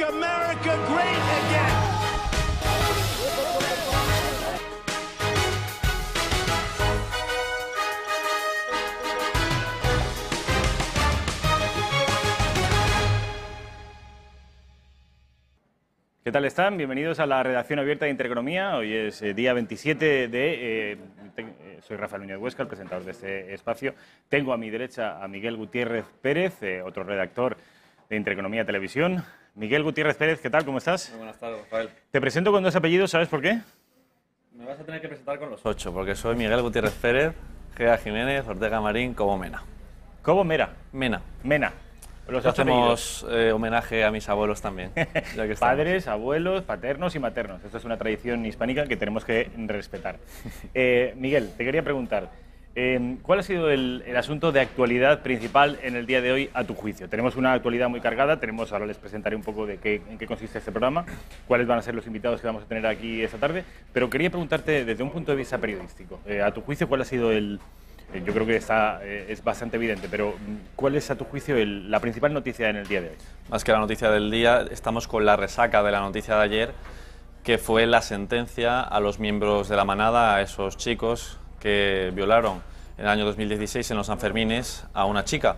make America great again. ¿Qué tal están? Bienvenidos a la redacción abierta de Intereconomía. Hoy es día 27 de... soy Rafael Núñez Huesca, el presentador de este espacio. Tengo a mi derecha a Miguel Gutiérrez Pérez, otro redactor de Intereconomía Televisión. Miguel Gutiérrez Pérez, ¿qué tal? ¿Cómo estás? Muy buenas tardes, Rafael. Te presento con dos apellidos, ¿sabes por qué? Me vas a tener que presentar con los 8, porque soy Miguel Gutiérrez Pérez, Gea Jiménez, Ortega Marín, Cobo Mena. ¿Cobo Mera? Mena. Mena. Los hacemos homenaje a mis abuelos también. Ya que Padres, abuelos, paternos y maternos. Esto es una tradición hispánica que tenemos que respetar. Miguel, te quería preguntar, ¿cuál ha sido el asunto de actualidad principal en el día de hoy a tu juicio? Tenemos una actualidad muy cargada, ahora les presentaré un poco de en qué consiste este programa, cuáles van a ser los invitados que vamos a tener aquí esta tarde, pero quería preguntarte desde un punto de vista periodístico, a tu juicio, ¿cuál ha sido yo creo que es bastante evidente, pero ¿cuál es a tu juicio la principal noticia en el día de hoy? Más que la noticia del día, estamos con la resaca de la noticia de ayer, que fue la sentencia a los miembros de la manada, a esos chicos que violaron en el año 2016 en los Sanfermines a una chica.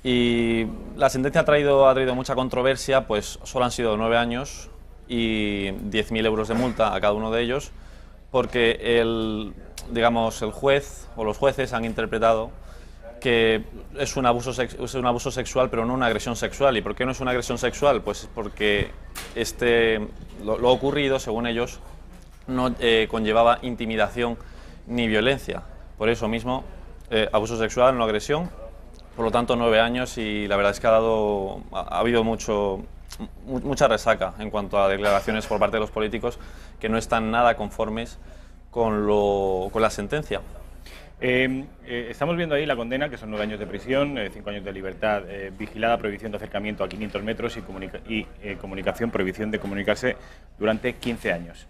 Y la sentencia ha traído mucha controversia, pues solo han sido 9 años y 10.000 euros de multa a cada uno de ellos, porque el juez o los jueces han interpretado que es un abuso sexual, pero no una agresión sexual. ¿Y por qué no es una agresión sexual? Pues porque lo ocurrido, según ellos, no conllevaba intimidación ni violencia. Por eso mismo, abuso sexual, no agresión. Por lo tanto, 9 años, y la verdad es que ha habido mucha resaca en cuanto a declaraciones por parte de los políticos que no están nada conformes con la sentencia. Estamos viendo ahí la condena, que son 9 años de prisión, 5 años de libertad vigilada, prohibición de acercamiento a 500 metros y comunicación, prohibición de comunicarse durante 15 años.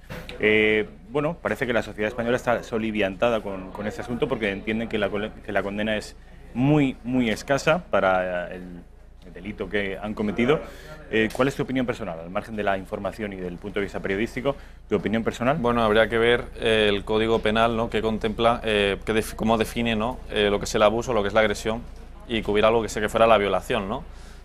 Bueno, parece que la sociedad española está soliviantada con este asunto porque entienden que la condena es muy escasa para el delito que han cometido. ¿Cuál es tu opinión personal, al margen de la información y del punto de vista periodístico, tu opinión personal? Bueno, habría que ver el Código Penal, ¿no?, que contempla, cómo define, ¿no?, lo que es el abuso, lo que es la agresión, y que hubiera algo que fuera la violación, ¿no?,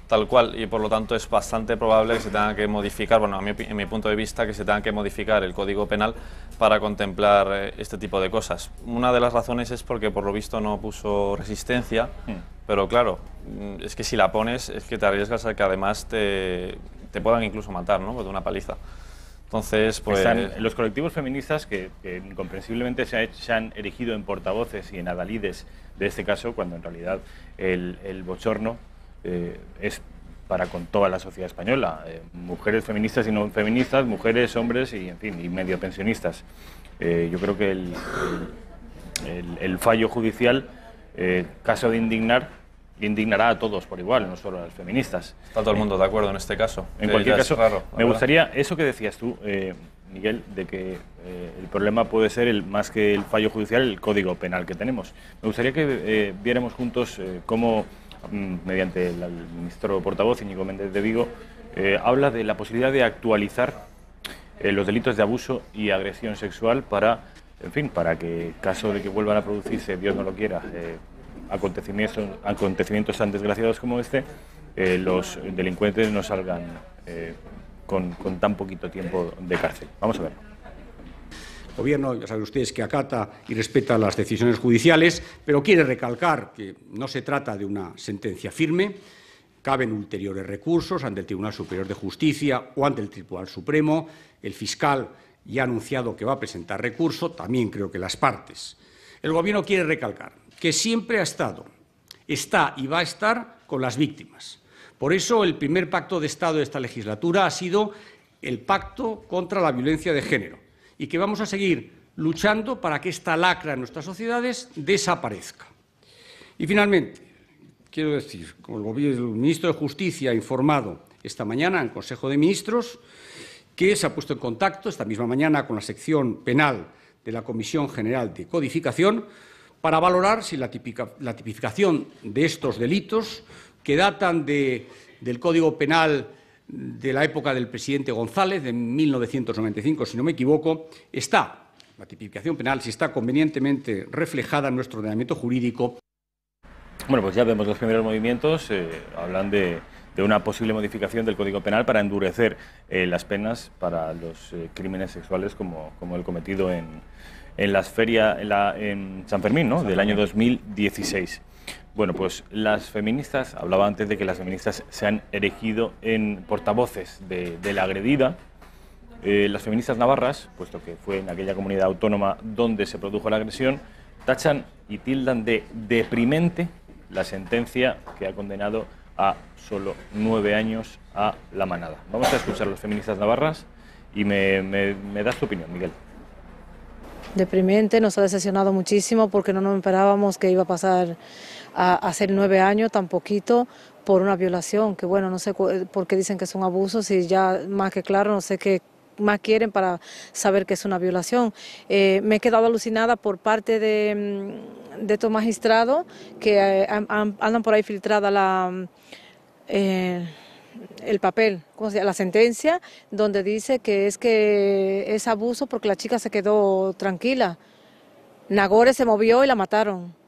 tal cual, y por lo tanto es bastante probable que se tenga que modificar, bueno, en mi punto de vista, que se tenga que modificar el Código Penal para contemplar este tipo de cosas. Una de las razones es porque por lo visto no puso resistencia, pero claro, es que si la pones es que te arriesgas a que además te puedan incluso matar, ¿no?, de una paliza. Entonces, pues... Están los colectivos feministas que incomprensiblemente se han erigido en portavoces y en adalides de este caso, cuando en realidad el bochorno es para con toda la sociedad española, mujeres feministas y no feministas, mujeres, hombres y, en fin, y medio pensionistas. Yo creo que el fallo judicial, caso de indignará a todos por igual, no solo a las feministas. Está todo el mundo de acuerdo en este caso. En cualquier caso, raro, me gustaría, eso que decías tú, Miguel, de que el problema puede ser, más que el fallo judicial, el Código Penal que tenemos. Me gustaría que viéramos juntos cómo, mediante el ministro portavoz Íñigo Méndez de Vigo, habla de la posibilidad de actualizar los delitos de abuso y agresión sexual para que, en caso de que vuelvan a producirse, Dios no lo quiera, acontecimientos tan desgraciados como este, los delincuentes no salgan con tan poquito tiempo de cárcel. Vamos a verlo. El Gobierno, ya saben ustedes, que acata y respeta las decisiones judiciales, pero quiere recalcar que no se trata de una sentencia firme. Caben ulteriores recursos ante el Tribunal Superior de Justicia o ante el Tribunal Supremo. El fiscal ya ha anunciado que va a presentar recurso, también creo que las partes. El Gobierno quiere recalcar que siempre ha estado, está y va a estar con las víctimas. Por eso el primer pacto de Estado de esta legislatura ha sido el pacto contra la violencia de género, y que vamos a seguir luchando para que esta lacra en nuestras sociedades desaparezca. Y finalmente, quiero decir, como el ministro de Justicia ha informado esta mañana en el Consejo de Ministros, que se ha puesto en contacto esta misma mañana con la sección penal de la Comisión General de Codificación para valorar si la tipificación de estos delitos, que datan del Código Penal de la época del presidente González, de 1995, si no me equivoco, la tipificación penal, si está convenientemente reflejada en nuestro ordenamiento jurídico. Bueno, pues ya vemos los primeros movimientos, hablan de una posible modificación del Código Penal para endurecer las penas para los crímenes sexuales como el cometido en las ferias en San Fermín, ¿no?, del año 2016. Bueno, pues las feministas, hablaba antes de que las feministas se han erigido en portavoces de la agredida. Las feministas navarras, puesto que fue en aquella comunidad autónoma donde se produjo la agresión, tachan y tildan de deprimente la sentencia que ha condenado a solo 9 años a La Manada. Vamos a escuchar a las feministas navarras y me das tu opinión, Miguel. Deprimente, nos ha decepcionado muchísimo porque no nos esperábamos que iba a pasar a ser 9 años tan poquito por una violación, que bueno, no sé por qué dicen que son abusos y ya más que claro, no sé qué más quieren para saber que es una violación. Me he quedado alucinada por parte de estos magistrados que andan por ahí filtrada el papel, la sentencia, donde dice que es abuso porque la chica se quedó tranquila. Nagore se movió y la mataron.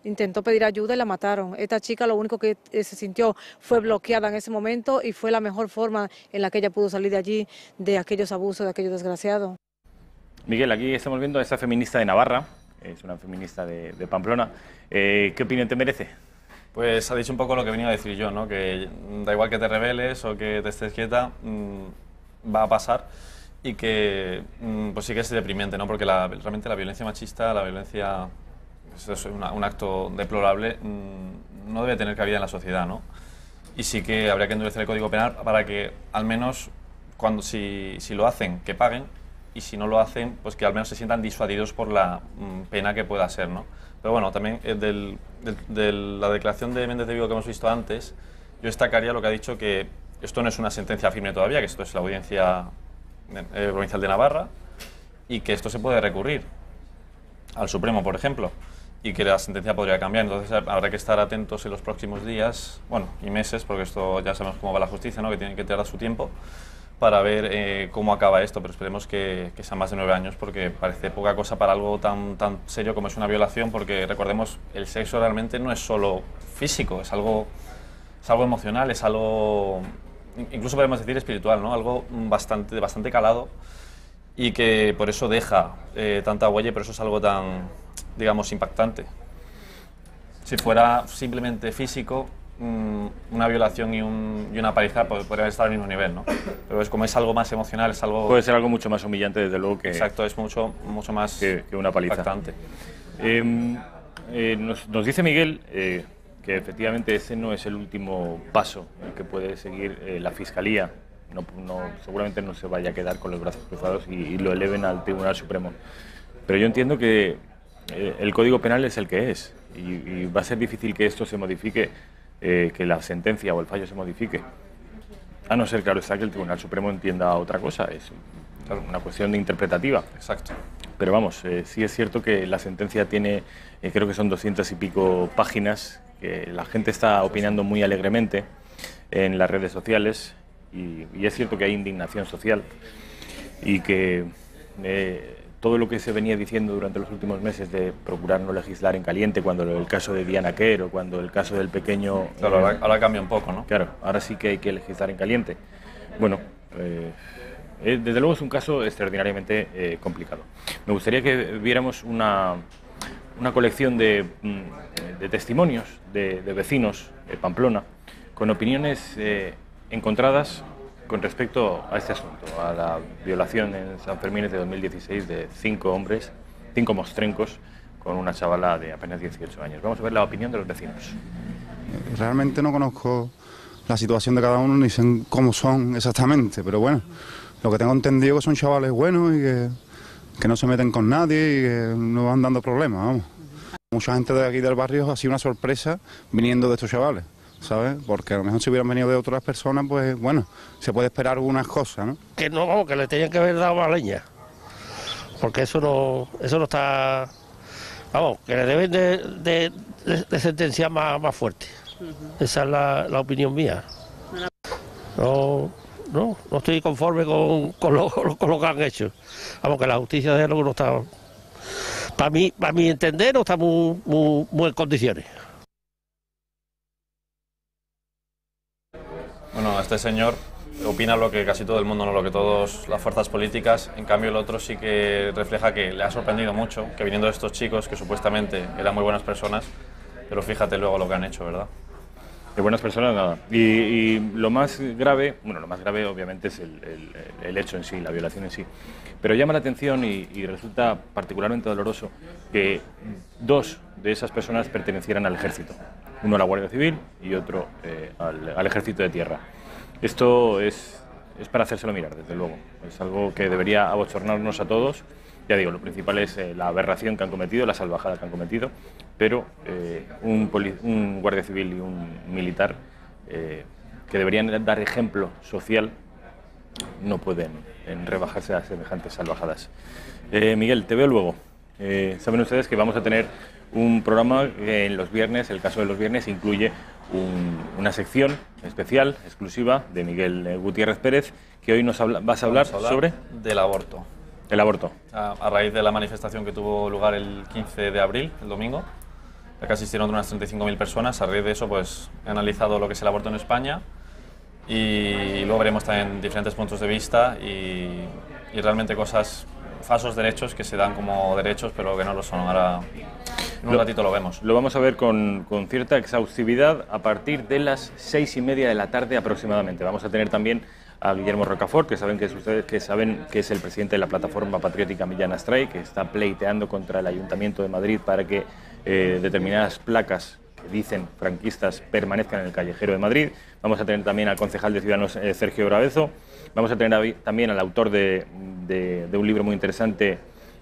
Intentó pedir ayuda y la mataron. Esta chica lo único que se sintió fue bloqueada en ese momento y fue la mejor forma en la que ella pudo salir de allí, de aquellos abusos, de aquellos desgraciados. Miguel, aquí estamos viendo a esta feminista de Navarra, es una feminista de Pamplona. ¿Qué opinión te merece? Pues ha dicho un poco lo que venía a decir yo, ¿no? Que da igual que te rebeles o que te estés quieta, va a pasar y que pues sí que es deprimente, ¿no? Porque realmente la violencia machista, la violencia, es un acto deplorable, no debe tener cabida en la sociedad, ¿no? Y sí que habría que endurecer el Código Penal para que al menos si lo hacen, que paguen, y si no lo hacen, pues que al menos se sientan disuadidos por la pena que pueda ser, ¿no? Pero bueno, también de la declaración de Méndez de Vigo que hemos visto antes, yo destacaría lo que ha dicho, que esto no es una sentencia firme todavía, que esto es la Audiencia Provincial de Navarra y que esto se puede recurrir al Supremo, por ejemplo, y que la sentencia podría cambiar. Entonces habrá que estar atentos en los próximos días, bueno, y meses, porque esto ya sabemos cómo va la justicia, ¿no? Que tiene que tardar su tiempo para ver cómo acaba esto, pero esperemos que sean más de 9 años, porque parece poca cosa para algo tan serio como es una violación, porque recordemos, el sexo realmente no es solo físico, es algo emocional, es algo, incluso podemos decir espiritual, ¿no? Algo bastante calado, y que por eso deja tanta huella y por eso es algo tan, digamos, impactante. Si fuera simplemente físico, una violación y una paliza podrían estar al mismo nivel, ¿no? Pero como es algo más emocional, es algo... Puede ser algo mucho más humillante, desde luego, que... Exacto, es mucho más que una paliza. impactante. Nos dice Miguel que efectivamente ese no es el último paso que puede seguir la Fiscalía. Seguramente no se vaya a quedar con los brazos cruzados y lo eleven al Tribunal Supremo. Pero yo entiendo que el Código Penal es el que es y va a ser difícil que esto se modifique, que la sentencia o el fallo se modifique, a no ser, claro está, que el Tribunal Supremo entienda otra cosa. Es una cuestión de interpretativa. Exacto. Pero vamos, sí es cierto que la sentencia tiene, creo que son 200 y pico páginas, que la gente está opinando muy alegremente en las redes sociales, y es cierto que hay indignación social y que todo lo que se venía diciendo durante los últimos meses de procurar no legislar en caliente, cuando el caso de Diana Quer o cuando el caso del pequeño... Claro, ahora cambia un poco, ¿no? Claro, ahora sí que hay que legislar en caliente. Bueno, desde luego es un caso extraordinariamente complicado. Me gustaría que viéramos una colección de testimonios de vecinos de Pamplona con opiniones encontradas con respecto a este asunto, a la violación en San Fermín de 2016 de 5 hombres, 5 mostrencos, con una chavala de apenas 18 años. Vamos a ver la opinión de los vecinos. Realmente no conozco la situación de cada uno ni sé cómo son exactamente, pero bueno, lo que tengo entendido es que son chavales buenos y que no se meten con nadie y que no van dando problemas, vamos. Mucha gente de aquí del barrio ha sido una sorpresa viniendo de estos chavales, ¿sabes? Porque a lo mejor si hubieran venido de otras personas, pues bueno, se puede esperar algunas cosas, ¿no? Que no, vamos, que le tenían que haber dado más leña, porque eso no está, vamos, que le deben de sentenciar más fuerte. Esa es la opinión mía. No estoy conforme con lo que han hecho. Vamos, que la justicia de luego no está, para mi entender, no está muy en condiciones. Bueno, este señor opina lo que casi todo el mundo, no lo que todas las fuerzas políticas. En cambio, el otro sí que refleja que le ha sorprendido mucho que viniendo de estos chicos, que supuestamente eran muy buenas personas, pero fíjate luego lo que han hecho, ¿verdad? De buenas personas, nada. Y lo más grave, bueno, lo más grave obviamente es el hecho en sí, la violación en sí. Pero llama la atención y resulta particularmente doloroso que dos de esas personas pertenecieran al ejército. Uno a la Guardia Civil y otro al Ejército de Tierra. Esto es para hacérselo mirar, desde luego. Es algo que debería abochornarnos a todos. Ya digo, lo principal es la aberración que han cometido, la salvajada que han cometido, pero un guardia civil y un militar que deberían dar ejemplo social no pueden rebajarse a semejantes salvajadas. Miguel, te veo luego. Saben ustedes que vamos a tener un programa que en los viernes, el caso de los viernes, incluye una sección especial, exclusiva, de Miguel Gutiérrez Pérez, que hoy vas a hablar sobre... Del aborto. El aborto. A raíz de la manifestación que tuvo lugar el 15 de abril, el domingo, que asistieron unas 35.000 personas. A raíz de eso, pues, he analizado lo que es el aborto en España y luego veremos también diferentes puntos de vista y realmente falsos derechos que se dan como derechos, pero que no lo son. Ahora, en un ratito lo vemos. Lo vamos a ver con cierta exhaustividad a partir de las 6:30 de la tarde aproximadamente. Vamos a tener también a Guillermo Rocafort, que saben que es el presidente de la plataforma patriótica Millán Astray, que está pleiteando contra el Ayuntamiento de Madrid para que determinadas placas que dicen franquistas permanezcan en el callejero de Madrid. Vamos a tener también al concejal de Ciudadanos Sergio Bravezo. Vamos a tener también al autor de un libro muy interesante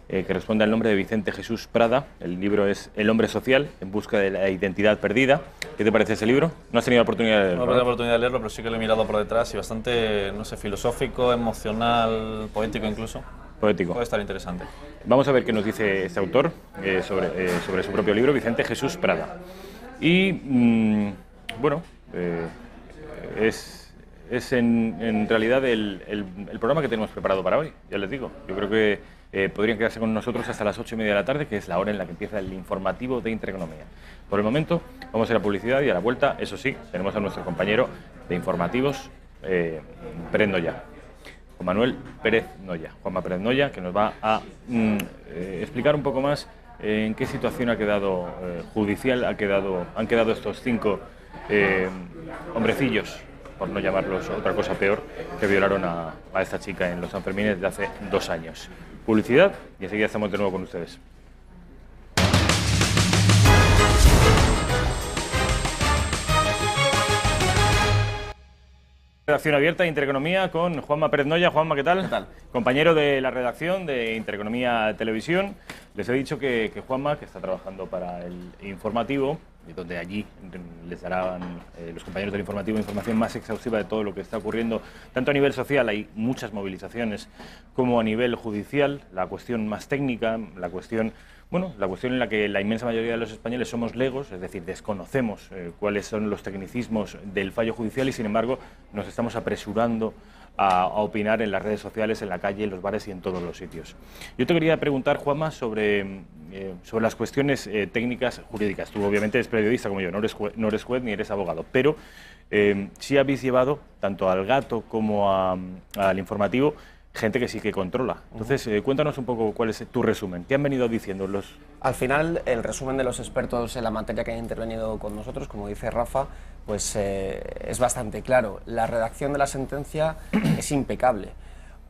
que responde al nombre de Vicente Jesús Prada. El libro es El hombre social, en busca de la identidad perdida. ¿Qué te parece ese libro? ¿No has tenido la oportunidad de leerlo? No he tenido la oportunidad de leerlo, pero sí que lo he mirado por detrás y bastante, no sé, filosófico, emocional, poético incluso. Poético. Puede estar interesante. Vamos a ver qué nos dice este autor sobre su propio libro, Vicente Jesús Prada. Y, bueno, es en realidad el programa que tenemos preparado para hoy, ya les digo. Yo creo que podrían quedarse con nosotros hasta las 8:30 de la tarde, que es la hora en la que empieza el informativo de Intereconomía. Por el momento, vamos a ir a publicidad y a la vuelta, eso sí, tenemos a nuestro compañero de informativos, Pérez Noya, Juan Manuel Pérez Noya. Juanma Pérez Noya, que nos va a explicar un poco más en qué situación ha quedado judicial han quedado estos 5 hombrecillos, por no llamarlos otra cosa peor, que violaron a esta chica en los Sanfermines de hace 2 años. Publicidad y enseguida estamos de nuevo con ustedes. Redacción abierta, Intereconomía, con Juanma Pérez Noya. Juanma, ¿qué tal? ¿Qué tal? Compañero de la redacción de Intereconomía Televisión. Les he dicho que Juanma, que está trabajando para el informativo, y donde allí les darán los compañeros del informativo información más exhaustiva de todo lo que está ocurriendo, tanto a nivel social, hay muchas movilizaciones, como a nivel judicial, la cuestión más técnica, la cuestión en la que la inmensa mayoría de los españoles somos legos, es decir, desconocemos cuáles son los tecnicismos del fallo judicial y, sin embargo, nos estamos apresurando a opinar en las redes sociales, en la calle, en los bares y en todos los sitios. Yo te quería preguntar, Juanma, sobre las cuestiones técnicas jurídicas. Tú obviamente eres periodista como yo, no eres juez ni eres abogado, pero sí habéis llevado tanto al Gato como al informativo gente que sí que controla. Entonces, cuéntanos un poco cuál es tu resumen. ¿Qué han venido diciendo los...? Al final, el resumen de los expertos en la materia que han intervenido con nosotros, como dice Rafa, pues es bastante claro. La redacción de la sentencia es impecable.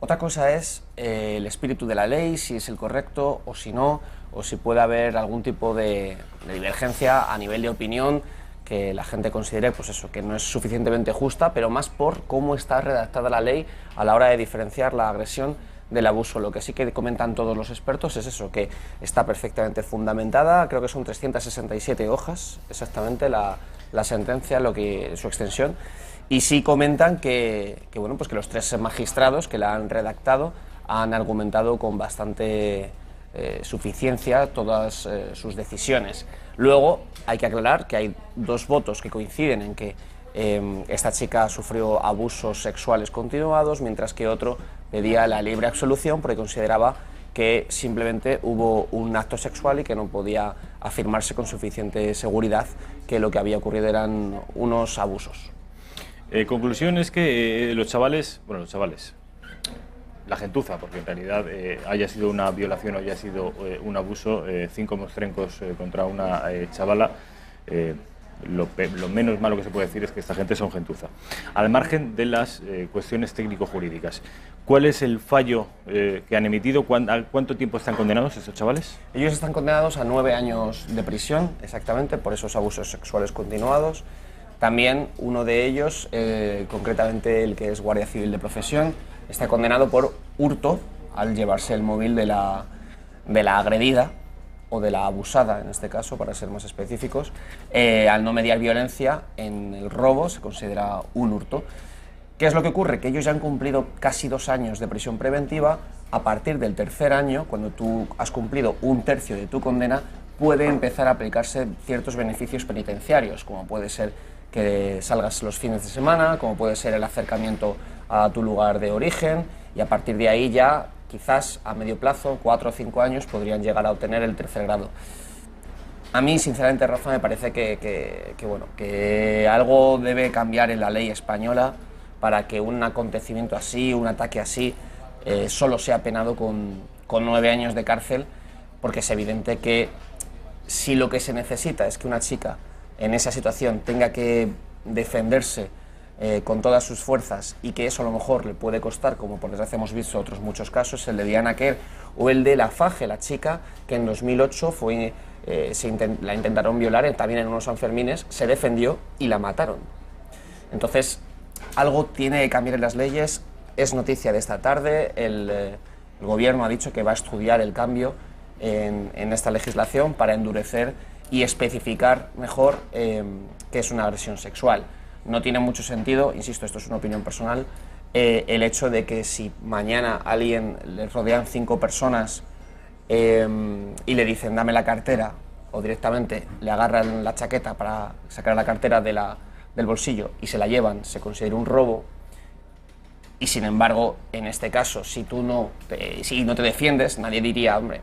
Otra cosa es el espíritu de la ley, si es el correcto o si no, o si puede haber algún tipo de divergencia a nivel de opinión que la gente considere, pues eso, que no es suficientemente justa, pero más por cómo está redactada la ley a la hora de diferenciar la agresión del abuso. Lo que sí que comentan todos los expertos es eso, que está perfectamente fundamentada, creo que son 367 hojas exactamente la sentencia, su extensión, y sí comentan que bueno, pues que los 3 magistrados que la han redactado han argumentado con bastante suficiencia todas sus decisiones. Luego hay que aclarar que hay 2 votos que coinciden en que Esta chica sufrió abusos sexuales continuados, mientras que otro pedía la libre absolución porque consideraba que simplemente hubo un acto sexual y que no podía afirmarse con suficiente seguridad que lo que había ocurrido eran unos abusos. Conclusión es que la gentuza, porque en realidad haya sido una violación o haya sido un abuso, 5 mostrencos contra una chavala, lo menos malo que se puede decir es que esta gente son gentuza. Al margen de las cuestiones técnico-jurídicas, ¿cuál es el fallo que han emitido? ¿A cuánto tiempo están condenados estos chavales? Ellos están condenados a 9 años de prisión, exactamente, por esos abusos sexuales continuados. También uno de ellos, concretamente el que es guardia civil de profesión, está condenado por hurto al llevarse el móvil de la agredida o de la abusada, en este caso, para ser más específicos. Al no mediar violencia en el robo se considera un hurto. ¿Qué es lo que ocurre? Que ellos ya han cumplido casi 2 años de prisión preventiva. A partir del 3er año, cuando tú has cumplido 1/3 de tu condena, puede empezar a aplicarse ciertos beneficios penitenciarios, como puede ser que salgas los fines de semana, como puede ser el acercamiento a tu lugar de origen, y a partir de ahí ya, quizás a medio plazo, 4 o 5 años, podrían llegar a obtener el 3er grado. A mí, sinceramente, Rafa, me parece que algo debe cambiar en la ley española para que un acontecimiento así, un ataque así, solo sea penado con 9 años de cárcel, porque es evidente que si lo que se necesita es que una chica en esa situación tenga que defenderse con todas sus fuerzas, y que eso a lo mejor le puede costar, como por desgracia hemos visto otros muchos casos, el de Diana Quer o el de la Faje, la chica que en 2008 la intentaron violar también en unos Sanfermines, se defendió y la mataron. Entonces, algo tiene que cambiar en las leyes. Es noticia de esta tarde, el gobierno ha dicho que va a estudiar el cambio en esta legislación para endurecer y especificar mejor qué es una agresión sexual. No tiene mucho sentido, insisto, esto es una opinión personal, el hecho de que si mañana a alguien le rodean 5 personas y le dicen dame la cartera, o directamente le agarran la chaqueta para sacar la cartera del bolsillo y se la llevan, se considera un robo. Y sin embargo, en este caso, si no te defiendes, nadie diría, hombre,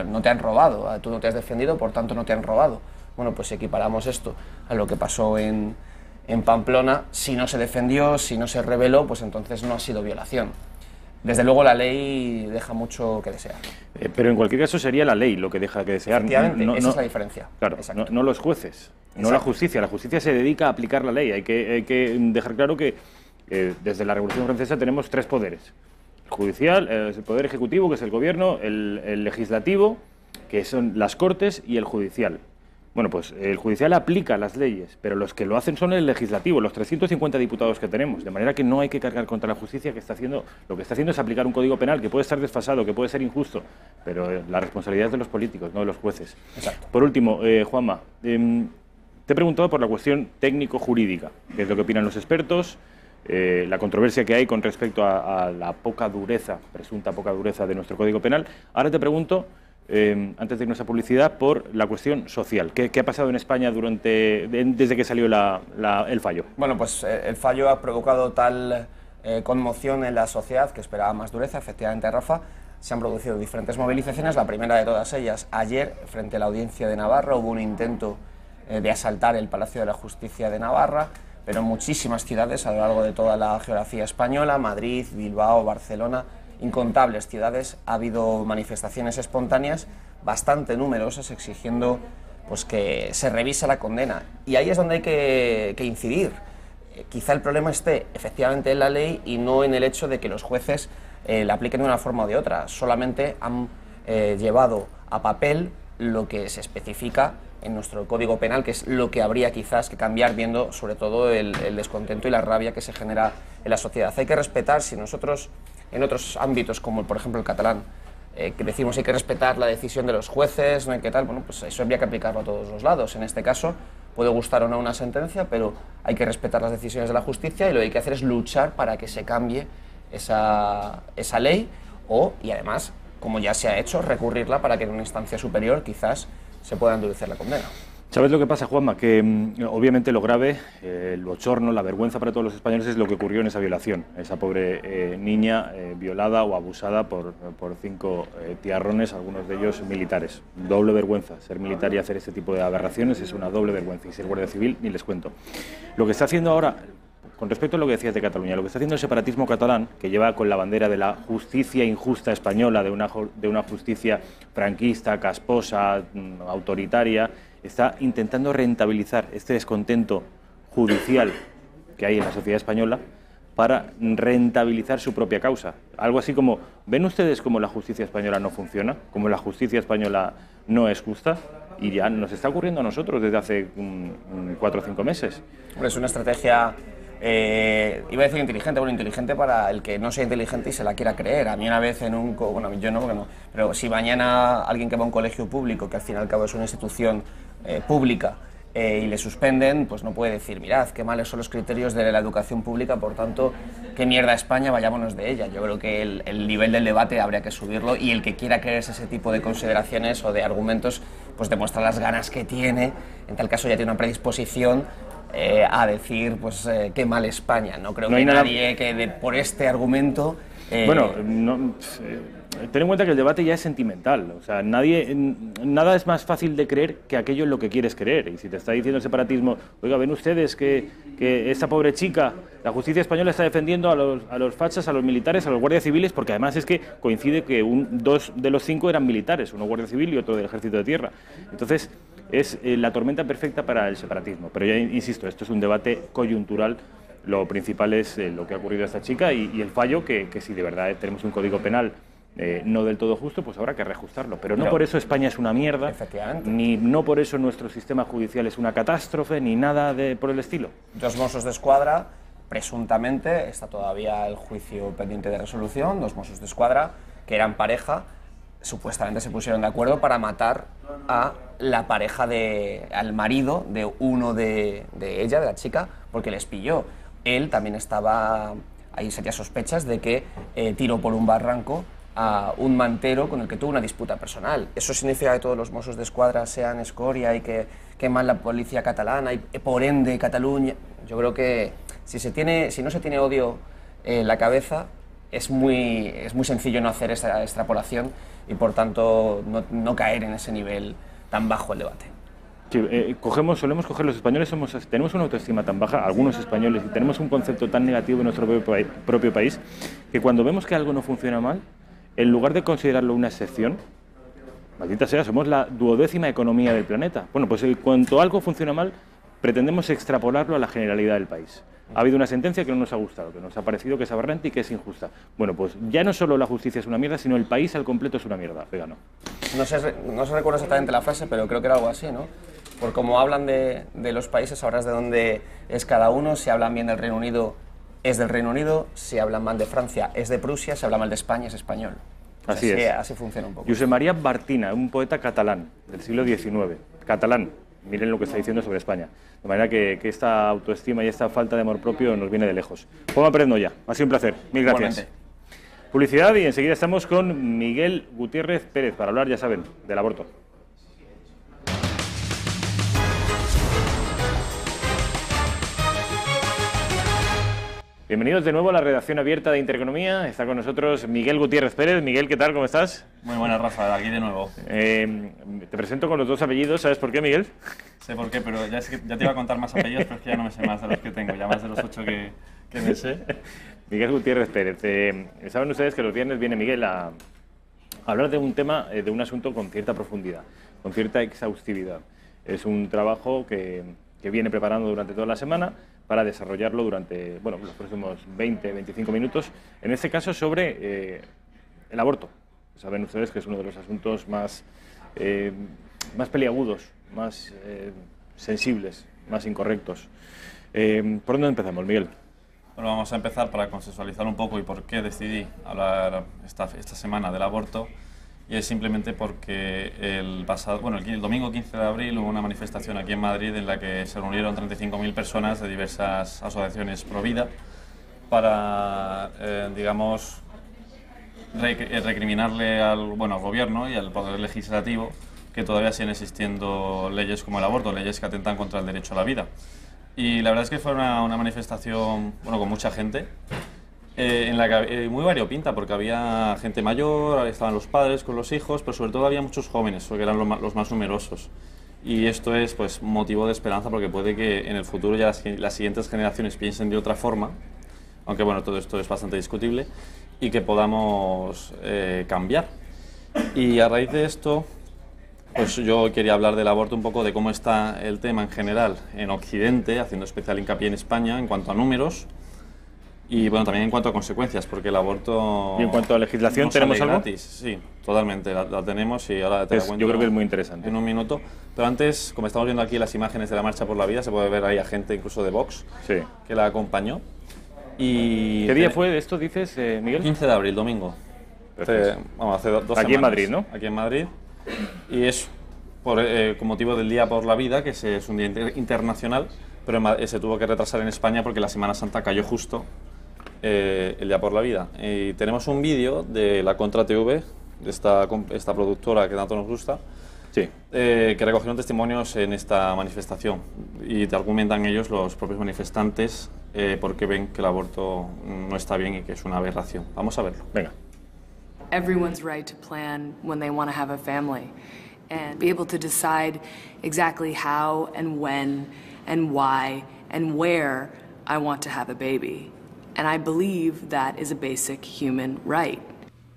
no te han robado, tú no te has defendido, por tanto no te han robado. Bueno, pues si equiparamos esto a lo que pasó en Pamplona, si no se defendió, si no se rebeló, pues entonces no ha sido violación. Desde luego la ley deja mucho que desear. Pero en cualquier caso sería la ley lo que deja que desear. Efectivamente, esa es la diferencia. Claro, no los jueces, no la justicia. La justicia se dedica a aplicar la ley. Hay que dejar claro que desde la Revolución Francesa tenemos 3 poderes. El judicial, el poder ejecutivo, que es el gobierno, el legislativo, que son las Cortes, y el judicial. Bueno, pues el judicial aplica las leyes, pero los que lo hacen son el legislativo, los 350 diputados que tenemos, de manera que no hay que cargar contra la justicia, que lo que está haciendo es aplicar un código penal que puede estar desfasado, que puede ser injusto, pero la responsabilidad es de los políticos, no de los jueces. Exacto. Por último, Juanma, te he preguntado por la cuestión técnico-jurídica, que es lo que opinan los expertos, la controversia que hay con respecto a la poca dureza, presunta poca dureza de nuestro Código Penal. Ahora te pregunto, antes de irnos a publicidad, por la cuestión social. ¿Qué ha pasado en España desde que salió el fallo? Bueno, pues el fallo ha provocado tal conmoción en la sociedad que esperaba más dureza. Efectivamente, Rafa, se han producido diferentes movilizaciones. La primera de todas ellas, ayer, frente a la Audiencia de Navarra, hubo un intento de asaltar el Palacio de la Justicia de Navarra, pero en muchísimas ciudades a lo largo de toda la geografía española, Madrid, Bilbao, Barcelona, incontables ciudades, ha habido manifestaciones espontáneas bastante numerosas exigiendo pues, que se revise la condena. Y ahí es donde hay que incidir. Quizá el problema esté efectivamente en la ley y no en el hecho de que los jueces la apliquen de una forma o de otra. Solamente han llevado a papel lo que se especifica en nuestro Código Penal, que es lo que habría quizás que cambiar, viendo sobre todo el descontento y la rabia que se genera en la sociedad. Hay que respetar, si nosotros en otros ámbitos, como por ejemplo el catalán, que decimos hay que respetar la decisión de los jueces, no hay que tal, bueno, pues eso habría que aplicarlo a todos los lados. En este caso puede gustar o no una sentencia, pero hay que respetar las decisiones de la justicia y lo que hay que hacer es luchar para que se cambie esa ley y además, como ya se ha hecho, recurrirla para que en una instancia superior quizás se pueda endurecer la condena. ¿Sabes lo que pasa, Juanma? Que obviamente lo grave, el bochorno, la vergüenza para todos los españoles es lo que ocurrió en esa violación. Esa pobre niña violada o abusada por 5 tiarrones, algunos de ellos militares. Doble vergüenza. Ser militar y hacer este tipo de aberraciones es una doble vergüenza. Y ser guardia civil, ni les cuento. Lo que está haciendo ahora, con respecto a lo que decías de Cataluña, lo que está haciendo el separatismo catalán, que lleva con la bandera de la justicia injusta española, de una justicia franquista, casposa, autoritaria, está intentando rentabilizar este descontento judicial que hay en la sociedad española para rentabilizar su propia causa. Algo así como, ¿ven ustedes cómo la justicia española no funciona? ¿Cómo la justicia española no es justa? Y ya nos está ocurriendo a nosotros desde hace 4 o 5 meses. Es una estrategia, iba a decir inteligente, bueno, inteligente para el que no sea inteligente y se la quiera creer. A mí una vez bueno, yo no, porque no, pero si mañana alguien que va a un colegio público, que al fin y al cabo es una institución pública, y le suspenden, pues no puede decir, mirad, qué males son los criterios de la educación pública, por tanto, qué mierda España, vayámonos de ella. Yo creo que el nivel del debate habría que subirlo, y el que quiera creerse ese tipo de consideraciones o de argumentos, pues demuestra las ganas que tiene, en tal caso ya tiene una predisposición a decir, pues, qué mal España. No creo que nadie que por este argumento... Bueno, ten en cuenta que el debate ya es sentimental, o sea, nada es más fácil de creer que aquello en lo que quieres creer. Y si te está diciendo el separatismo, oiga, ven ustedes que esta pobre chica, la justicia española está defendiendo a los fachas, a los militares, a los guardias civiles, porque además es que coincide que 2 de los 5 eran militares, uno guardia civil y otro del ejército de tierra. Entonces, es la tormenta perfecta para el separatismo. Pero ya insisto, esto es un debate coyuntural. Lo principal es lo que ha ocurrido a esta chica y el fallo que si de verdad tenemos un código penal no del todo justo, pues habrá que reajustarlo. Pero no por eso España es una mierda, ni no por eso nuestro sistema judicial es una catástrofe, ni nada por el estilo. 2 Mossos d'Esquadra, presuntamente, está todavía el juicio pendiente de resolución, 2 Mossos d'Esquadra, que eran pareja, supuestamente se pusieron de acuerdo para matar a la pareja al marido de uno de ella, de la chica, porque les pilló. Él también estaba, hay serias sospechas de que tiró por un barranco a un mantero con el que tuvo una disputa personal. ¿Eso significa que todos los Mossos d'Esquadra sean escoria y que mal la policía catalana y por ende Cataluña? Yo creo que si no se tiene odio en la cabeza, es muy sencillo no hacer esa extrapolación y por tanto no caer en ese nivel tan bajo el debate. Sí, solemos coger, los españoles tenemos una autoestima tan baja, algunos españoles, y tenemos un concepto tan negativo de nuestro propio país, que cuando vemos que algo no funciona mal, en lugar de considerarlo una excepción, maldita sea, somos la 12ª economía del planeta. Bueno, pues cuando algo funciona mal, pretendemos extrapolarlo a la generalidad del país. Ha habido una sentencia que no nos ha gustado, que nos ha parecido que es aberrante y que es injusta. Bueno, pues ya no solo la justicia es una mierda, sino el país al completo es una mierda. Oiga, no. No se recuerda exactamente la frase, pero creo que era algo así, ¿no? Por cómo hablan de los países, sabrás de dónde es cada uno. Si hablan bien del Reino Unido, es del Reino Unido. Si hablan mal de Francia, es de Prusia. Si hablan mal de España, es español. Así es. Así funciona un poco. Josep María Bartina, un poeta catalán del siglo XIX. Catalán. Miren lo que está diciendo sobre España. De manera que esta autoestima y esta falta de amor propio nos viene de lejos. Juanma Pérez Noya, ha sido un placer. Mil gracias. Igualmente. Publicidad y enseguida estamos con Miguel Gutiérrez Pérez para hablar, ya saben, del aborto. Bienvenidos de nuevo a la redacción abierta de Intereconomía. Está con nosotros Miguel Gutiérrez Pérez. Miguel, ¿qué tal? ¿Cómo estás? Muy buenas, Rafa, aquí de nuevo. Te presento con los 2 apellidos. ¿Sabes por qué, Miguel? Sé por qué, pero ya te iba a contar más apellidos, pero es que ya no me sé más de los que tengo, ya más de los 8 que me sé. Miguel Gutiérrez Pérez. Saben ustedes que los viernes viene Miguel a hablar de un tema, de un asunto con cierta profundidad, con cierta exhaustividad. Es un trabajo que viene preparando durante toda la semana para desarrollarlo durante los próximos 20-25 minutos, en este caso sobre el aborto. Saben ustedes que es uno de los asuntos más peliagudos, más sensibles, más incorrectos. ¿Por dónde empezamos, Miguel? Bueno, vamos a empezar para consensualizar un poco y por qué decidí hablar esta semana del aborto. Y es simplemente porque el domingo 15 de abril hubo una manifestación aquí en Madrid en la que se reunieron 35.000 personas de diversas asociaciones pro vida para, recriminarle al gobierno y al poder legislativo que todavía siguen existiendo leyes como el aborto, leyes que atentan contra el derecho a la vida. Y la verdad es que fue una manifestación, bueno, con mucha gente, en la que muy variopinta, porque había gente mayor, estaban los padres con los hijos, pero sobre todo había muchos jóvenes, porque eran los más numerosos. Y esto es, pues, motivo de esperanza, porque puede que en el futuro ya las siguientes generaciones piensen de otra forma, aunque bueno, todo esto es bastante discutible, y que podamos cambiar. Y a raíz de esto, pues yo quería hablar del aborto un poco, de cómo está el tema en general en Occidente, haciendo especial hincapié en España en cuanto a números y bueno, también en cuanto a consecuencias, porque el aborto... ¿Y en cuanto a legislación no tenemos sale algo? gratis. Sí, totalmente, la tenemos y ahora te la cuento. Yo creo que es muy interesante. En un minuto. Pero antes, como estamos viendo aquí las imágenes de la Marcha por la Vida, se puede ver ahí a gente incluso de Vox que la acompañó. Y ¿Qué día fue esto, dices, Miguel? 15 de abril, domingo. Vamos, hace 2 semanas. Aquí en Madrid, ¿no? Aquí en Madrid. Y es con motivo del Día por la Vida, que es un día internacional, pero se tuvo que retrasar en España porque la Semana Santa cayó justo el Día por la Vida. Y tenemos un vídeo de la Contra TV, de esta productora que tanto nos gusta, que recogieron testimonios en esta manifestación y te argumentan ellos, los propios manifestantes, porque ven que el aborto no está bien y que es una aberración. Vamos a verlo. Venga. Everyone's right to plan when they want to have a family and be able to decide exactly how and when and why and where I want to have a baby. And I believe that is a basic human right.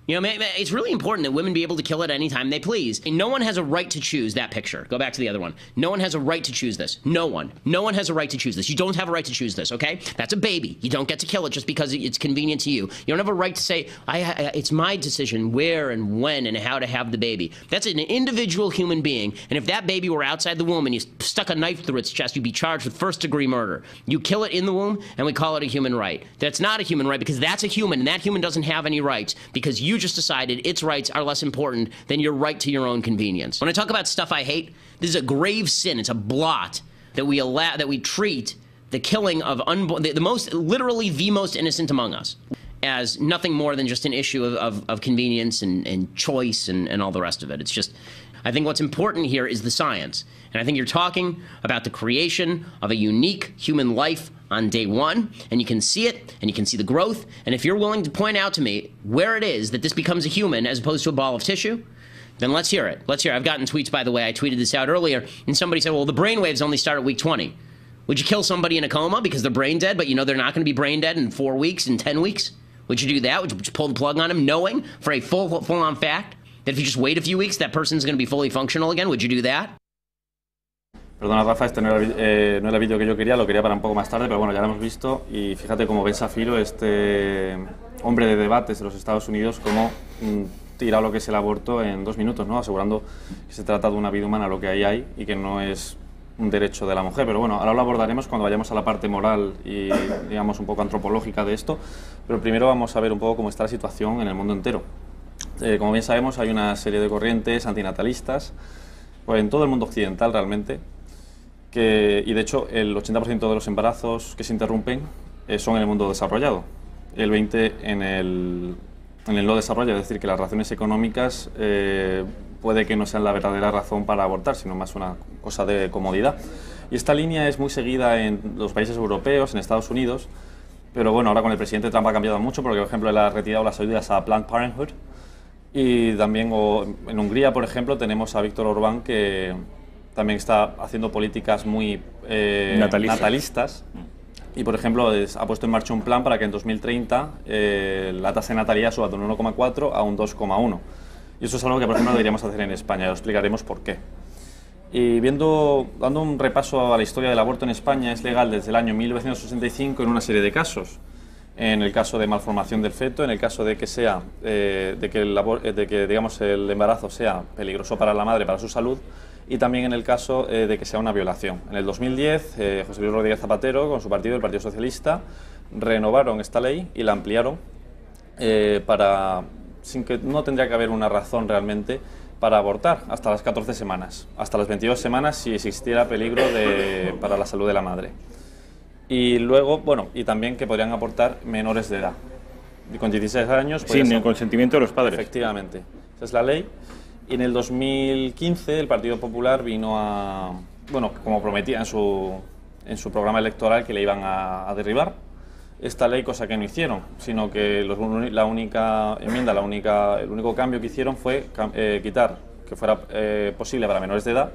You know, it's really important that women be able to kill at any time they please. And no one has a right to choose that picture. Go back to the other one. No one has a right to choose this. No one. No one has a right to choose this. You don't have a right to choose this, okay? That's a baby. You don't get to kill it just because it's convenient to you. You don't have a right to say, it's my decision where and when and how to have the baby. That's an individual human being. And if that baby were outside the womb and you stuck a knife through its chest, you'd be charged with first-degree murder. You kill it in the womb, and we call it a human right. That's not a human right because that's a human, and that human doesn't have any rights because you just decided its rights are less important than your right to your own convenience. When I talk about stuff I hate, this is a grave sin. It's a blot that we treat the killing of literally the most innocent among us as nothing more than just an issue of convenience and choice and all the rest of it. It's just, I think what's important here is the science. And I think you're talking about the creation of a unique human life on day one, and you can see it, and you can see the growth, and if you're willing to point out to me where it is that this becomes a human as opposed to a ball of tissue, then let's hear it. Let's hear it. I've gotten tweets, by the way, I tweeted this out earlier, and somebody said, well, the brainwaves only start at week 20. Would you kill somebody in a coma because they're brain dead, but you know they're not going to be brain dead in 4 weeks, in 10 weeks? Would you do that? Would you pull the plug on him, knowing for a full-on fact that if you just wait a few weeks, that person's going to be fully functional again? Would you do that? Perdona, Rafa, este no era el vídeo que yo quería, lo quería para un poco más tarde, pero bueno, ya lo hemos visto y fíjate cómo Ben Shapiro, este hombre de debates de los Estados Unidos, cómo tira lo que es el aborto en 2 minutos, ¿no? Asegurando que se trata de una vida humana, lo que ahí hay, y que no es un derecho de la mujer. Pero bueno, ahora lo abordaremos cuando vayamos a la parte moral y, digamos, un poco antropológica de esto, pero primero vamos a ver un poco cómo está la situación en el mundo entero. Como bien sabemos, hay una serie de corrientes antinatalistas, pues en todo el mundo occidental realmente, y de hecho el 80% de los embarazos que se interrumpen son en el mundo desarrollado, el 20% en el no desarrollado, es decir, que las razones económicas puede que no sean la verdadera razón para abortar, sino más una cosa de comodidad. Y esta línea es muy seguida en los países europeos, en Estados Unidos, pero bueno, ahora con el presidente Trump ha cambiado mucho, porque por ejemplo él ha retirado las ayudas a Planned Parenthood, y también en Hungría, por ejemplo, tenemos a Viktor Orbán, que también está haciendo políticas muy natalistas. Y, por ejemplo, ha puesto en marcha un plan para que en 2030 la tasa de natalidad suba de un 1,4 a un 2,1. Y eso es algo que, por ejemplo, deberíamos hacer en España. Lo explicaremos por qué. Y dando un repaso a la historia del aborto en España, es legal desde el año 1965 en una serie de casos. En el caso de malformación del feto, en el caso de que digamos, el embarazo sea peligroso para la madre, para su salud, y también en el caso de que sea una violación. En el 2010, José Luis Rodríguez Zapatero, con su partido, el Partido Socialista, renovaron esta ley y la ampliaron sin que no tendría que haber una razón realmente para abortar hasta las 14 semanas, hasta las 22 semanas si existiera peligro para la salud de la madre. Y luego, bueno, y también que podrían abortar menores de edad. Y con 16 años... Sin el consentimiento de los padres. Efectivamente. Esa es la ley. Y en el 2015 el Partido Popular vino a, bueno, como prometía en su programa electoral, que le iban a derribar esta ley, cosa que no hicieron, sino que la única enmienda, el único cambio que hicieron fue quitar que fuera posible para menores de edad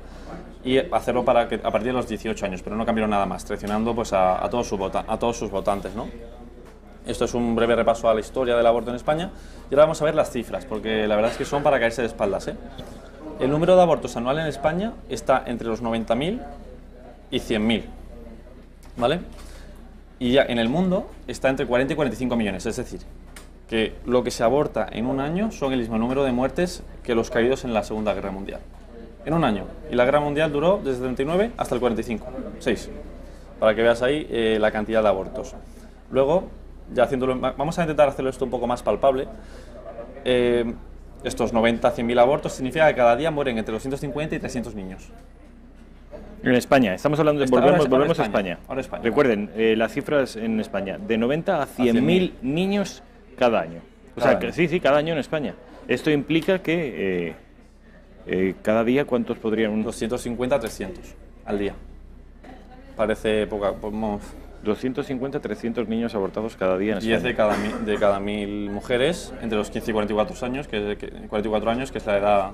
y hacerlo para que a partir de los 18 años, pero no cambiaron nada más, traicionando pues a todos sus votantes, ¿no? Esto es un breve repaso a la historia del aborto en España. Y ahora vamos a ver las cifras, porque la verdad es que son para caerse de espaldas, ¿eh? El número de abortos anual en España está entre los 90.000 y 100.000, ¿vale? Y ya en el mundo está entre 40 y 45 millones, es decir, que lo que se aborta en un año son el mismo número de muertes que los caídos en la Segunda Guerra Mundial. En un año. Y la Guerra Mundial duró desde el 39 hasta el 45, 6. Para que veas ahí la cantidad de abortos. Luego, ya haciéndolo, vamos a intentar hacerlo esto un poco más palpable. Estos 90 a 100.000 abortos significa que cada día mueren entre 250 y 300 niños. En España, estamos hablando de... Volvemos a España. Ahora España. Recuerden, las cifras en España, de 90 a 100.000 niños cada año. O sea, sí, cada año en España. Esto implica que cada día, ¿cuántos podrían...? 250 a 300 al día. Parece poca... 250, 300 niños abortados cada día en España. 10 de cada 1.000 mujeres entre los 15 y 44 años, que es la edad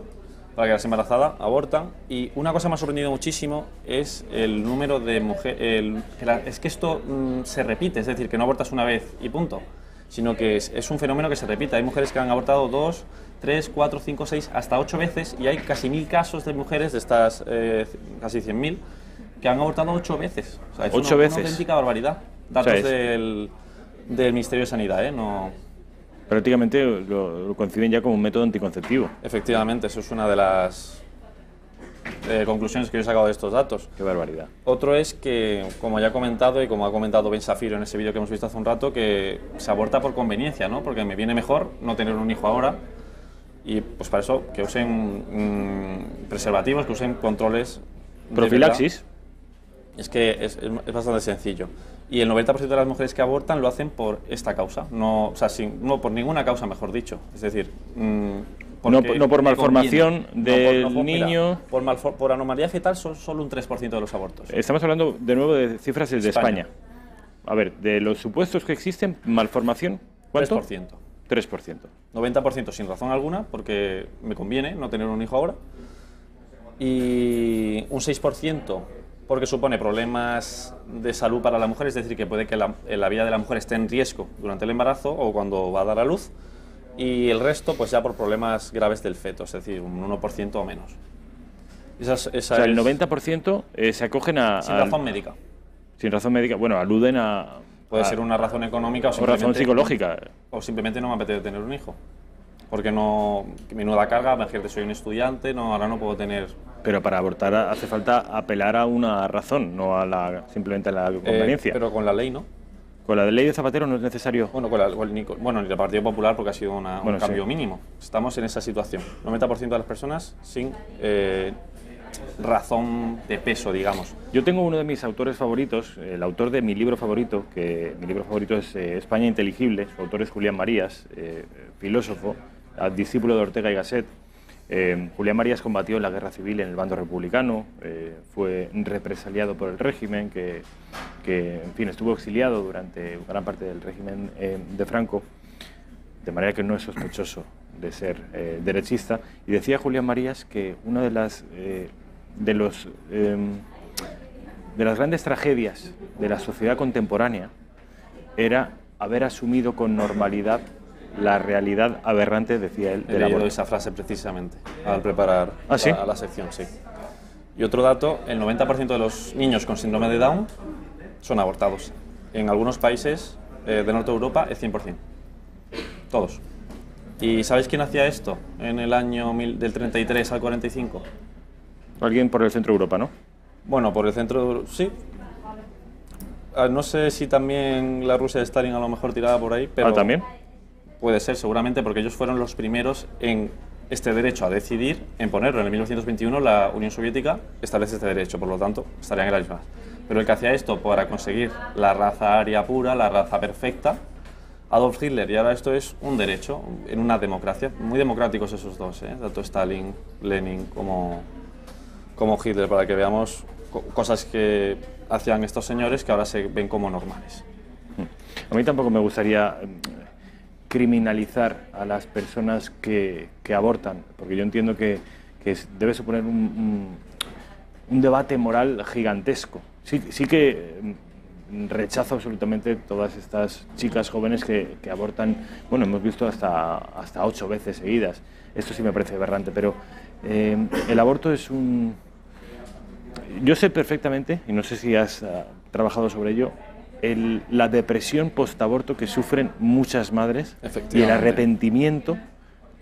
para quedarse embarazada, abortan. Y una cosa que me ha sorprendido muchísimo es el número de mujeres... Es que esto se repite, es decir, que no abortas una vez y punto, sino que es un fenómeno que se repite. Hay mujeres que han abortado 2, 3, 4, 5, 6, hasta 8 veces, y hay casi 1.000 casos de mujeres, de estas casi 100.000, que han abortado 8 veces. O sea, es una auténtica barbaridad. Datos del Ministerio de Sanidad, No... Prácticamente lo conciben ya como un método anticonceptivo. Efectivamente, eso es una de las conclusiones que yo he sacado de estos datos. Qué barbaridad. Otro es que, como ya he comentado y como ha comentado Ben Shafiro en ese vídeo que hemos visto hace un rato, que se aborta por conveniencia, ¿no? Porque me viene mejor no tener un hijo ahora, y pues para eso que usen preservativos, que usen controles. Profilaxis. Es que es bastante sencillo. Y el 90% de las mujeres que abortan lo hacen por esta causa, no por ninguna causa, mejor dicho. Es decir, no por malformación del niño. Por anomalía fetal son solo un 3% de los abortos. Estamos hablando de nuevo de cifras de España. A ver, de los supuestos que existen, malformación, ¿cuánto? 3%. 3%. 90% sin razón alguna, porque me conviene no tener un hijo ahora. Y un 6% porque supone problemas de salud para la mujer, es decir, que puede que la vida de la mujer esté en riesgo durante el embarazo o cuando va a dar a luz, y el resto pues ya por problemas graves del feto, es decir, un 1% o menos. El 90% se acogen a... Sin razón médica. Sin razón médica, bueno, aluden a... Puede ser una razón económica o razón psicológica. O simplemente no me apetece tener un hijo. Porque no... Menuda carga, imagínate, soy un estudiante, ahora no puedo tener... Pero para abortar hace falta apelar a una razón, no a simplemente a la conveniencia. Pero con la ley, ¿no? ¿Con la ley de Zapatero no es necesario? Bueno, ni el Partido Popular, porque ha sido un cambio mínimo. Estamos en esa situación. 90% de las personas sin razón de peso, digamos. Yo tengo uno de mis autores favoritos, el autor de mi libro favorito, que mi libro favorito es España Inteligible. Su autor es Julián Marías, filósofo, discípulo de Ortega y Gasset. Julián Marías combatió en la guerra civil en el bando republicano, fue represaliado por el régimen, que en fin, estuvo exiliado durante gran parte del régimen de Franco, de manera que no es sospechoso de ser derechista. Y decía Julián Marías que una de las grandes tragedias de la sociedad contemporánea era haber asumido con normalidad la realidad aberrante, decía él, del aborto. He leído esa frase precisamente al preparar a la sección, sí. Y otro dato, el 90% de los niños con síndrome de Down son abortados. En algunos países de Norte de Europa es 100%. Todos. ¿Y sabéis quién hacía esto en el año del 33 al 45? Alguien por el centro de Europa, ¿no? Bueno, por el centro, sí. No sé si también la Rusia de Stalin a lo mejor tiraba por ahí, pero... ¿también? Puede ser, seguramente, porque ellos fueron los primeros en este derecho a decidir, en ponerlo. En el 1921 la Unión Soviética establece este derecho, por lo tanto, estarían en la misma. Pero el que hacía esto para conseguir la raza aria pura, la raza perfecta, Adolf Hitler, y ahora esto es un derecho en una democracia. Muy democráticos esos dos, tanto Stalin, Lenin como Hitler, para que veamos cosas que hacían estos señores que ahora se ven como normales. A mí tampoco me gustaría criminalizar a las personas que abortan, porque yo entiendo que debe suponer un debate moral gigantesco. Sí que rechazo absolutamente todas estas chicas jóvenes que abortan, bueno, hemos visto hasta 8 veces seguidas. Esto sí me parece aberrante, pero el aborto es un... Yo sé perfectamente, y no sé si has trabajado sobre ello, la depresión postaborto que sufren muchas madres y el arrepentimiento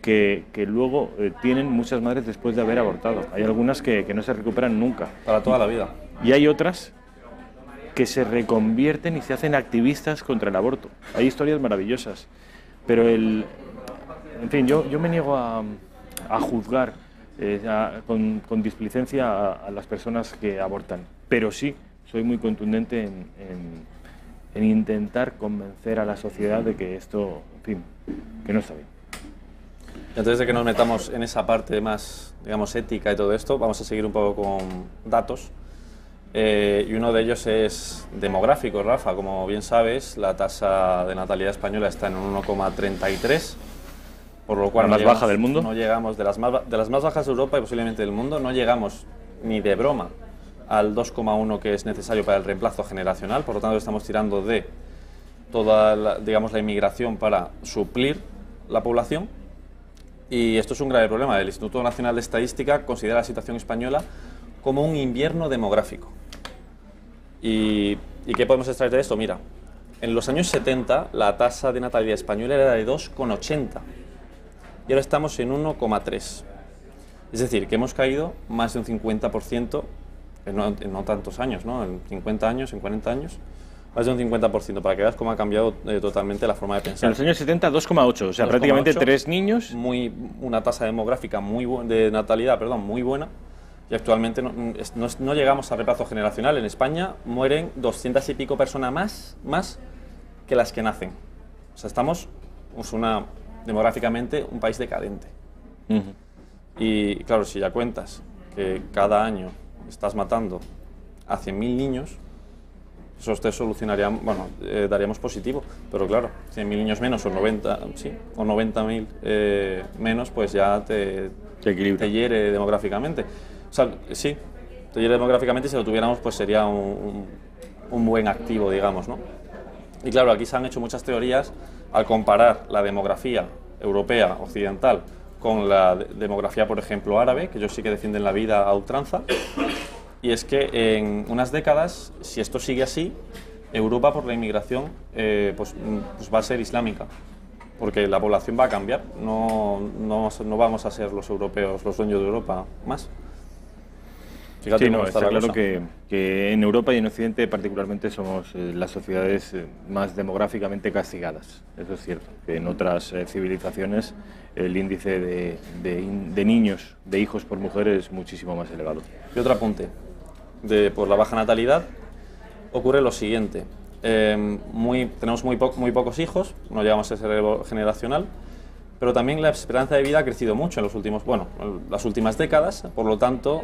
que luego tienen muchas madres después de haber abortado. Hay algunas que no se recuperan nunca. Para toda la vida. Y hay otras que se reconvierten y se hacen activistas contra el aborto. Hay historias maravillosas, pero en fin, yo me niego a juzgar con displicencia a las personas que abortan, pero sí soy muy contundente en intentar convencer a la sociedad de que esto, en fin, que no está bien. Antes de que nos metamos en esa parte más, digamos, ética y todo esto, vamos a seguir un poco con datos. Y uno de ellos es demográfico, Rafa. Como bien sabes, la tasa de natalidad española está en un 1,33, por lo cual la más baja del mundo. No llegamos de las más bajas de Europa y posiblemente del mundo, no llegamos ni de broma al 2,1 que es necesario para el reemplazo generacional. Por lo tanto, estamos tirando de toda la inmigración para suplir la población. Y esto es un grave problema. El Instituto Nacional de Estadística considera la situación española como un invierno demográfico. ¿Y qué podemos extraer de esto? Mira, en los años 70 la tasa de natalidad española era de 2,80 y ahora estamos en 1,3. Es decir, que hemos caído más de un 50% en no tantos años, ¿no? En 50 años, en 40 años, más de un 50%, para que veas cómo ha cambiado totalmente la forma de pensar. En los años 70, 2,8, o sea, 2,8, prácticamente 3 niños. Una tasa demográfica de natalidad, perdón, muy buena. Y actualmente no llegamos al reemplazo generacional. En España mueren 200 y pico personas más que las que nacen. O sea, estamos demográficamente un país decadente. Y claro, si ya cuentas que cada año estás matando a 100.000 niños, eso te solucionaría, bueno, daríamos positivo. Pero claro, 100.000 niños menos o 90.000 menos, pues ya te hiere demográficamente. O sea, sí, demográficamente, si lo tuviéramos, pues sería un buen activo, digamos, ¿no? Y claro, aquí se han hecho muchas teorías al comparar la demografía europea, occidental, con la demografía, por ejemplo, árabe, que ellos sí que defienden la vida a ultranza. Y es que en unas décadas, si esto sigue así, Europa, por la inmigración, pues va a ser islámica. Porque la población va a cambiar, no vamos a ser los europeos los dueños de Europa más. Fíjate, sí, no, está claro que en Europa y en Occidente particularmente somos las sociedades más demográficamente castigadas. Eso es cierto, que en otras civilizaciones el índice de niños, de hijos por mujer es muchísimo más elevado. Y otro apunte, por la baja natalidad ocurre lo siguiente. Tenemos muy pocos hijos, no llegamos a ese relevo generacional, pero también la esperanza de vida ha crecido mucho en las últimas décadas. Por lo tanto,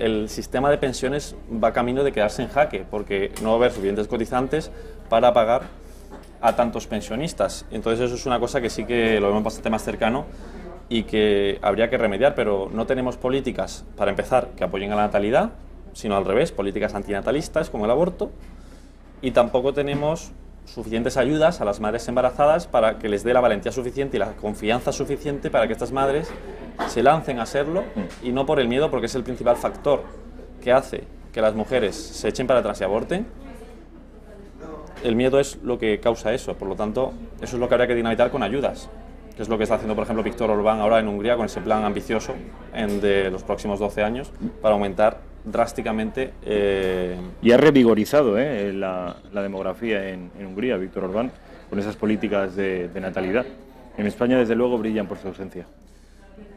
el sistema de pensiones va camino de quedarse en jaque, porque no va a haber suficientes cotizantes para pagar a tantos pensionistas. Entonces eso es una cosa que sí que lo vemos bastante más cercano y que habría que remediar, pero no tenemos políticas, para empezar, que apoyen a la natalidad, sino al revés, políticas antinatalistas como el aborto, y tampoco tenemos suficientes ayudas a las madres embarazadas para que les dé la valentía suficiente y la confianza suficiente para que estas madres se lancen a serlo, y no por el miedo, porque es el principal factor que hace que las mujeres se echen para atrás y aborten. El miedo es lo que causa eso, por lo tanto, eso es lo que habría que dinamitar con ayudas, que es lo que está haciendo, por ejemplo, Viktor Orbán ahora en Hungría con ese plan ambicioso de los próximos 12 años para aumentar drásticamente. Y ha revigorizado la demografía en Hungría, Viktor Orbán, con esas políticas de natalidad. En España, desde luego, brillan por su ausencia.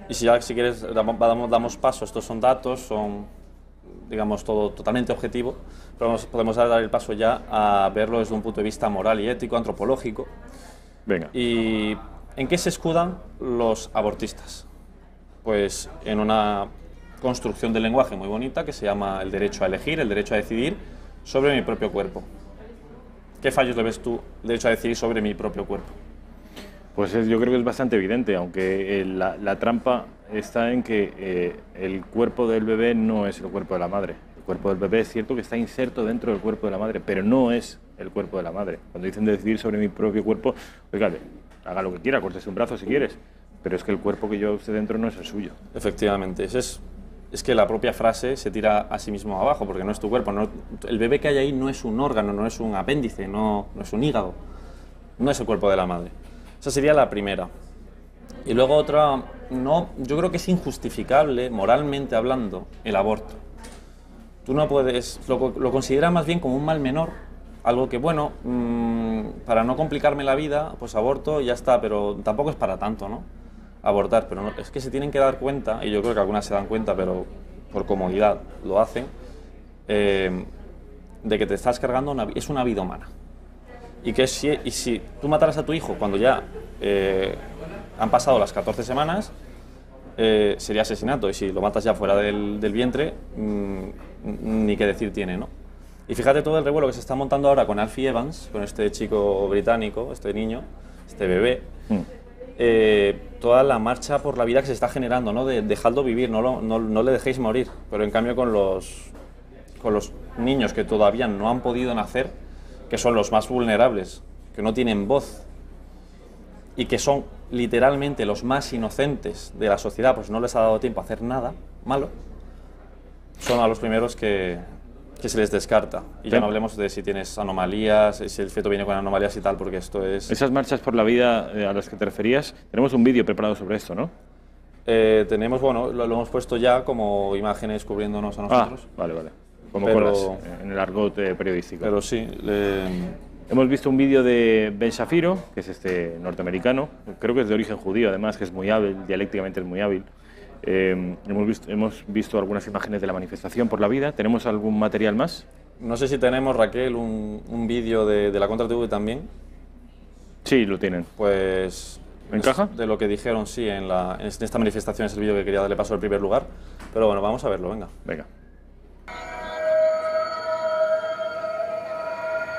Y si quieres, damos paso, estos son datos, son, digamos, todo totalmente objetivo, pero podemos dar el paso ya a verlo desde un punto de vista moral y ético, antropológico. Venga. ¿Y en qué se escudan los abortistas? Pues en una construcción del lenguaje muy bonita que se llama el derecho a elegir, el derecho a decidir sobre mi propio cuerpo. ¿Qué fallos le ves tú, el derecho a decidir sobre mi propio cuerpo? Pues yo creo que es bastante evidente, aunque la trampa está en que el cuerpo del bebé no es el cuerpo de la madre. El cuerpo del bebé es cierto que está inserto dentro del cuerpo de la madre, pero no es el cuerpo de la madre. Cuando dicen decidir sobre mi propio cuerpo, oiga, haga lo que quiera, córtese un brazo si quieres, pero es que el cuerpo que lleva usted dentro no es el suyo. Efectivamente, es que la propia frase se tira a sí mismo abajo, porque no es tu cuerpo. El bebé que hay ahí no es un órgano, no es un apéndice, no es un hígado, no es el cuerpo de la madre. Esa sería la primera. Y luego otra, yo creo que es injustificable, moralmente hablando, el aborto. Tú no puedes, lo consideras más bien como un mal menor, algo que, bueno, para no complicarme la vida, pues aborto y ya está, pero tampoco es para tanto, ¿no? Abortar, pero es que se tienen que dar cuenta, y yo creo que algunas se dan cuenta, pero por comodidad lo hacen, de que te estás cargando es una vida humana. Y que si tú mataras a tu hijo cuando ya han pasado las 14 semanas, sería asesinato, y si lo matas ya fuera del vientre, ni qué decir tiene, ¿no? Y fíjate todo el revuelo que se está montando ahora con Alfie Evans, con este chico británico, este niño, este bebé, toda la marcha por la vida que se está generando, ¿no? De dejadlo vivir, no le dejéis morir. Pero en cambio con los niños que todavía no han podido nacer, que son los más vulnerables, que no tienen voz y que son literalmente los más inocentes de la sociedad, pues no les ha dado tiempo a hacer nada malo, son a los primeros que se les descarta. Y ya no hablemos de si tienes anomalías, si el feto viene con anomalías y tal, porque esto es... Esas marchas por la vida a las que te referías, tenemos un vídeo preparado sobre esto, ¿no? Tenemos, bueno, lo hemos puesto ya como imágenes cubriéndonos a nosotros. Vale. Como colas en el argot periodístico. Pero sí. Hemos visto un vídeo de Ben Shapiro, que es este norteamericano, creo que es de origen judío, además, que es muy hábil, dialécticamente es muy hábil. Hemos visto algunas imágenes de la manifestación por la vida. ¿Tenemos algún material más? No sé si tenemos, Raquel, un vídeo de la Contra TV también. Sí, lo tienen. Pues... ¿Encaja? De lo que dijeron, sí, en esta manifestación es el vídeo que quería darle paso al primer lugar. Pero bueno, vamos a verlo, venga.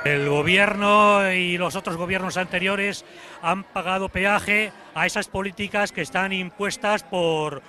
El gobierno y los otros gobiernos anteriores han pagado peaje a esas políticas que están impuestas por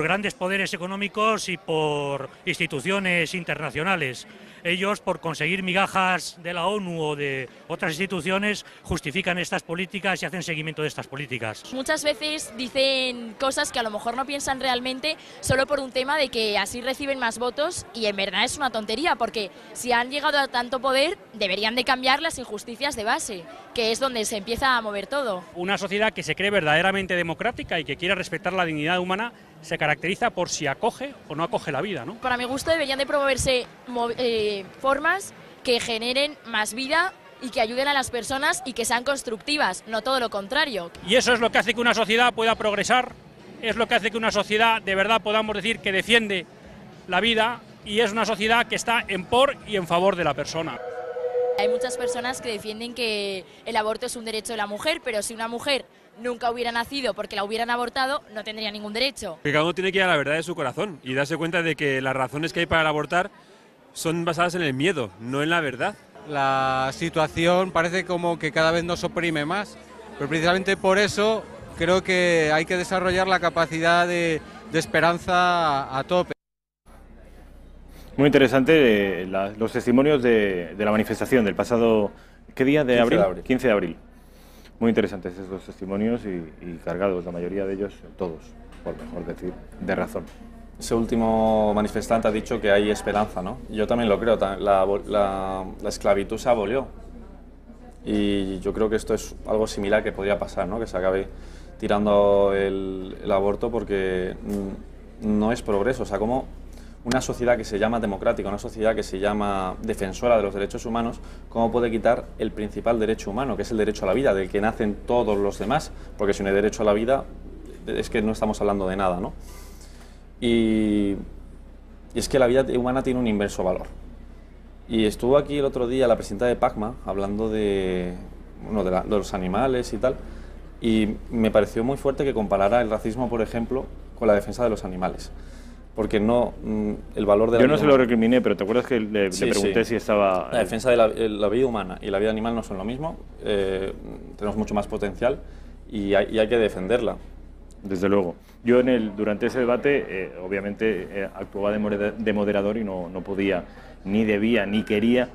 grandes poderes económicos y por instituciones internacionales. Ellos, por conseguir migajas de la ONU o de otras instituciones, justifican estas políticas y hacen seguimiento de estas políticas. Muchas veces dicen cosas que a lo mejor no piensan realmente solo por un tema de que así reciben más votos, y en verdad es una tontería, porque si han llegado a tanto poder deberían de cambiar las injusticias de base, que es donde se empieza a mover todo. Una sociedad que se cree verdaderamente democrática y que quiera respetar la dignidad humana se caracteriza por si acoge o no acoge la vida, ¿no? Para mi gusto deberían de promoverse formas que generen más vida y que ayuden a las personas y que sean constructivas, no todo lo contrario. Y eso es lo que hace que una sociedad pueda progresar, es lo que hace que una sociedad de verdad podamos decir que defiende la vida, y es una sociedad que está en por y en favor de la persona. Hay muchas personas que defienden que el aborto es un derecho de la mujer, pero si una mujer nunca hubiera nacido porque la hubieran abortado, no tendría ningún derecho. Que cada uno tiene que ir a la verdad de su corazón y darse cuenta de que las razones que hay para abortar son basadas en el miedo, no en la verdad. La situación parece como que cada vez nos oprime más, pero precisamente por eso creo que hay que desarrollar la capacidad de esperanza a tope. Muy interesante los testimonios de la manifestación del pasado... ¿Qué día de abril? 15 de abril. Muy interesantes estos testimonios y cargados, la mayoría de ellos, todos, por mejor decir, de razón. Ese último manifestante ha dicho que hay esperanza, ¿no? Yo también lo creo, la esclavitud se abolió. Y yo creo que esto es algo similar que podría pasar, ¿no? Que se acabe tirando el aborto porque no es progreso. O sea, como una sociedad que se llama democrática, una sociedad que se llama defensora de los derechos humanos, ¿cómo puede quitar el principal derecho humano, que es el derecho a la vida, del que nacen todos los demás? Porque si no hay derecho a la vida, es que no estamos hablando de nada, ¿no? Y es que la vida humana tiene un inmenso valor. Y estuvo aquí el otro día la presidenta de PACMA hablando de bueno, de los animales y tal, y me pareció muy fuerte que comparara el racismo, por ejemplo, con la defensa de los animales. Porque no, el valor de la Yo vida no se lo humana. recriminé, pero ¿te acuerdas que le pregunté si estaba...? La defensa de la vida humana y la vida animal no son lo mismo, tenemos mucho más potencial y hay que defenderla. Desde luego. Yo durante ese debate, obviamente, actuaba de moderador y no podía, ni debía, ni quería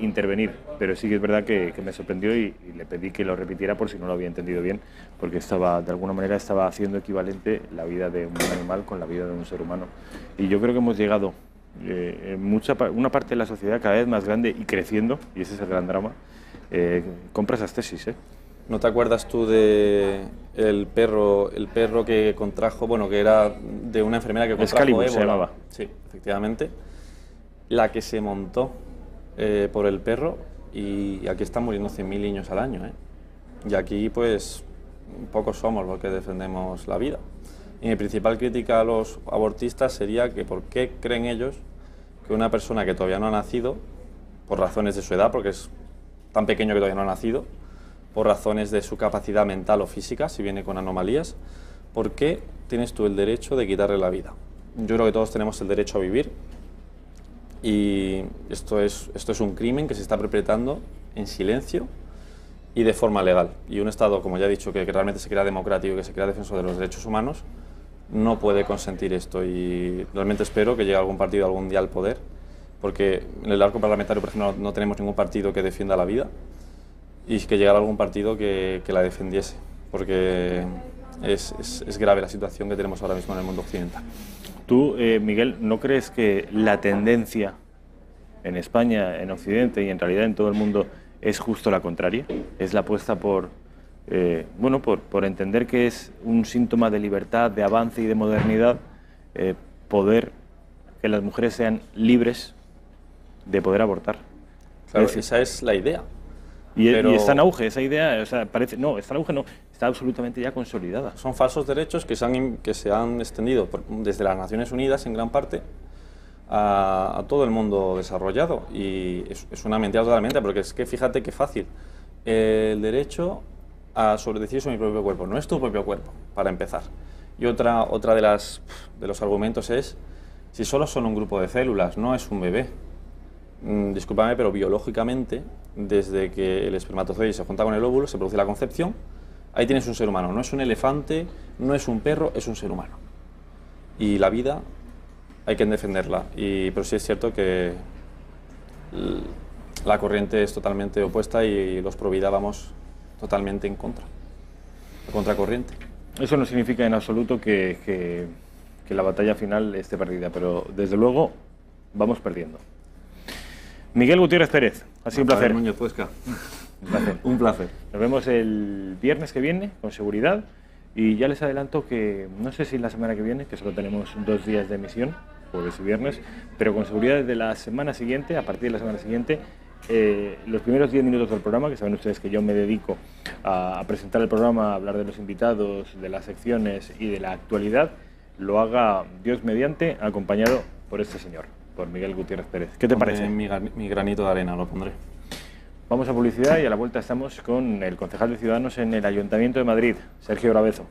intervenir, pero sí que es verdad que me sorprendió y le pedí que lo repitiera por si no lo había entendido bien, porque de alguna manera estaba haciendo equivalente la vida de un animal con la vida de un ser humano. Y yo creo que hemos llegado, una parte de la sociedad cada vez más grande y creciendo, y ese es el gran drama, compra esas tesis, ¿eh? ¿No te acuerdas tú de el perro que contrajo, bueno, que era de una enfermera que contrajo Excalibur ébola? se llamaba. Sí, efectivamente. La que se montó por el perro, y aquí están muriendo 100.000 niños al año, ¿eh? Y aquí, pues, pocos somos los que defendemos la vida. Y mi principal crítica a los abortistas sería que por qué creen ellos que una persona que todavía no ha nacido, por razones de su edad, porque es tan pequeño que todavía no ha nacido, por razones de su capacidad mental o física, si viene con anomalías, ¿por qué tienes tú el derecho de quitarle la vida? Yo creo que todos tenemos el derecho a vivir y esto es un crimen que se está perpetrando en silencio y de forma legal. Y un Estado, como ya he dicho, que realmente se crea democrático, que se crea defensor de los derechos humanos, no puede consentir esto y realmente espero que llegue algún partido algún día al poder, porque en el arco parlamentario, por ejemplo, no tenemos ningún partido que defienda la vida y que llegara algún partido que la defendiese, porque es grave la situación que tenemos ahora mismo en el mundo occidental. Tú, Miguel, ¿no crees que la tendencia en España, en Occidente y en realidad en todo el mundo es justo la contraria? Es la apuesta por entender que es un síntoma de libertad, de avance y de modernidad, que las mujeres sean libres de poder abortar. Claro, esa es la idea. Y está en auge, esa idea, está en auge, está absolutamente ya consolidada. Son falsos derechos que se han extendido desde las Naciones Unidas en gran parte a todo el mundo desarrollado y es una mentira totalmente, porque es que fíjate qué fácil. El derecho a decidir sobre mi propio cuerpo, no es tu propio cuerpo, para empezar. Y otra de los argumentos es, si solo son un grupo de células, no es un bebé. Discúlpame, pero biológicamente, desde que el espermatozoide se junta con el óvulo, se produce la concepción, ahí tienes un ser humano, no es un elefante, no es un perro, es un ser humano. Y la vida hay que defenderla, pero sí es cierto que la corriente es totalmente opuesta y los pro vida vamos totalmente en contra, a contracorriente. Eso no significa en absoluto que la batalla final esté perdida, pero desde luego vamos perdiendo. Miguel Gutiérrez Pérez, ha sido un placer. Núñez Puesca. Un placer. Nos vemos el viernes que viene, con seguridad, y ya les adelanto que no sé si la semana que viene, que solo tenemos 2 días de emisión, jueves y viernes, pero con seguridad desde la semana siguiente, a partir de la semana siguiente, los primeros 10 minutos del programa, que saben ustedes que yo me dedico a presentar el programa, a hablar de los invitados, de las secciones y de la actualidad, lo haga Dios mediante, acompañado por este señor, por Miguel Gutiérrez Pérez. ¿Qué te parece? Mi granito de arena lo pondré. Vamos a publicidad y a la vuelta estamos con el concejal de Ciudadanos en el Ayuntamiento de Madrid, Sergio Bravezo.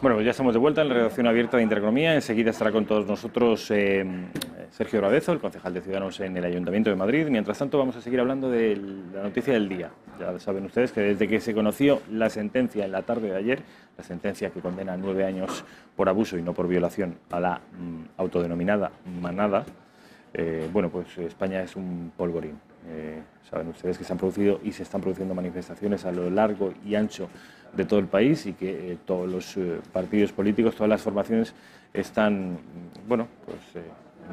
Bueno, pues ya estamos de vuelta en la redacción abierta de Intereconomía. Enseguida estará con todos nosotros Sergio Bravezo, el concejal de Ciudadanos en el Ayuntamiento de Madrid. Mientras tanto, vamos a seguir hablando de la noticia del día. Ya saben ustedes que desde que se conoció la sentencia en la tarde de ayer, la sentencia que condena a 9 años por abuso y no por violación a la autodenominada manada, pues España es un polvorín. Saben ustedes que se han producido y se están produciendo manifestaciones a lo largo y ancho de todo el país y que todos los partidos políticos, todas las formaciones están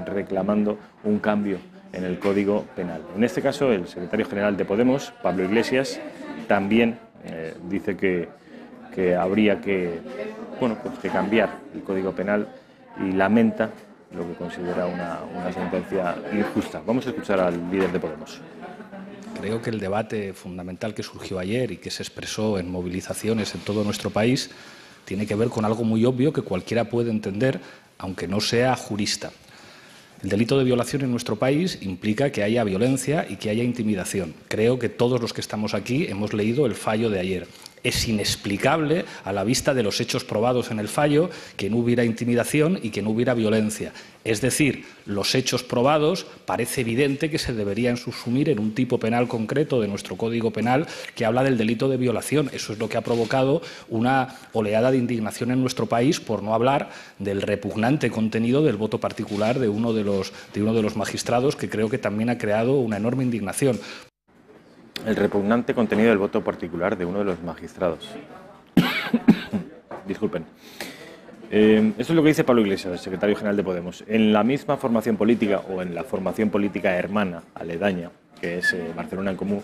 reclamando un cambio en el Código Penal. En este caso, el secretario general de Podemos, Pablo Iglesias, también dice que habría que cambiar el Código Penal y lamenta lo que considera una sentencia injusta. Vamos a escuchar al líder de Podemos. Creo que el debate fundamental que surgió ayer y que se expresó en movilizaciones en todo nuestro país tiene que ver con algo muy obvio que cualquiera puede entender, aunque no sea jurista. El delito de violación en nuestro país implica que haya violencia y que haya intimidación. Creo que todos los que estamos aquí hemos leído el fallo de ayer. Es inexplicable, a la vista de los hechos probados en el fallo, que no hubiera intimidación y que no hubiera violencia. Es decir, los hechos probados parece evidente que se deberían subsumir en un tipo penal concreto de nuestro Código Penal que habla del delito de violación. Eso es lo que ha provocado una oleada de indignación en nuestro país, por no hablar del repugnante contenido del voto particular de uno de los magistrados, que creo que también ha creado una enorme indignación. El repugnante contenido del voto particular de uno de los magistrados. Disculpen. Esto es lo que dice Pablo Iglesias, el secretario general de Podemos. En la misma formación política, o en la formación política hermana, aledaña, que es Barcelona en Comú,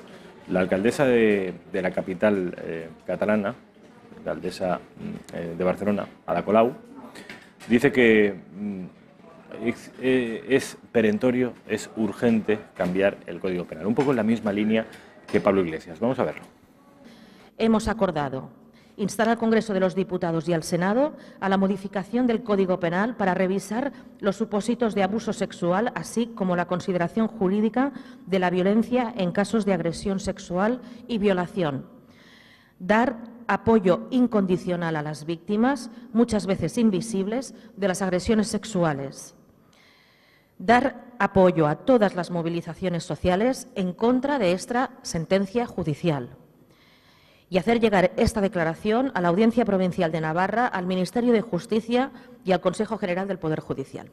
la alcaldesa de la capital catalana, la alcaldesa de Barcelona, Ada Colau, dice que es perentorio, es urgente cambiar el Código Penal. Un poco en la misma línea que Pablo Iglesias. Vamos a verlo. Hemos acordado instar al Congreso de los Diputados y al Senado a la modificación del Código Penal para revisar los supósitos de abuso sexual, así como la consideración jurídica de la violencia en casos de agresión sexual y violación. Dar apoyo incondicional a las víctimas, muchas veces invisibles, de las agresiones sexuales. Dar apoyo a todas las movilizaciones sociales en contra de esta sentencia judicial. Y hacer llegar esta declaración a la Audiencia Provincial de Navarra, al Ministerio de Justicia y al Consejo General del Poder Judicial.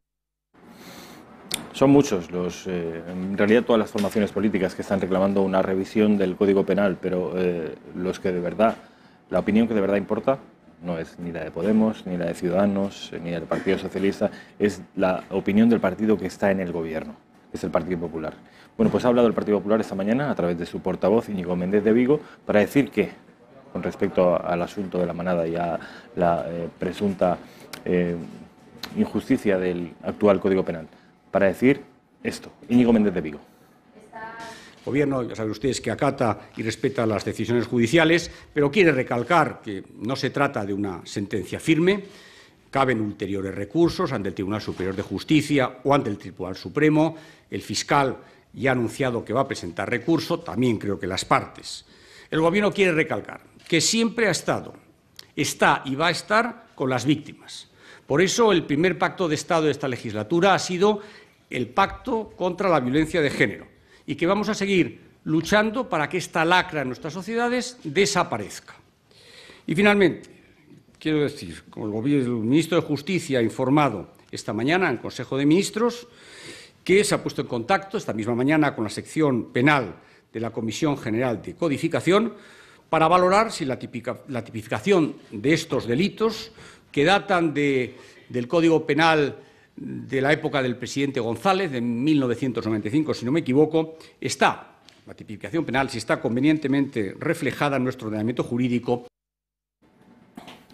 Son muchos en realidad todas las formaciones políticas que están reclamando una revisión del Código Penal, pero los que de verdad, la opinión que de verdad importa no es ni la de Podemos, ni la de Ciudadanos, ni la del Partido Socialista, es la opinión del partido que está en el gobierno, que es el Partido Popular. Bueno, pues ha hablado el Partido Popular esta mañana a través de su portavoz, Íñigo Méndez de Vigo, para decir que, con respecto al asunto de la manada y a la presunta injusticia del actual Código Penal, para decir esto. Íñigo Méndez de Vigo. El Gobierno, ya saben ustedes, que acata y respeta las decisiones judiciales, pero quiere recalcar que no se trata de una sentencia firme. Caben ulteriores recursos ante el Tribunal Superior de Justicia o ante el Tribunal Supremo. El fiscal ya ha anunciado que va a presentar recurso, también creo que las partes. El Gobierno quiere recalcar que siempre ha estado, está y va a estar con las víctimas. Por eso el primer pacto de Estado de esta legislatura ha sido el pacto contra la violencia de género, y que vamos a seguir luchando para que esta lacra en nuestras sociedades desaparezca. Y finalmente, quiero decir, como el ministro de Justicia ha informado esta mañana en el Consejo de Ministros, que se ha puesto en contacto esta misma mañana con la sección penal de la Comisión General de Codificación para valorar si la tipificación de estos delitos, que datan del Código Penal de la época del presidente González, de 1995, si no me equivoco, la tipificación penal, si está convenientemente reflejada en nuestro ordenamiento jurídico.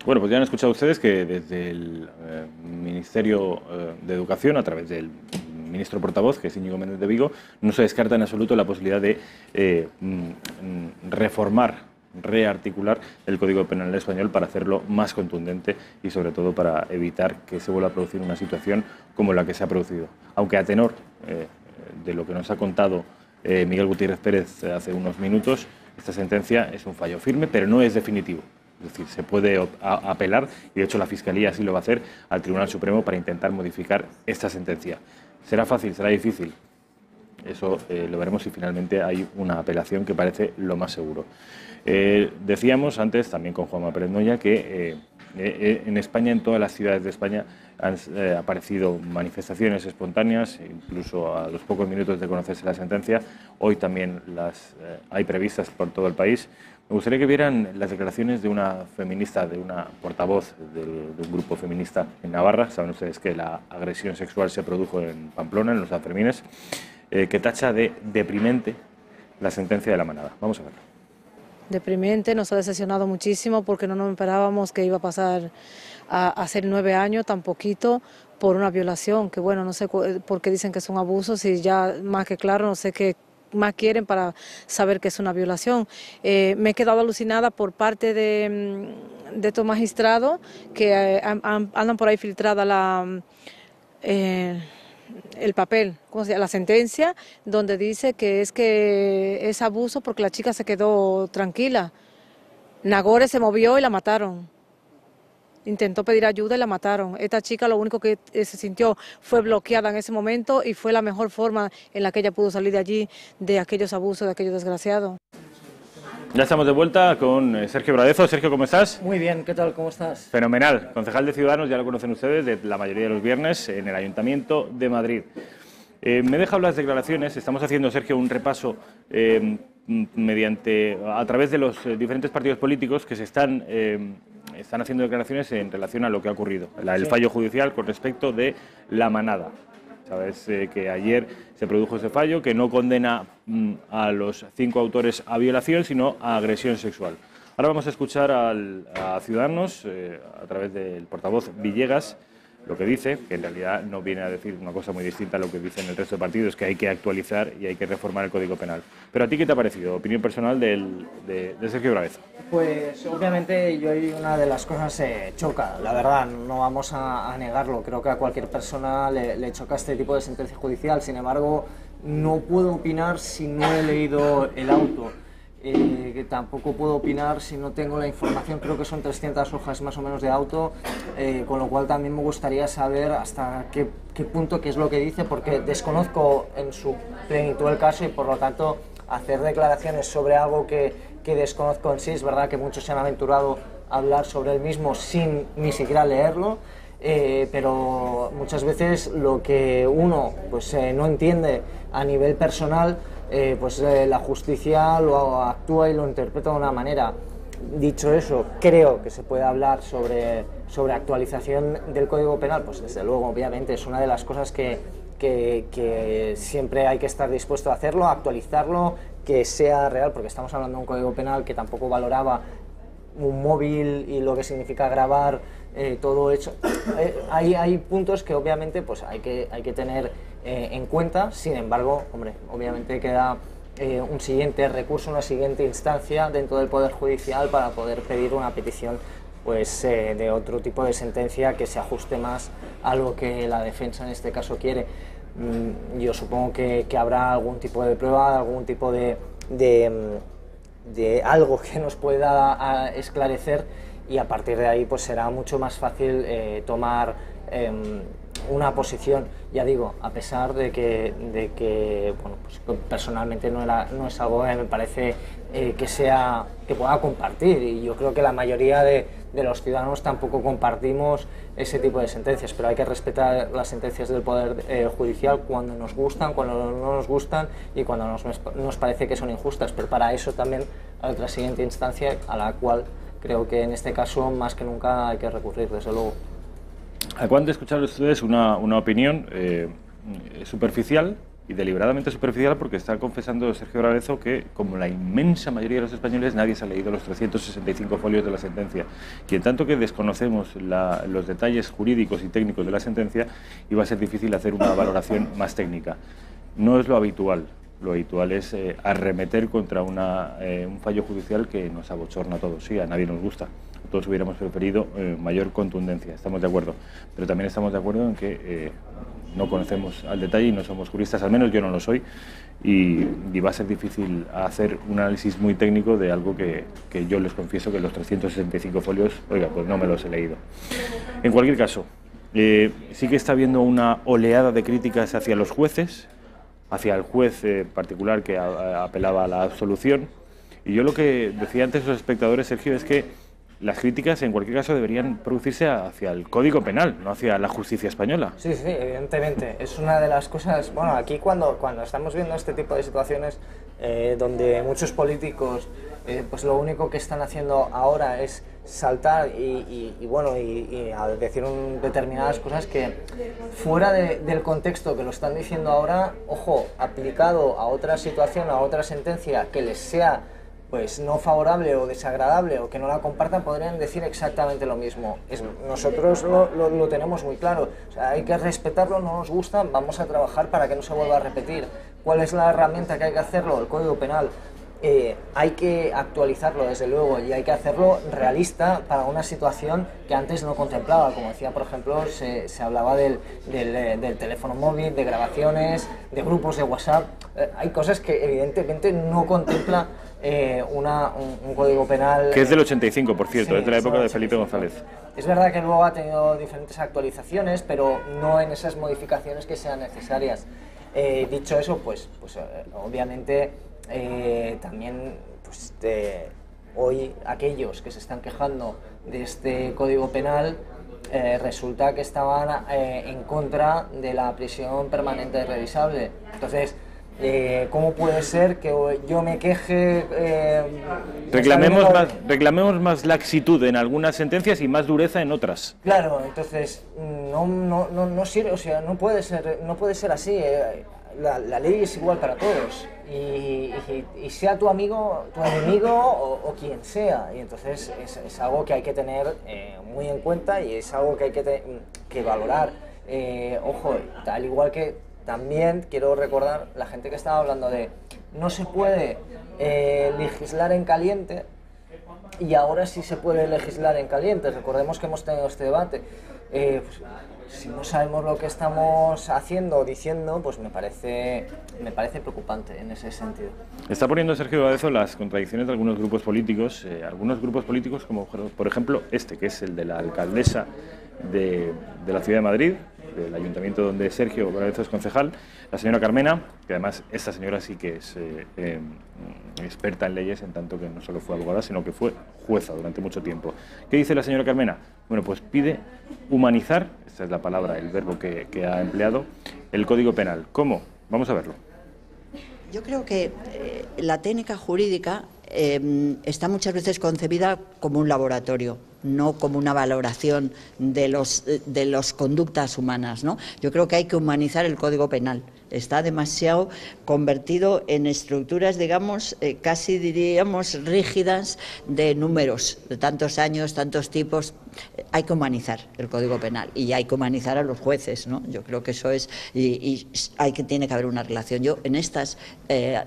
Bueno, pues ya han escuchado ustedes que desde el Ministerio de Educación, a través del ministro portavoz, que es Íñigo Méndez de Vigo, no se descarta en absoluto la posibilidad de rearticular el Código Penal español para hacerlo más contundente y, sobre todo, para evitar que se vuelva a producir una situación como la que se ha producido. Aunque a tenor de lo que nos ha contado Miguel Gutiérrez Pérez hace unos minutos, esta sentencia es un fallo firme, pero no es definitivo. Es decir, se puede apelar, y de hecho la Fiscalía así lo va a hacer, al Tribunal Supremo para intentar modificar esta sentencia. ¿Será fácil? ¿Será difícil? Eso lo veremos si finalmente hay una apelación, que parece lo más seguro. Decíamos antes, también con Juanma Pérez Noya, que en España, en todas las ciudades de España, han aparecido manifestaciones espontáneas, incluso a los pocos minutos de conocerse la sentencia. Hoy también las hay previstas por todo el país. Me gustaría que vieran las declaraciones de una feminista, de una portavoz de un grupo feminista en Navarra. Saben ustedes que la agresión sexual se produjo en Pamplona, en los Sanfermines, que tacha de deprimente la sentencia de la manada. Vamos a verlo. Deprimente, nos ha decepcionado muchísimo porque no nos esperábamos que iba a pasar a ser 9 años tan poquito por una violación, que bueno, no sé por qué dicen que son abusos y ya más que claro, no sé qué más quieren para saber que es una violación. Me he quedado alucinada por parte de estos magistrados que andan por ahí filtrada el papel, ¿cómo se llama? La sentencia, donde dice que es abuso porque la chica se quedó tranquila. Nagore se movió y la mataron. Intentó pedir ayuda y la mataron. Esta chica lo único que se sintió fue bloqueada en ese momento y fue la mejor forma en la que ella pudo salir de allí, de aquellos abusos, de aquellos desgraciados. Ya estamos de vuelta con Sergio Bradezo. Sergio, ¿cómo estás? Muy bien, ¿qué tal? ¿Cómo estás? Fenomenal. Concejal de Ciudadanos, ya lo conocen ustedes, de la mayoría de los viernes en el Ayuntamiento de Madrid. Me deja hablar las declaraciones. Estamos haciendo, Sergio, un repaso a través de los diferentes partidos políticos que están haciendo declaraciones en relación a lo que ha ocurrido, el fallo judicial con respecto de La Manada. Sabes que ayer se produjo ese fallo que no condena a los 5 autores a violación, sino a agresión sexual. Ahora vamos a escuchar a Ciudadanos, a través del portavoz Villegas, lo que dice, que en realidad no viene a decir una cosa muy distinta a lo que dicen el resto de partidos, que hay que actualizar y hay que reformar el Código Penal. Pero ¿a ti qué te ha parecido? Opinión personal de Sergio Bradezo. Pues obviamente yo hay una de las cosas choca, la verdad, no vamos a negarlo. Creo que a cualquier persona le choca este tipo de sentencia judicial. Sin embargo, no puedo opinar si no he leído el auto. Que tampoco puedo opinar si no tengo la información. Creo que son 300 hojas más o menos de auto, con lo cual también me gustaría saber hasta qué punto, qué es lo que dice, porque desconozco en su plenitud el caso y por lo tanto hacer declaraciones sobre algo que desconozco en sí. Es verdad que muchos se han aventurado a hablar sobre el mismo sin ni siquiera leerlo, pero muchas veces lo que uno pues, no entiende a nivel personal, la justicia lo actúa y lo interpreta de una manera. Dicho eso, creo que se puede hablar sobre actualización del Código Penal, pues desde luego, obviamente, es una de las cosas que siempre hay que estar dispuesto a hacerlo, a actualizarlo, que sea real, porque estamos hablando de un Código Penal que tampoco valoraba un móvil y lo que significa grabar todo hecho. Hay puntos que obviamente pues hay que tener en cuenta. Sin embargo, hombre, obviamente queda un siguiente recurso, una siguiente instancia dentro del Poder Judicial para poder pedir una petición pues de otro tipo de sentencia que se ajuste más a lo que la defensa en este caso quiere. Yo supongo que habrá algún tipo de prueba, algún tipo de algo que nos pueda esclarecer, y a partir de ahí pues será mucho más fácil tomar una posición. Ya digo, a pesar de que bueno, pues personalmente no es algo que me parece que pueda compartir, y yo creo que la mayoría de los ciudadanos tampoco compartimos ese tipo de sentencias, pero hay que respetar las sentencias del Poder Judicial cuando nos gustan, cuando no nos gustan y cuando nos parece que son injustas, pero para eso también hay otra siguiente instancia a la cual creo que en este caso más que nunca hay que recurrir, desde luego. Acaban de escuchar ustedes una opinión superficial y deliberadamente superficial, porque está confesando Sergio Bradezo que, como la inmensa mayoría de los españoles, nadie se ha leído los 365 folios de la sentencia. Y en tanto que desconocemos los detalles jurídicos y técnicos de la sentencia, iba a ser difícil hacer una valoración más técnica. No es lo habitual. Lo habitual es arremeter contra un fallo judicial que nos abochorna a todos. Sí, a nadie nos gusta. Todos hubiéramos preferido mayor contundencia, estamos de acuerdo. Pero también estamos de acuerdo en que no conocemos al detalle y no somos juristas, al menos yo no lo soy, y va a ser difícil hacer un análisis muy técnico de algo que yo les confieso que los 365 folios, oiga, pues no me los he leído. En cualquier caso, sí que está habiendo una oleada de críticas hacia los jueces, hacia el juez particular que apelaba a la absolución, y yo lo que decía antes a los espectadores, Sergio, es que las críticas en cualquier caso deberían producirse hacia el Código Penal, no hacia la justicia española. Sí, evidentemente. Es una de las cosas... Bueno, aquí cuando estamos viendo este tipo de situaciones donde muchos políticos pues lo único que están haciendo ahora es saltar y decir determinadas cosas que fuera del contexto que lo están diciendo ahora, ojo, aplicado a otra situación, a otra sentencia que les sea pues no favorable o desagradable o que no la compartan, podrían decir exactamente lo mismo. Nosotros lo tenemos muy claro, o sea, hay que respetarlo, no nos gusta, vamos a trabajar para que no se vuelva a repetir. ¿Cuál es la herramienta que hay que hacerlo? El Código Penal. hay que actualizarlo desde luego y hay que hacerlo realista para una situación que antes no contemplaba. Como decía, por ejemplo, se hablaba del teléfono móvil, de grabaciones, de grupos de WhatsApp. Hay cosas que evidentemente no contempla un código penal. Que es del 85, por cierto, Sí, es de la época de 85. Felipe González. Es verdad que luego ha tenido diferentes actualizaciones, pero no en esas modificaciones que sean necesarias. Dicho eso, pues obviamente también pues, hoy aquellos que se están quejando de este código penal resulta que estaban en contra de la prisión permanente revisable. Entonces, ¿cómo puede ser que yo me queje? Reclamemos más laxitud en algunas sentencias y más dureza en otras. Claro, entonces no sirve, o sea, no puede ser así. La ley es igual para todos y sea tu amigo, tu enemigo o quien sea, y entonces es algo que hay que tener muy en cuenta y es algo que hay que valorar. Ojo, al igual que también quiero recordar la gente que estaba hablando de no se puede legislar en caliente y ahora sí se puede legislar en caliente. Recordemos que hemos tenido este debate. Si no sabemos lo que estamos haciendo o diciendo, pues me parece preocupante en ese sentido. Está poniendo Sergio Badezo las contradicciones de algunos grupos políticos como por ejemplo este, que es el de la alcaldesa de la Ciudad de Madrid, del ayuntamiento donde Sergio Badezo es concejal, la señora Carmena, que además esta señora sí que es experta en leyes, en tanto que no solo fue abogada, sino que fue jueza durante mucho tiempo. ¿Qué dice la señora Carmena? Bueno, pues pide humanizar, esta es la palabra, el verbo que ha empleado, el Código Penal. ¿Cómo? Vamos a verlo. Yo creo que la técnica jurídica está muchas veces concebida como un laboratorio, no como una valoración de las conductas humanas, ¿no? Yo creo que hay que humanizar el Código Penal. Está demasiado convertido en estructuras, digamos, casi diríamos rígidas de números, de tantos años, tantos tipos. Hay que humanizar el Código Penal y hay que humanizar a los jueces, ¿no? Yo creo que eso es, tiene que haber una relación. En estas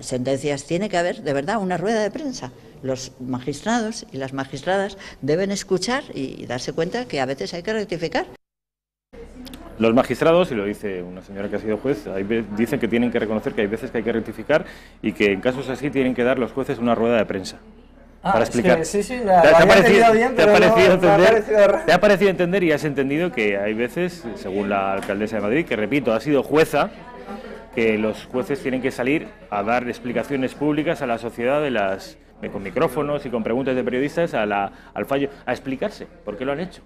sentencias tiene que haber, de verdad, una rueda de prensa. Los magistrados y las magistradas deben escuchar y darse cuenta que a veces hay que rectificar. Los magistrados, y lo dice una señora que ha sido juez, dicen que tienen que reconocer que hay veces que hay que rectificar y que en casos así tienen que dar los jueces una rueda de prensa. Para explicar. Sí, me ha parecido bien, pero ¿te ha parecido entender y has entendido que hay veces, según la alcaldesa de Madrid, que repito, ha sido jueza, que los jueces tienen que salir a dar explicaciones públicas a la sociedad con micrófonos y con preguntas de periodistas al fallo, a explicarse por qué lo han hecho?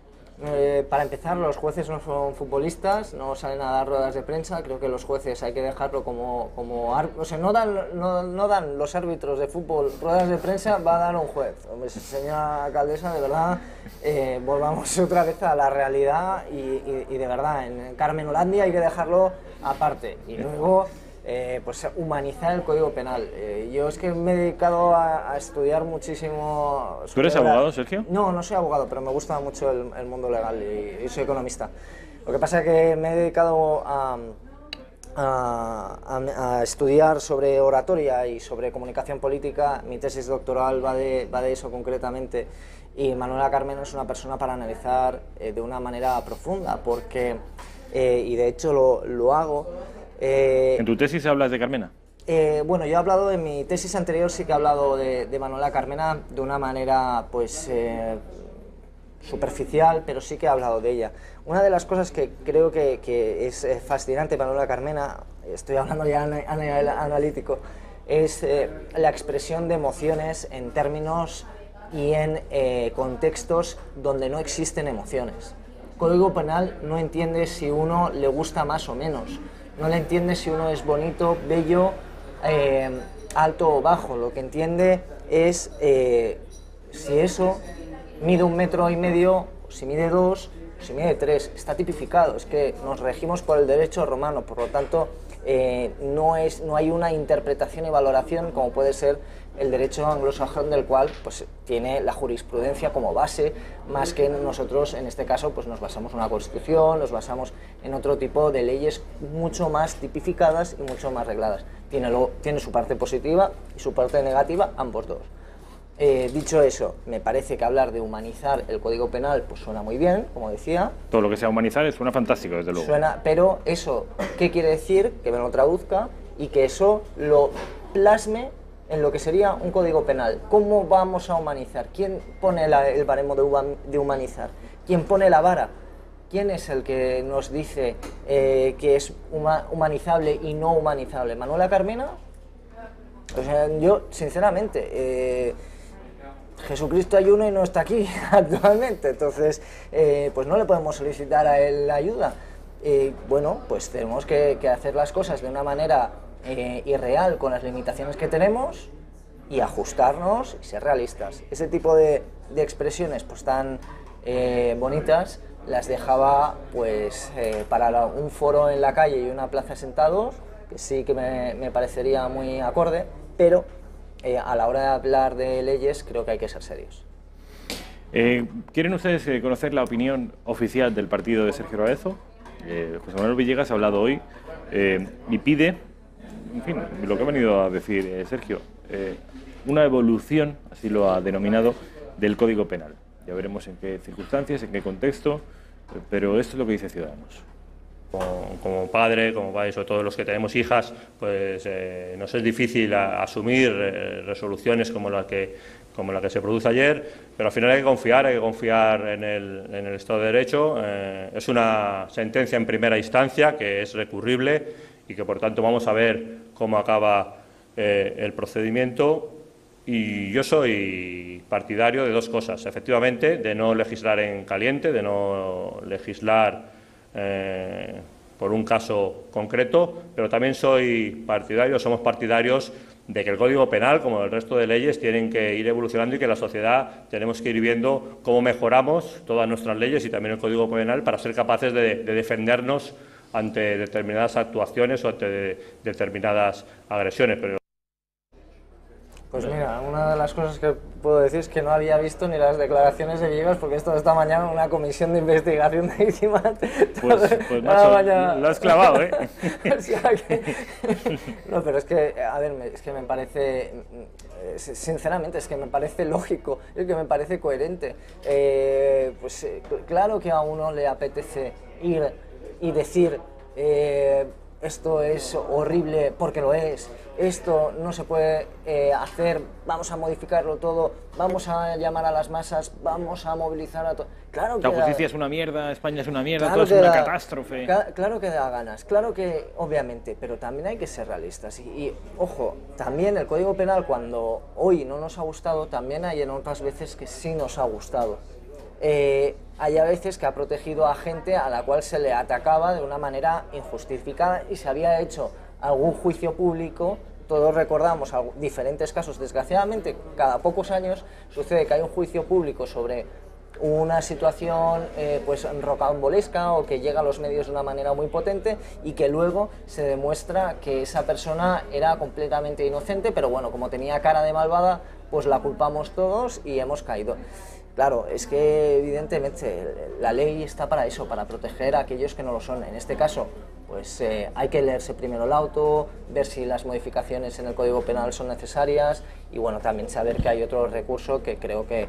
Para empezar, los jueces no son futbolistas, no salen a dar ruedas de prensa. Creo que los jueces hay que dejarlo como o sea, no dan los árbitros de fútbol ruedas de prensa, va a dar un juez. Hombre, señora alcaldesa, de verdad, volvamos otra vez a la realidad y de verdad, en Carmen Holandia hay que dejarlo aparte. Y luego, pues humanizar el Código Penal. Yo es que me he dedicado a estudiar muchísimo. ¿Tú eres abogado, Sergio? No soy abogado, pero me gusta mucho el mundo legal y soy economista. Lo que pasa es que me he dedicado a estudiar sobre oratoria y sobre comunicación política. Mi tesis doctoral va de eso concretamente, y Manuela Carmena es una persona para analizar de una manera profunda, porque, y de hecho lo hago. ¿En tu tesis hablas de Carmena? Bueno, yo he hablado, en mi tesis anterior sí que he hablado de Manuela Carmena de una manera pues superficial, pero sí que he hablado de ella. Una de las cosas que creo que es fascinante de Manuela Carmena, estoy hablando ya a nivel analítico, es la expresión de emociones en términos y en contextos donde no existen emociones. El Código Penal no entiende si uno le gusta más o menos. No le entiende si uno es bonito, bello, alto o bajo. Lo que entiende es si eso mide 1,5 metros, si mide 2, si mide 3. Está tipificado. Es que nos regimos por el derecho romano. Por lo tanto, no hay una interpretación y valoración como puede ser el derecho anglosajón, del cual pues tiene la jurisprudencia como base, más que nosotros en este caso pues nos basamos en una constitución, nos basamos en otro tipo de leyes mucho más tipificadas y mucho más regladas. Tiene su parte positiva y su parte negativa, ambos dos. Dicho eso, me parece que hablar de humanizar el Código Penal pues suena muy bien, como decía. Todo lo que sea humanizar suena fantástico, desde luego. Pero eso, ¿qué quiere decir? Que me lo traduzca y que eso lo plasme en lo que sería un Código Penal. ¿Cómo vamos a humanizar? ¿Quién pone el baremo de humanizar? ¿Quién pone la vara? ¿Quién es el que nos dice que es humanizable y no humanizable? ¿Manuela Carmena? O sea, yo, sinceramente, Jesucristo hay uno y no está aquí actualmente, entonces pues no le podemos solicitar a él la ayuda. Bueno, pues tenemos que hacer las cosas de una manera irreal, con las limitaciones que tenemos, y ajustarnos y ser realistas. Ese tipo de expresiones pues tan bonitas las dejaba pues para un foro en la calle y una plaza sentados, que sí que me parecería muy acorde, pero a la hora de hablar de leyes creo que hay que ser serios. ¿Quieren ustedes conocer la opinión oficial del partido de Sergio Loaezo? José Manuel Villegas ha hablado hoy y pide, en fin, lo que ha venido a decir Sergio, una evolución, así lo ha denominado, del Código Penal. Ya veremos en qué circunstancias, en qué contexto, pero esto es lo que dice Ciudadanos. Como padre, sobre todo los que tenemos hijas, pues nos es difícil asumir resoluciones como la que se produce ayer, pero al final hay que confiar en el Estado de Derecho. Es una sentencia en primera instancia que es recurrible y que por tanto vamos a ver cómo acaba el procedimiento. Y yo soy partidario de dos cosas, efectivamente, de no legislar en caliente, de no legislar por un caso concreto, pero también somos partidarios de que el Código Penal, como el resto de leyes, tienen que ir evolucionando y que la sociedad tenemos que ir viendo cómo mejoramos todas nuestras leyes y también el Código Penal para ser capaces de defendernos ante determinadas actuaciones o ante determinadas agresiones. Pues mira, una de las cosas que puedo decir es que no había visto ni las declaraciones de Villegas, porque esto esta mañana en una comisión de investigación de víctimas. Pues macho, lo has clavado, ¿eh? O sea no, pero es que, a ver, es que me parece, sinceramente, es que me parece lógico, es que me parece coherente. Claro que a uno le apetece ir y decir esto es horrible porque lo es, esto no se puede hacer, vamos a modificarlo todo, vamos a llamar a las masas, vamos a movilizar a todo. Claro que la justicia es una mierda, España es una mierda, todo es una catástrofe. Claro que da ganas, claro que obviamente, pero también hay que ser realistas. Y ojo, también el Código Penal, cuando hoy no nos ha gustado, también hay en otras veces que sí nos ha gustado. Hay a veces que ha protegido a gente a la cual se le atacaba de una manera injustificada y se había hecho algún juicio público. Todos recordamos diferentes casos, desgraciadamente cada pocos años sucede que hay un juicio público sobre una situación pues rocambolesca o que llega a los medios de una manera muy potente y que luego se demuestra que esa persona era completamente inocente, pero bueno, como tenía cara de malvada, pues la culpamos todos y hemos caído. Claro, es que evidentemente la ley está para eso, para proteger a aquellos que no lo son. En este caso, pues hay que leerse primero el auto, ver si las modificaciones en el Código Penal son necesarias y bueno, también saber que hay otro recurso que creo que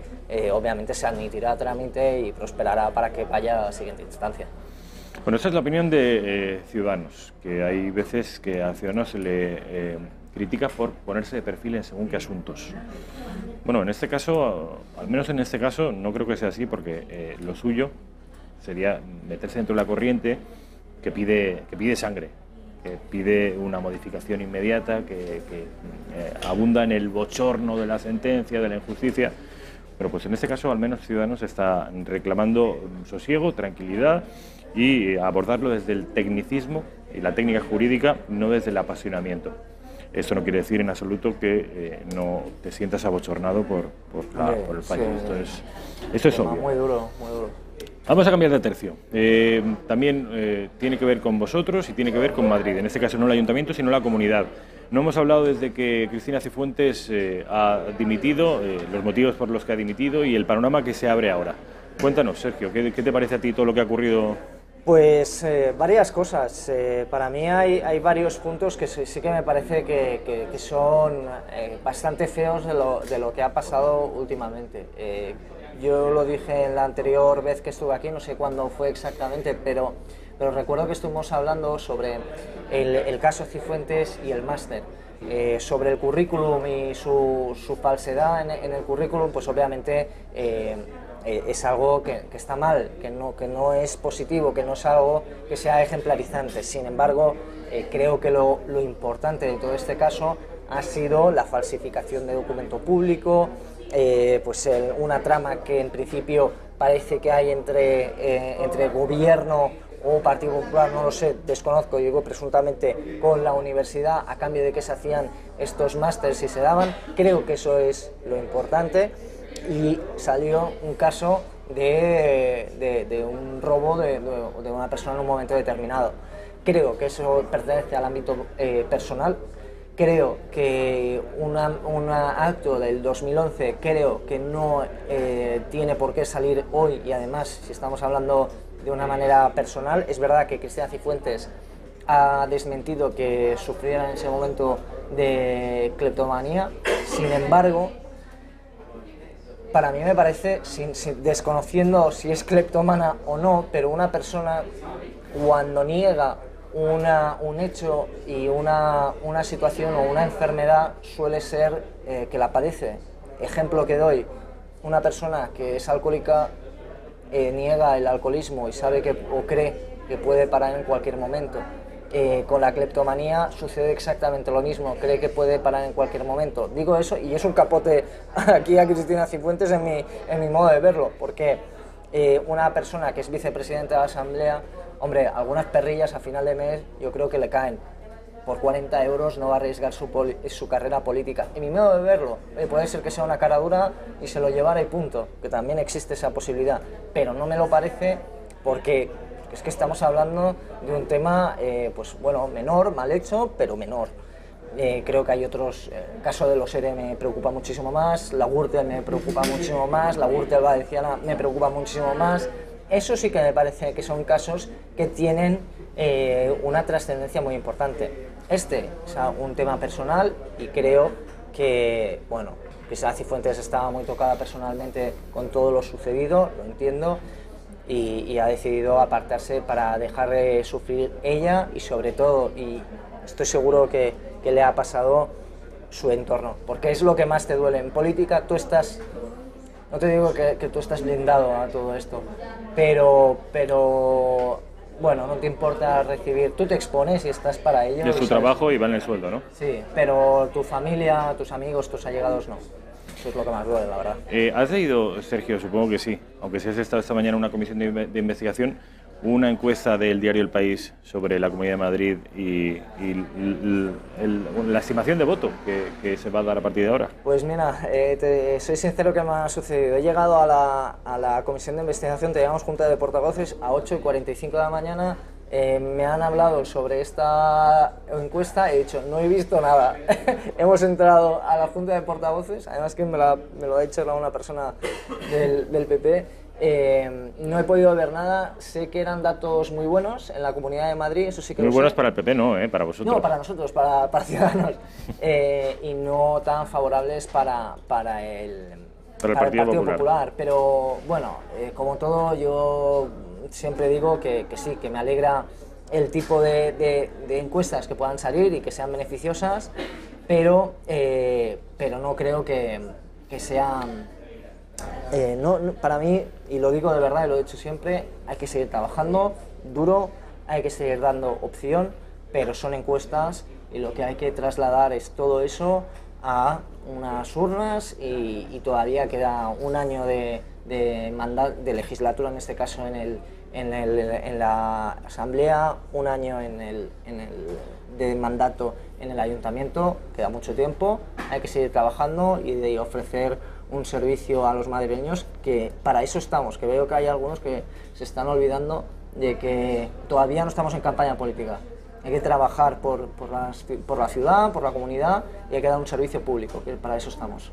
obviamente se admitirá a trámite y prosperará para que vaya a la siguiente instancia. Bueno, esa es la opinión de Ciudadanos, que hay veces que a Ciudadanos se le critica por ponerse de perfil en según qué asuntos. Bueno, en este caso, al menos en este caso, no creo que sea así, porque lo suyo sería meterse dentro de la corriente que pide sangre, que pide una modificación inmediata, que abunda en el bochorno de la sentencia, de la injusticia. Pero pues en este caso, al menos Ciudadanos está reclamando sosiego, tranquilidad y abordarlo desde el tecnicismo y la técnica jurídica, no desde el apasionamiento. Esto no quiere decir en absoluto que no te sientas abochornado por el fallo. Sí, Esto es obvio. Muy duro, muy duro. Vamos a cambiar de tercio. También tiene que ver con vosotros y tiene que ver con Madrid. En este caso no el ayuntamiento, sino la comunidad. No hemos hablado desde que Cristina Cifuentes ha dimitido, los motivos por los que ha dimitido y el panorama que se abre ahora. Cuéntanos, Sergio, ¿qué te parece a ti todo lo que ha ocurrido? Pues varias cosas. Para mí hay varios puntos que sí que me parece que son bastante feos de lo que ha pasado últimamente. Yo lo dije en la anterior vez que estuve aquí, no sé cuándo fue exactamente, pero recuerdo que estuvimos hablando sobre el caso Cifuentes y el máster. Sobre el currículum y su falsedad en el currículum, pues obviamente es algo que está mal, que no es positivo, que no es algo que sea ejemplarizante. Sin embargo, creo que lo importante de todo este caso ha sido la falsificación de documento público, pues una trama que en principio parece que hay entre gobierno o Partido Popular, no lo sé, desconozco, digo presuntamente con la universidad a cambio de que se hacían estos másters y se daban. Creo que eso es lo importante. Y salió un caso de un robo de una persona en un momento determinado. Creo que eso pertenece al ámbito personal. Creo que un acto del 2011 creo que no tiene por qué salir hoy, y además si estamos hablando de una manera personal, es verdad que Cristina Cifuentes ha desmentido que sufriera en ese momento de cleptomanía. Sin embargo, para mí me parece, desconociendo si es cleptómana o no, pero una persona cuando niega un hecho y una situación o una enfermedad suele ser que la padece. Ejemplo que doy, una persona que es alcohólica niega el alcoholismo y sabe o cree que puede parar en cualquier momento. Con la cleptomanía sucede exactamente lo mismo, cree que puede parar en cualquier momento. Digo eso y es un capote aquí a Cristina Cifuentes en mi modo de verlo, porque una persona que es vicepresidenta de la Asamblea, hombre, algunas perrillas a final de mes yo creo que le caen. Por 40 euros no va a arriesgar su carrera política. En mi modo de verlo, puede ser que sea una cara dura y se lo llevara y punto, que también existe esa posibilidad, pero no me lo parece porque es que estamos hablando de un tema, pues bueno, menor, mal hecho, pero menor. Creo que hay otros, el caso de los ERE me preocupa muchísimo más, la Gürtel me preocupa muchísimo más, la Gürtel valenciana me preocupa muchísimo más. Eso sí que me parece que son casos que tienen una trascendencia muy importante. Este es un tema personal y creo que, bueno, Cristina Cifuentes estaba muy tocada personalmente con todo lo sucedido, lo entiendo, y ha decidido apartarse para dejar de sufrir ella y sobre todo, y estoy seguro que le ha pasado su entorno, porque es lo que más te duele. En política tú estás, no te digo que tú estás blindado a todo esto, pero bueno, no te importa recibir, tú te expones y estás para ello. Es tu trabajo y va en el sueldo, ¿no? Sí, pero tu familia, tus amigos, tus allegados no. Eso es lo que más duele, la verdad. ¿Has leído, Sergio, supongo que sí, aunque si has estado esta mañana en una comisión de investigación, una encuesta del diario El País sobre la Comunidad de Madrid y la estimación de voto que se va a dar a partir de ahora? Pues mira, soy sincero que me ha sucedido. He llegado a la comisión de investigación, teníamos junta de portavoces a 8:45 de la mañana. Me han hablado sobre esta encuesta, he dicho, no he visto nada. Hemos entrado a la junta de portavoces, además que me lo ha dicho una persona del PP. No he podido ver nada, sé que eran datos muy buenos en la Comunidad de Madrid, eso sí que muy lo sé. buenos para el PP, no, para vosotros. No, para nosotros, para Ciudadanos, y no tan favorables para el Partido Popular. Pero bueno, como todo, yo siempre digo que sí, que me alegra el tipo de encuestas que puedan salir y que sean beneficiosas, pero no creo que sean... para mí, y lo digo de verdad y lo he dicho siempre, hay que seguir trabajando duro, hay que seguir dando opción, pero son encuestas y lo que hay que trasladar es todo eso a unas urnas y todavía queda un año de legislatura, en este caso en la Asamblea, un año de mandato en el ayuntamiento queda mucho tiempo, hay que seguir trabajando y de ofrecer un servicio a los madrileños, que para eso estamos, que veo que hay algunos que se están olvidando de que todavía no estamos en campaña política. Hay que trabajar por la ciudad, por la comunidad, y hay que dar un servicio público, que para eso estamos.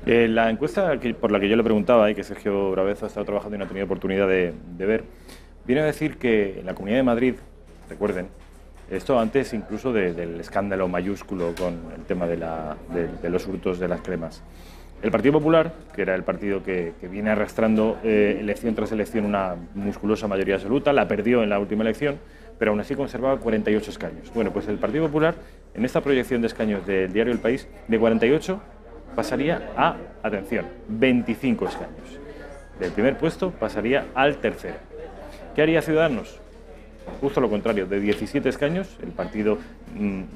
La encuesta por la que yo le preguntaba y que Sergio Bravezo ha estado trabajando y no ha tenido oportunidad de ver, viene a decir que en la Comunidad de Madrid, recuerden, esto antes incluso del escándalo mayúsculo con el tema de los hurtos de las cremas, el Partido Popular, que era el partido que viene arrastrando elección tras elección una musculosa mayoría absoluta, la perdió en la última elección, pero aún así conservaba 48 escaños. Bueno, pues el Partido Popular, en esta proyección de escaños del diario El País, de 48 pasaría a, atención, 25 escaños. Del primer puesto pasaría al tercero. ¿Qué haría Ciudadanos? Justo lo contrario, de 17 escaños, el partido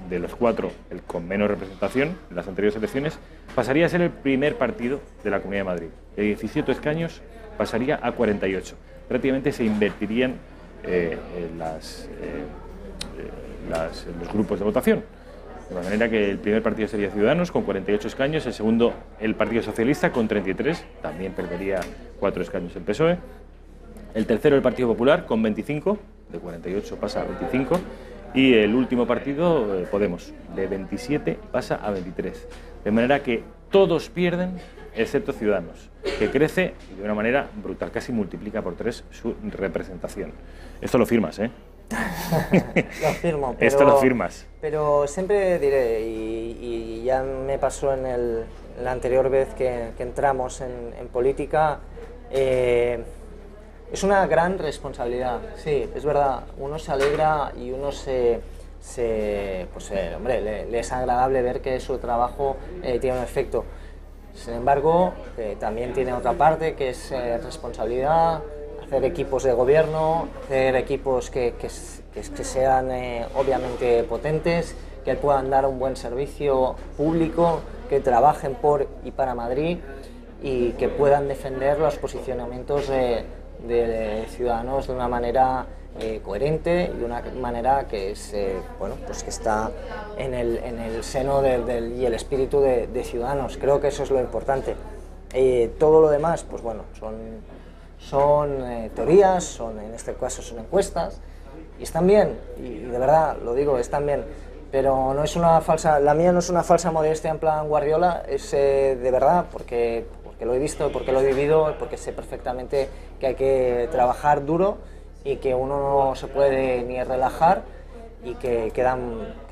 de los 4, el con menos representación en las anteriores elecciones, pasaría a ser el primer partido de la Comunidad de Madrid. De 17 escaños pasaría a 48. Prácticamente se invertirían los grupos de votación. De manera que el primer partido sería Ciudadanos con 48 escaños, el segundo el Partido Socialista con 33, también perdería 4 escaños el PSOE. El tercero el Partido Popular con 25, de 48 pasa a 25, y el último partido, Podemos, de 27 pasa a 23. De manera que todos pierden, excepto Ciudadanos, que crece de una manera brutal, casi multiplica por 3 su representación. Esto lo firmas, ¿eh? Lo firmo, pero, esto lo firmas. Pero siempre diré, y ya me pasó en la anterior vez que entramos en política, es una gran responsabilidad. Sí, es verdad, uno se alegra y uno hombre, le es agradable ver que su trabajo tiene un efecto. Sin embargo, también tiene otra parte que es responsabilidad, hacer equipos de gobierno, hacer equipos que sean obviamente potentes, que puedan dar un buen servicio público, que trabajen por y para Madrid y que puedan defender los posicionamientos de Ciudadanos de una manera coherente y de una manera que es pues que está en el seno y el espíritu de Ciudadanos. Creo que eso es lo importante. Todo lo demás, pues bueno, son teorías, en este caso son encuestas, y están bien, y de verdad lo digo, están bien, pero no es una falsa, la mía no es una falsa modestia en plan Guardiola, es de verdad, porque lo he visto, porque lo he vivido, porque sé perfectamente que hay que trabajar duro y que uno no se puede ni relajar y que queda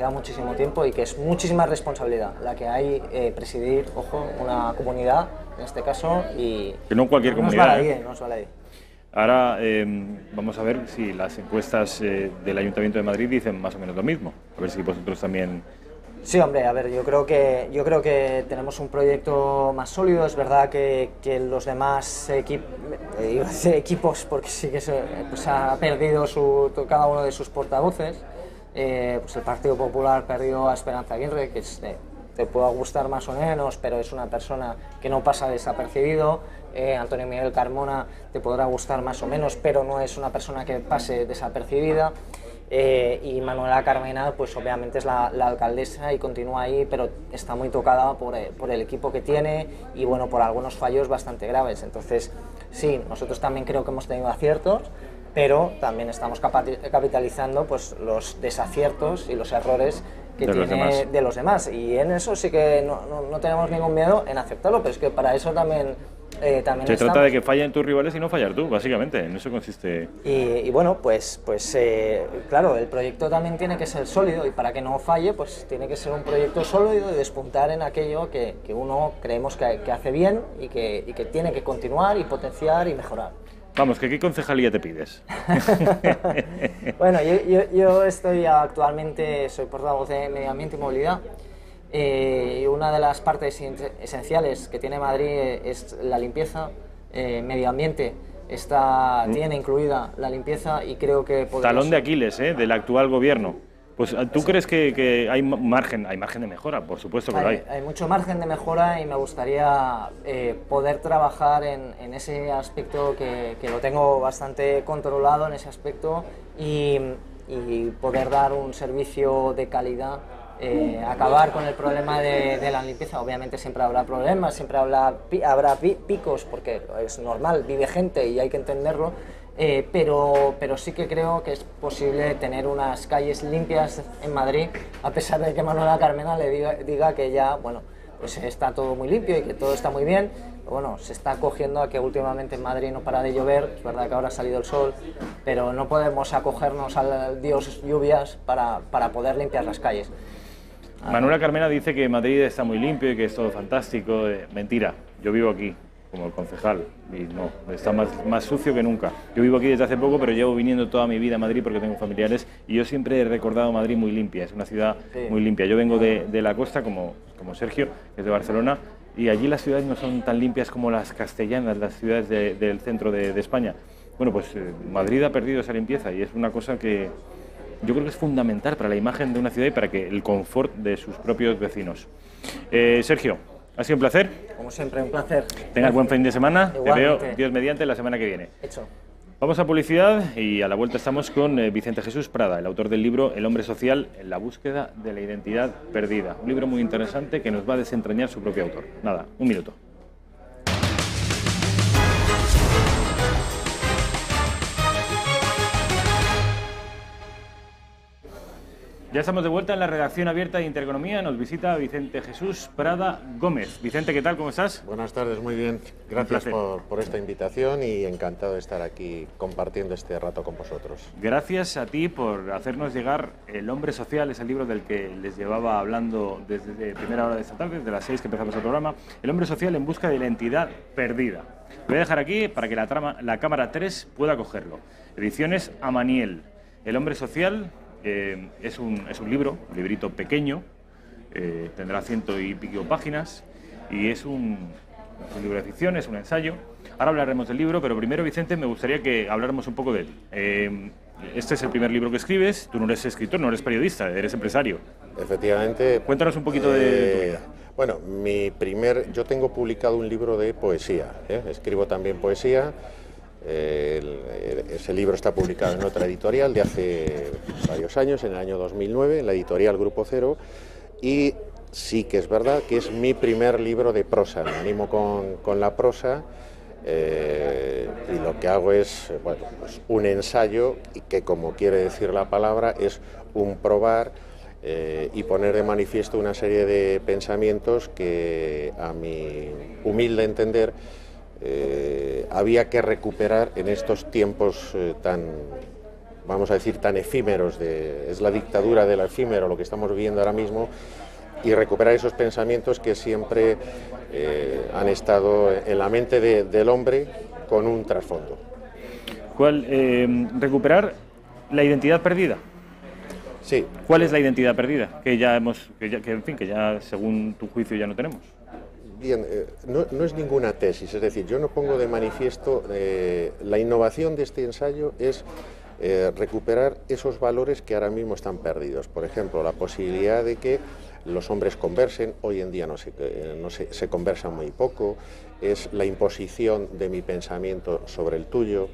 muchísimo tiempo y que es muchísima responsabilidad la que hay presidir, ojo, una comunidad, en este caso, y que no cualquier comunidad. No os vale. Ahora vamos a ver si las encuestas del Ayuntamiento de Madrid dicen más o menos lo mismo, a ver si vosotros también... Sí, hombre, a ver, yo creo que tenemos un proyecto más sólido. Es verdad que los demás equipos, porque sí que pues ha perdido cada uno de sus portavoces. Pues el Partido Popular perdió a Esperanza Aguirre, que te pueda gustar más o menos, pero es una persona que no pasa desapercibido. Antonio Miguel Carmona te podrá gustar más o menos, pero no es una persona que pase desapercibida. Y Manuela Carmena, pues obviamente es la alcaldesa y continúa ahí, pero está muy tocada por el equipo que tiene y bueno, por algunos fallos bastante graves. Entonces, sí, nosotros también creo que hemos tenido aciertos, pero también estamos capitalizando pues los desaciertos y los errores que tiene de los demás. Y en eso sí que no tenemos ningún miedo en aceptarlo, pero es que para eso también se trata de que fallen tus rivales y no fallar tú, básicamente, en eso consiste. Y bueno, pues claro, el proyecto también tiene que ser sólido y para que no falle, pues tiene que ser un proyecto sólido y despuntar en aquello que uno creemos que hace bien y que tiene que continuar y potenciar y mejorar. Vamos, ¿qué concejalía te pides? Bueno, yo estoy actualmente, soy portavoz de Medio Ambiente y Movilidad. Y una de las partes esenciales que tiene Madrid es la limpieza. Medio ambiente tiene incluida la limpieza y creo que talón de Aquiles del actual gobierno. Pues ¿tú crees que hay margen de mejora? Por supuesto que lo hay. Hay mucho margen de mejora y me gustaría poder trabajar en ese aspecto que lo tengo bastante controlado en ese aspecto y poder dar un servicio de calidad acabar con el problema de la limpieza. Obviamente siempre habrá problemas, siempre habrá picos, porque es normal, vive gente y hay que entenderlo, pero sí que creo que es posible tener unas calles limpias en Madrid, a pesar de que Manuela Carmena le diga que ya, bueno, pues está todo muy limpio y que todo está muy bien. Bueno, se está acogiendo a que últimamente en Madrid no para de llover, es verdad que ahora ha salido el sol, pero no podemos acogernos al dios lluvias para poder limpiar las calles. Manuela Carmena dice que Madrid está muy limpio y que es todo fantástico. Mentira, yo vivo aquí como concejal y no, está más sucio que nunca. Yo vivo aquí desde hace poco, pero llevo viniendo toda mi vida a Madrid porque tengo familiares y yo siempre he recordado Madrid muy limpia, es una ciudad muy limpia. Yo vengo de la costa como Sergio, que es de Barcelona, y allí las ciudades no son tan limpias como las castellanas, las ciudades del centro de España. Bueno, pues Madrid ha perdido esa limpieza y es una cosa que yo creo que es fundamental para la imagen de una ciudad y para que el confort de sus propios vecinos. Sergio, ha sido un placer. Como siempre, un placer. Tengas buen fin de semana. Igualmente. Te veo, Dios mediante, la semana que viene. Hecho. Vamos a publicidad y a la vuelta estamos con Vicente Jesús Prada, el autor del libro El hombre social en la búsqueda de la identidad perdida. Un libro muy interesante que nos va a desentrañar su propio autor. Nada, un minuto. Ya estamos de vuelta en la redacción abierta de Intereconomía. Nos visita Vicente Jesús Prada Gómez. Vicente, ¿qué tal? ¿Cómo estás? Buenas tardes, muy bien. Gracias por esta invitación y encantado de estar aquí compartiendo este rato con vosotros. Gracias a ti por hacernos llegar El hombre social, es el libro del que les llevaba hablando desde primera hora de esta tarde, desde las 6 que empezamos el programa. El hombre social en busca de la identidad perdida. Lo voy a dejar aquí para que la cámara 3 pueda cogerlo. Ediciones Amaniel. El hombre social... es un libro, un librito pequeño, tendrá 100 y pico páginas y es un libro de ficción, es un ensayo. Ahora hablaremos del libro, pero primero, Vicente, me gustaría que habláramos un poco de él. Este es el primer libro que escribes, tú no eres escritor, no eres periodista, eres empresario. Efectivamente. Cuéntanos un poquito de tu vida. Bueno, yo tengo publicado un libro de poesía, escribo también poesía. Ese libro está publicado en otra editorial de hace varios años, en el año 2009, en la editorial Grupo Cero, y sí que es verdad que es mi primer libro de prosa. Me animo con la prosa y lo que hago es pues un ensayo y que, como quiere decir la palabra, es un probar y poner de manifiesto una serie de pensamientos que, a mi humilde entender, había que recuperar en estos tiempos vamos a decir, tan efímeros. Es la dictadura del efímero lo que estamos viviendo ahora mismo, y recuperar esos pensamientos que siempre han estado en la mente del hombre con un trasfondo. Recuperar la identidad perdida. Sí. ¿Cuál es la identidad perdida? Que ya según tu juicio ya no tenemos. Bien, no es ninguna tesis, es decir, yo no pongo de manifiesto, la innovación de este ensayo es recuperar esos valores que ahora mismo están perdidos. Por ejemplo, la posibilidad de que los hombres conversen, hoy en día se conversan muy poco, es la imposición de mi pensamiento sobre el tuyo,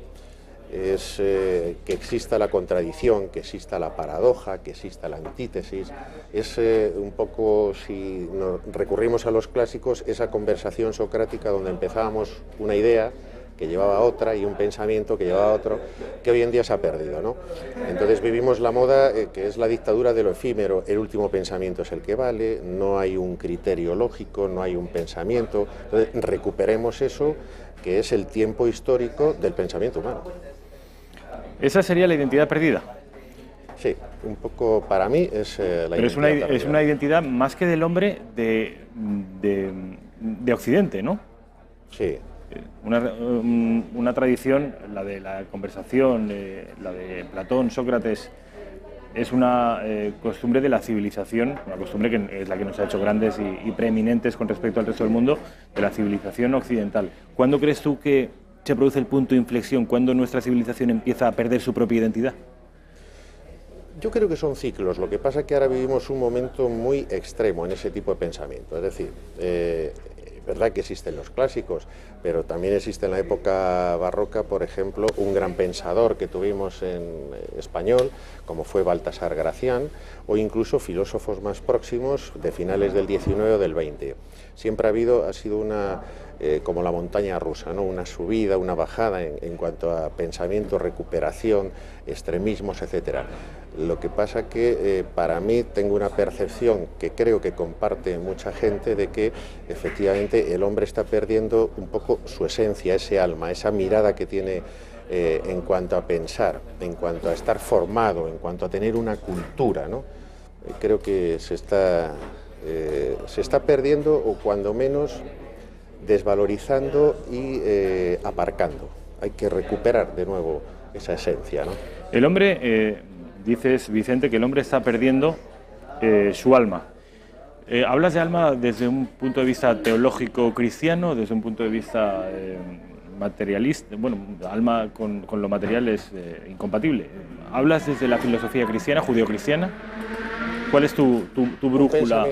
es que exista la contradicción, que exista la paradoja, que exista la antítesis. Es un poco, si nos recurrimos a los clásicos, esa conversación socrática donde empezábamos una idea que llevaba a otra y un pensamiento que llevaba a otro, que hoy en día se ha perdido, ¿no? Entonces vivimos la moda que es la dictadura de lo efímero. El último pensamiento es el que vale, no hay un criterio lógico, no hay un pensamiento. Entonces recuperemos eso, que es el tiempo histórico del pensamiento humano. ¿Esa sería la identidad perdida? Sí, un poco para mí es la Pero identidad perdida. es una identidad más que del hombre de Occidente, ¿no? Sí. Una tradición, la de la conversación, la de Platón, Sócrates, es una costumbre de la civilización, una costumbre que es la que nos ha hecho grandes y preeminentes con respecto al resto del mundo, de la civilización occidental. ¿Cuándo crees tú que se produce el punto de inflexión? ¿Cuándo nuestra civilización empieza a perder su propia identidad? Yo creo que son ciclos. Lo que pasa es que ahora vivimos un momento muy extremo en ese tipo de pensamiento. Es decir, verdad que existen los clásicos, pero también existe en la época barroca, por ejemplo, un gran pensador que tuvimos en español, como fue Baltasar Gracián, o incluso filósofos más próximos de finales del 19 o del 20. Siempre ha sido una, como la montaña rusa, ¿no? Una subida, una bajada en cuanto a pensamiento, recuperación, extremismos, etcétera. Lo que pasa que para mí tengo una percepción que creo que comparte mucha gente de que efectivamente el hombre está perdiendo un poco su esencia, ese alma, esa mirada que tiene en cuanto a pensar, en cuanto a estar formado, en cuanto a tener una cultura, ¿no? Creo que se está perdiendo, o cuando menos desvalorizando y aparcando. Hay que recuperar de nuevo esa esencia, ¿no? El hombre, dices, Vicente, que el hombre está perdiendo su alma. ¿Hablas de alma desde un punto de vista teológico cristiano, desde un punto de vista materialista? Bueno, alma con lo material es incompatible. ¿Hablas desde la filosofía cristiana, judeocristiana? ¿Cuál es tu brújula?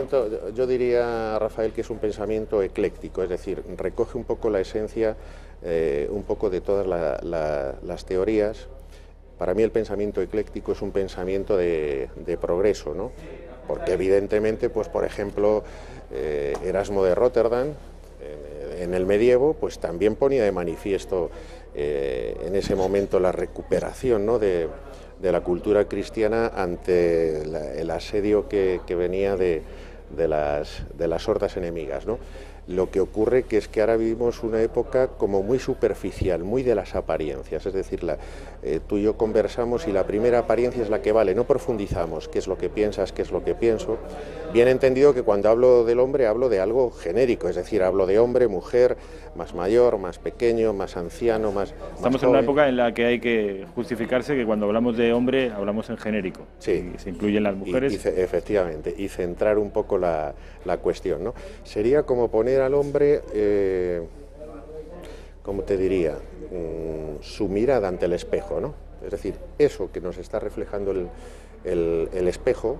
Yo diría, Rafael, que es un pensamiento ecléctico, es decir, recoge un poco la esencia, un poco de todas las teorías. Para mí el pensamiento ecléctico es un pensamiento de progreso, ¿no? Porque evidentemente, pues por ejemplo, Erasmo de Rotterdam, en el medievo, pues también ponía de manifiesto en ese momento la recuperación, ¿no?, de la cultura cristiana ante el asedio que venía de las hordas enemigas, ¿no? Lo que ocurre que es que ahora vivimos una época como muy superficial, muy de las apariencias, es decir, tú y yo conversamos y la primera apariencia es la que vale, no profundizamos qué es lo que piensas, qué es lo que pienso. Bien entendido que cuando hablo del hombre hablo de algo genérico, es decir, hablo de hombre, mujer, más mayor, más pequeño, más anciano, más Estamos en una época en la que hay que justificarse que cuando hablamos de hombre hablamos en genérico. Sí. Y se incluyen las mujeres. Efectivamente, y centrar un poco la cuestión, ¿no? Sería como poner al hombre, ¿cómo te diría?, su mirada ante el espejo, ¿no? Es decir, eso que nos está reflejando el espejo,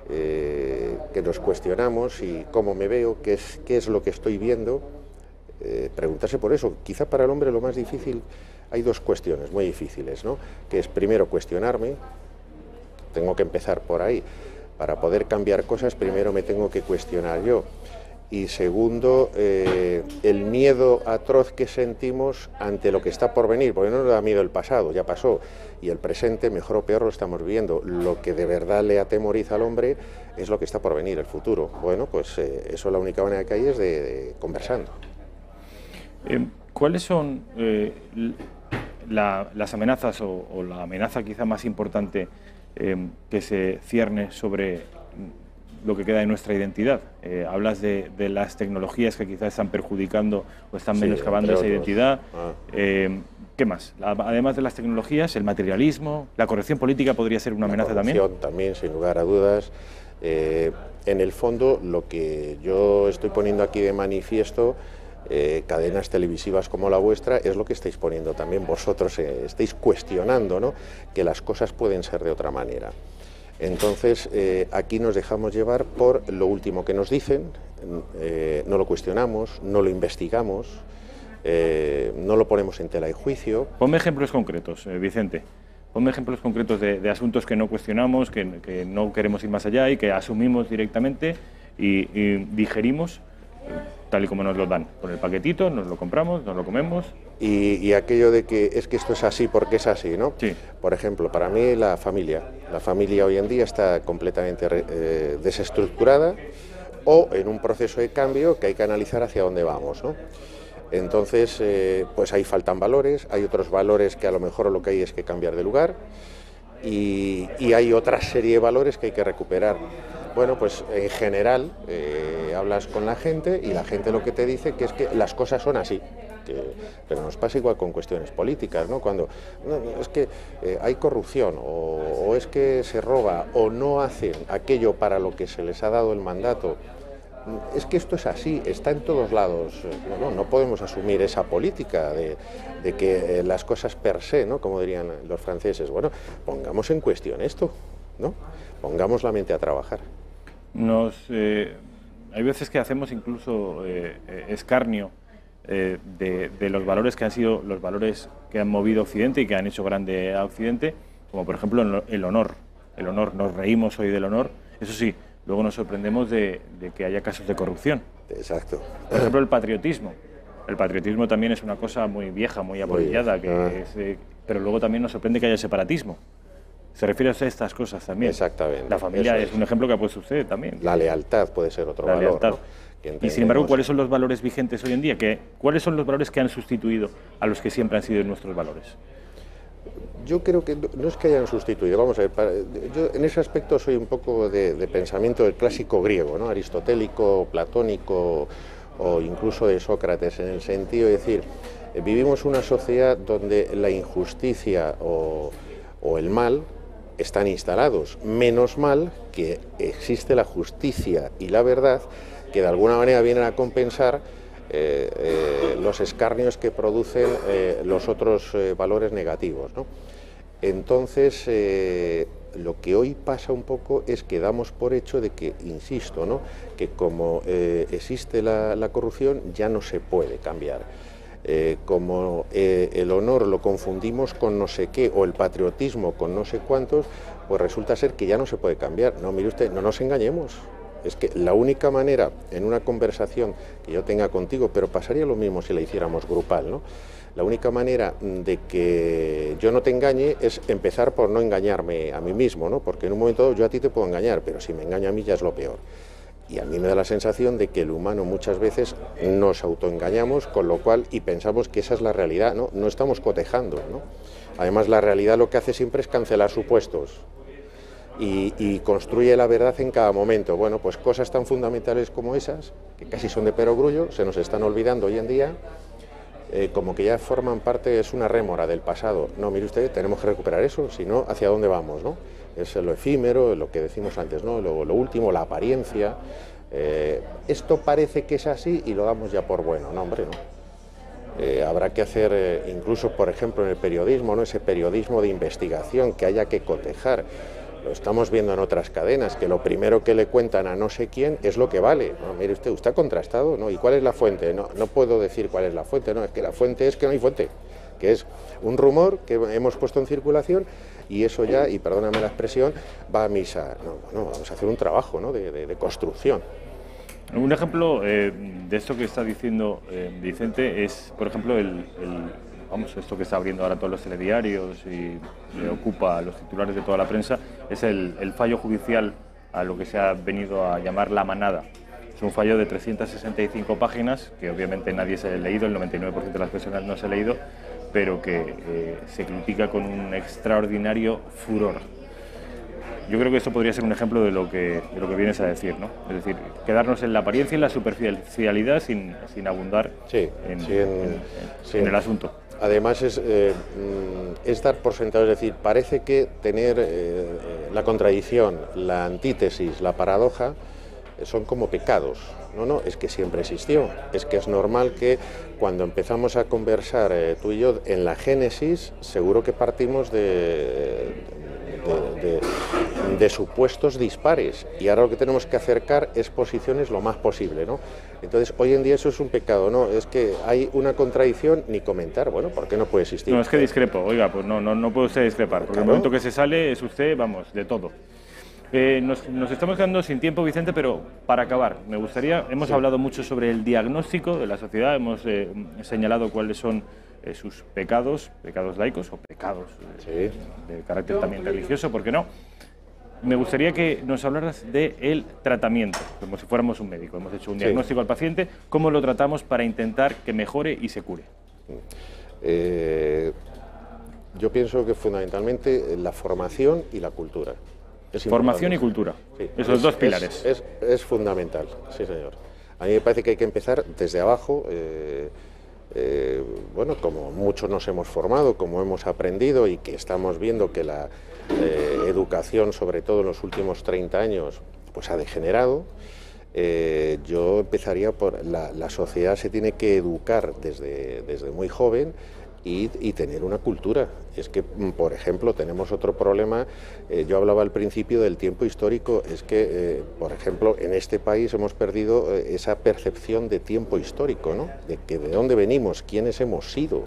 que nos cuestionamos y cómo me veo, qué es lo que estoy viendo, preguntarse por eso. Quizá para el hombre lo más difícil, hay dos cuestiones muy difíciles, ¿no? Que es primero cuestionarme, tengo que empezar por ahí. Para poder cambiar cosas, primero me tengo que cuestionar yo. Y segundo, el miedo atroz que sentimos ante lo que está por venir, porque no nos da miedo el pasado, ya pasó, y el presente, mejor o peor, lo estamos viviendo. Lo que de verdad le atemoriza al hombre es lo que está por venir, el futuro. Bueno, pues eso, la única manera que hay es de conversando. ¿Cuáles son las amenazas o la amenaza quizá más importante que se cierne sobre lo que queda de nuestra identidad? Hablas de las tecnologías que quizás están perjudicando o están menoscabando esa identidad. ¿Qué más? Además de las tecnologías, el materialismo, la corrección política podría ser una amenaza también. También, sin lugar a dudas. En el fondo, lo que yo estoy poniendo aquí de manifiesto, cadenas televisivas como la vuestra, es lo que estáis poniendo también vosotros, estáis cuestionando, ¿no?, que las cosas pueden ser de otra manera. Entonces, aquí nos dejamos llevar por lo último que nos dicen, no lo cuestionamos, no lo investigamos, no lo ponemos en tela de juicio. Ponme ejemplos concretos, Vicente. Ponme ejemplos concretos de asuntos que no cuestionamos, que no queremos ir más allá y que asumimos directamente y digerimos tal y como nos lo dan. Con el paquetito, nos lo compramos, nos lo comemos. Y aquello de que es que esto es así porque es así, ¿no? Sí. Por ejemplo, para mí la familia hoy en día está completamente desestructurada o en un proceso de cambio que hay que analizar hacia dónde vamos, ¿no? Entonces, pues ahí faltan valores, hay otros valores que a lo mejor lo que hay es que cambiar de lugar y hay otra serie de valores que hay que recuperar. Bueno, pues en general hablas con la gente y la gente lo que te dice que es que las cosas son así. Pero nos pasa igual con cuestiones políticas, ¿no? Cuando es que hay corrupción o es que se roba o no hacen aquello para lo que se les ha dado el mandato. Es que esto es así, está en todos lados. No podemos asumir esa política de que las cosas per se, ¿no?, como dirían los franceses. Bueno, pongamos en cuestión esto, ¿no? Pongamos la mente a trabajar. hay veces que hacemos incluso escarnio de los valores que han sido los valores que han movido a Occidente y que han hecho grande a Occidente, como por ejemplo el honor. El honor, nos reímos hoy del honor, eso sí, luego nos sorprendemos de que haya casos de corrupción. Exacto. Por ejemplo, el patriotismo. El patriotismo también es una cosa muy vieja, muy apolillada, pero luego también nos sorprende que haya separatismo. ¿Se refiere a estas cosas también? Exactamente. La familia es un ejemplo que ha puesto usted también. La lealtad puede ser otro valor. Lealtad. ¿No? Y sin embargo, ¿cuáles son los valores vigentes hoy en día? ¿Cuáles son los valores que han sustituido a los que siempre han sido nuestros valores? Yo creo que no es que hayan sustituido, vamos a ver, yo en ese aspecto soy un poco de pensamiento del clásico griego, ¿no? Aristotélico, platónico o incluso de Sócrates, en el sentido de decir, vivimos una sociedad donde la injusticia o el mal están instalados, menos mal que existe la justicia y la verdad que de alguna manera vienen a compensar los escarnios que producen los otros valores negativos, ¿no? Entonces, lo que hoy pasa un poco es que damos por hecho de que, insisto, ¿no?, que como existe la corrupción ya no se puede cambiar. Como el honor lo confundimos con no sé qué, o el patriotismo con no sé cuántos, pues resulta ser que ya no se puede cambiar. No, mire usted, no nos engañemos. Es que la única manera, en una conversación que yo tenga contigo, pero pasaría lo mismo si la hiciéramos grupal, ¿no? La única manera de que yo no te engañe es empezar por no engañarme a mí mismo, ¿no? Porque en un momento dado yo a ti te puedo engañar, pero si me engaño a mí ya es lo peor. Y a mí me da la sensación de que el humano muchas veces nos autoengañamos, con lo cual, y pensamos que esa es la realidad, ¿no? No estamos cotejando, ¿no? Además, la realidad lo que hace siempre es cancelar supuestos. Y construye la verdad en cada momento. Bueno, pues cosas tan fundamentales como esas, que casi son de perogrullo, se nos están olvidando hoy en día, como que ya forman parte, es una rémora del pasado. No, mire usted, tenemos que recuperar eso, si no, ¿hacia dónde vamos, no? Es lo efímero, lo que decimos antes, ¿no? Lo último, la apariencia. Esto parece que es así y lo damos ya por bueno. No, hombre, no. Habrá que hacer, incluso, por ejemplo, en el periodismo, ¿no?, ese periodismo de investigación que haya que cotejar. Lo estamos viendo en otras cadenas, que lo primero que le cuentan a no sé quién es lo que vale. No, mire usted, ¿usted ha contrastado? ¿No? ¿Y cuál es la fuente? No puedo decir cuál es la fuente, no, es que la fuente es que no hay fuente, que es un rumor que hemos puesto en circulación y eso ya, y perdóname la expresión, va a misa. No, vamos a hacer un trabajo, ¿no?, de construcción. Un ejemplo de esto que está diciendo Vicente es, por ejemplo, esto que está abriendo ahora todos los telediarios y ocupa los titulares de toda la prensa, es el fallo judicial a lo que se ha venido a llamar La Manada. Es un fallo de 365 páginas, que obviamente nadie se ha leído, el 99% de las personas no se ha leído, pero que se critica con un extraordinario furor. Yo creo que esto podría ser un ejemplo de lo que vienes a decir, ¿no? Es decir, quedarnos en la apariencia y en la superficialidad sin abundar en el asunto. Además es dar por sentado, es decir, parece que tener la contradicción, la antítesis, la paradoja, son como pecados. No, es que siempre existió. Es que es normal que cuando empezamos a conversar tú y yo en la génesis, seguro que partimos de supuestos dispares, y ahora lo que tenemos que acercar es posiciones lo más posible, ¿no? Entonces, hoy en día eso es un pecado, ¿no? Es que hay una contradicción, ni comentar, bueno, ¿por qué no puede existir? No, es que discrepo, oiga, pues no puede usted discrepar, porque el momento que se sale es usted, vamos, de todo. Nos estamos quedando sin tiempo, Vicente, pero para acabar, me gustaría, hemos hablado mucho sobre el diagnóstico de la sociedad, hemos señalado cuáles son sus pecados laicos o pecados de carácter también religioso, ¿por qué no? Me gustaría que nos hablaras del tratamiento, como si fuéramos un médico. Hemos hecho un diagnóstico al paciente, ¿cómo lo tratamos para intentar que mejore y se cure? Yo pienso que fundamentalmente la formación y la cultura. Formación y cultura, sí, esos dos pilares. Es fundamental, sí señor. A mí me parece que hay que empezar desde abajo, bueno, como muchos nos hemos formado, como hemos aprendido y que estamos viendo que la educación, sobre todo en los últimos 30 años, pues ha degenerado. Yo empezaría por la sociedad se tiene que educar desde muy joven y tener una cultura. Es que, por ejemplo, tenemos otro problema, yo hablaba al principio del tiempo histórico, es que, por ejemplo, en este país hemos perdido esa percepción de tiempo histórico, ¿no? De dónde venimos, quiénes hemos sido.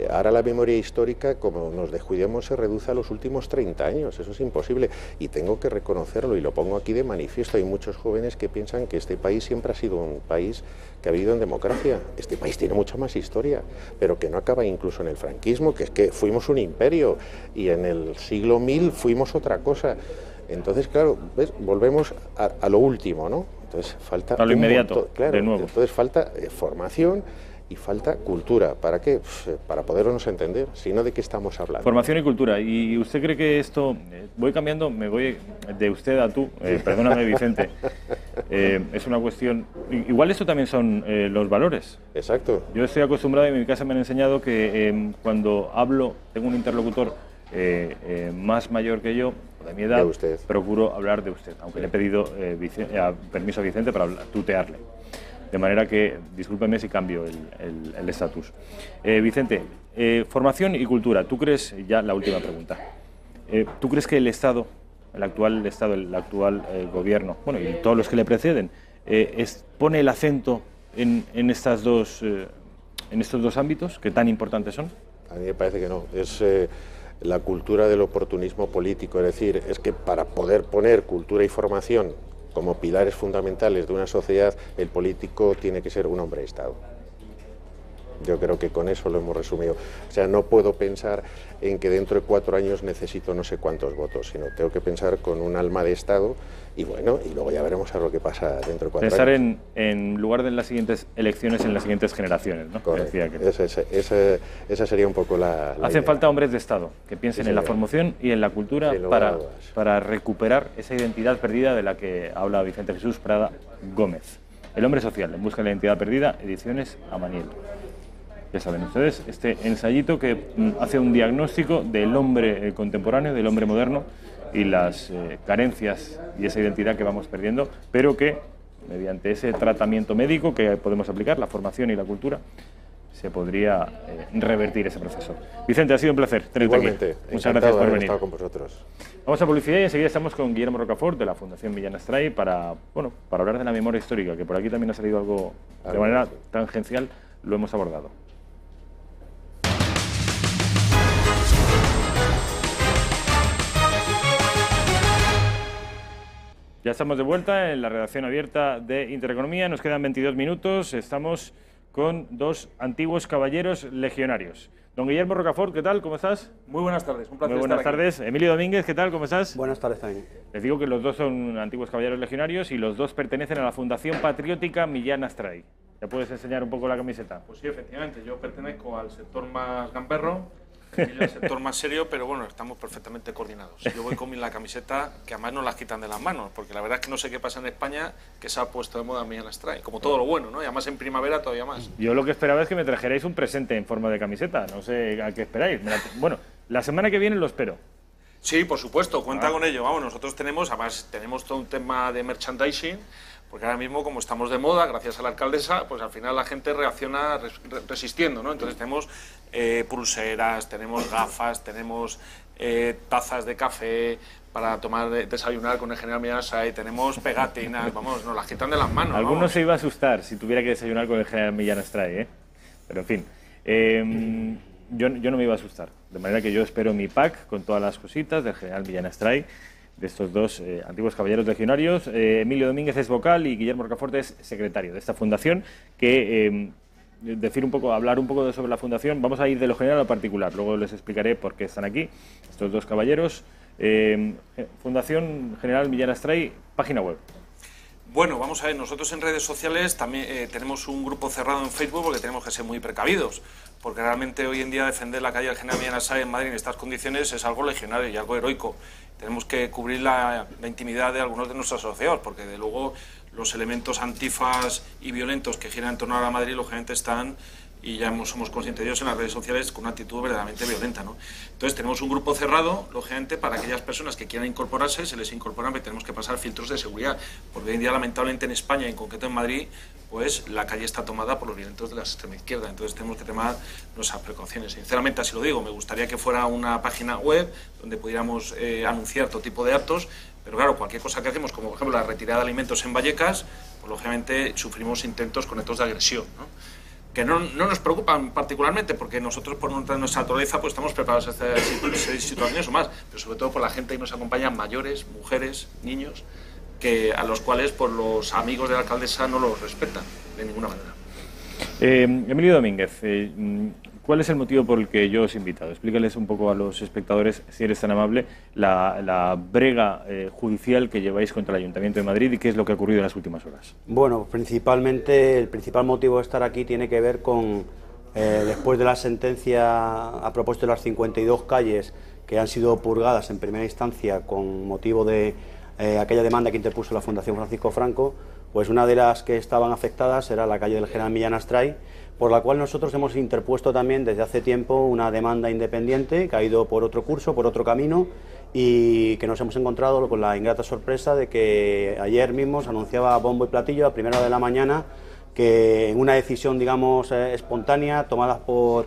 Ahora la memoria histórica, como nos descuidemos, se reduce a los últimos 30 años, eso es imposible, y tengo que reconocerlo y lo pongo aquí de manifiesto. Hay muchos jóvenes que piensan que este país siempre ha sido un país que ha vivido en democracia. Este país tiene mucha más historia, pero que no acaba incluso en el franquismo, que es que fuimos un imperio y en el siglo 1000 fuimos otra cosa. Entonces, claro, ¿ves? Volvemos a lo último, ¿no? Entonces falta a lo inmediato, claro, de nuevo. Entonces falta formación y falta cultura. ¿Para qué? Para podernos entender, si no, ¿de qué estamos hablando? Formación y cultura. ¿Y usted cree que esto, voy cambiando, me voy de usted a tú, perdóname Vicente, es una cuestión, igual esto también son los valores? Exacto. Yo estoy acostumbrado, y en mi casa me han enseñado que cuando hablo, tengo un interlocutor más mayor que yo, de mi edad, procuro hablar de usted, aunque le he pedido permiso a Vicente para tutearle. De manera que, discúlpeme si cambio el estatus. Vicente, formación y cultura. ¿Tú crees, ya la última pregunta, ¿tú crees que el Estado, el actual gobierno, bueno, y todos los que le preceden, pone el acento en estos dos ámbitos que tan importantes son? A mí me parece que no. Es la cultura del oportunismo político. Es decir, es que para poder poner cultura y formación como pilares fundamentales de una sociedad, el político tiene que ser un hombre de Estado. Yo creo que con eso lo hemos resumido. O sea, no puedo pensar en que dentro de 4 años necesito no sé cuántos votos, sino tengo que pensar con un alma de Estado y bueno, y luego ya veremos a lo que pasa dentro de 4 años. Pensar en lugar de las siguientes elecciones, en las siguientes generaciones, ¿no? Correcto. Esa sería un poco la Hacen idea. falta hombres de Estado que piensen en la formación y en la cultura para recuperar esa identidad perdida de la que habla Vicente Jesús Prada Gómez. El hombre social, en busca de la identidad perdida, ediciones Amaniel. Ya saben ustedes, este ensayito que hace un diagnóstico del hombre contemporáneo, del hombre moderno y las carencias y esa identidad que vamos perdiendo, pero que mediante ese tratamiento médico que podemos aplicar, la formación y la cultura, se podría revertir ese proceso. Vicente, ha sido un placer tenerte aquí. Muchas gracias por venir. Estar con vosotros. Vamos a publicidad y enseguida estamos con Guillermo Rocafort de la Fundación Millán Astray para hablar de la memoria histórica, que por aquí también ha salido algo de manera tangencial, lo hemos abordado. Ya estamos de vuelta en la redacción abierta de Intereconomía. Nos quedan 22 minutos. Estamos con 2 antiguos caballeros legionarios. Don Guillermo Rocafort, ¿qué tal? ¿Cómo estás? Muy buenas tardes, un placer. Muy buenas tardes. Emilio Domínguez, ¿qué tal? ¿Cómo estás? Buenas tardes también. Les digo que los 2 son antiguos caballeros legionarios y los 2 pertenecen a la Fundación Patriótica Millán Astray. ¿Ya puedes enseñar un poco la camiseta? Pues sí, efectivamente. Yo pertenezco al sector más gamberro, el sector más serio, pero bueno, estamos perfectamente coordinados. Yo voy con la camiseta que además nos las quitan de las manos, porque la verdad es que no sé qué pasa en España, que se ha puesto de moda Millán Astray, como todo lo bueno, ¿no? Y además en primavera todavía más. Yo lo que esperaba es que me trajerais un presente en forma de camiseta, no sé a qué esperáis. Bueno, la semana que viene lo espero. Sí, por supuesto, cuenta con ello. Vamos, nosotros tenemos todo un tema de merchandising, porque ahora mismo, como estamos de moda, gracias a la alcaldesa, pues al final la gente reacciona resistiendo, ¿no? Entonces tenemos pulseras, tenemos gafas, tenemos tazas de café para desayunar con el general Millán Astray, tenemos pegatinas, vamos, nos las quitan de las manos. Algunos se iba a asustar si tuviera que desayunar con el general Millán Astray, ¿eh? Pero en fin, yo no me iba a asustar, de manera que yo espero mi pack con todas las cositas del general Millán Astray, de estos 2 antiguos caballeros legionarios. Emilio Domínguez es vocal y Guillermo Rocafort es secretario de esta fundación, que hablar un poco sobre la fundación. Vamos a ir de lo general a lo particular, luego les explicaré por qué están aquí estos 2 caballeros. Fundación General Millán Astray, página web. Bueno, vamos a ver, nosotros en redes sociales también tenemos un grupo cerrado en Facebook porque tenemos que ser muy precavidos, porque realmente hoy en día defender la calle del general Millán Astray en Madrid en estas condiciones es algo legionario y algo heroico. Tenemos que cubrir la intimidad de algunos de nuestros asociados, porque de luego los elementos antifas y violentos que giran en torno a la Madrid lógicamente están y ya somos conscientes de ellos en las redes sociales con una actitud verdaderamente violenta, ¿no? Entonces tenemos un grupo cerrado, lógicamente, para aquellas personas que quieran incorporarse, se les incorporan, pero tenemos que pasar filtros de seguridad, porque hoy en día, lamentablemente, en España, en concreto en Madrid, pues la calle está tomada por los violentos de la extrema izquierda, entonces tenemos que tomar nuestras precauciones. Sinceramente, así lo digo, me gustaría que fuera una página web donde pudiéramos anunciar todo tipo de actos, pero claro, cualquier cosa que hacemos, como por ejemplo la retirada de alimentos en Vallecas, pues lógicamente sufrimos intentos con actos de agresión, ¿no? Que no nos preocupan particularmente, porque nosotros por nuestra naturaleza pues estamos preparados a estas situaciones o más, pero sobre todo por la gente que nos acompaña, mayores, mujeres, niños, a los cuales por los amigos de la alcaldesa no los respetan de ninguna manera. Emilio Domínguez, ¿cuál es el motivo por el que yo os he invitado? Explícales un poco a los espectadores, si eres tan amable, la brega judicial que lleváis contra el Ayuntamiento de Madrid y qué es lo que ha ocurrido en las últimas horas. Bueno, principalmente el principal motivo de estar aquí tiene que ver con, después de la sentencia a propósito de las 52 calles que han sido purgadas en primera instancia con motivo de aquella demanda que interpuso la Fundación Francisco Franco, pues una de las que estaban afectadas era la calle del General Millán Astray, por la cual nosotros hemos interpuesto también desde hace tiempo una demanda independiente que ha ido por otro curso, por otro camino, y que nos hemos encontrado con la ingrata sorpresa de que ayer mismo se anunciaba a bombo y platillo a primera hora de la mañana que en una decisión, digamos, espontánea, tomada por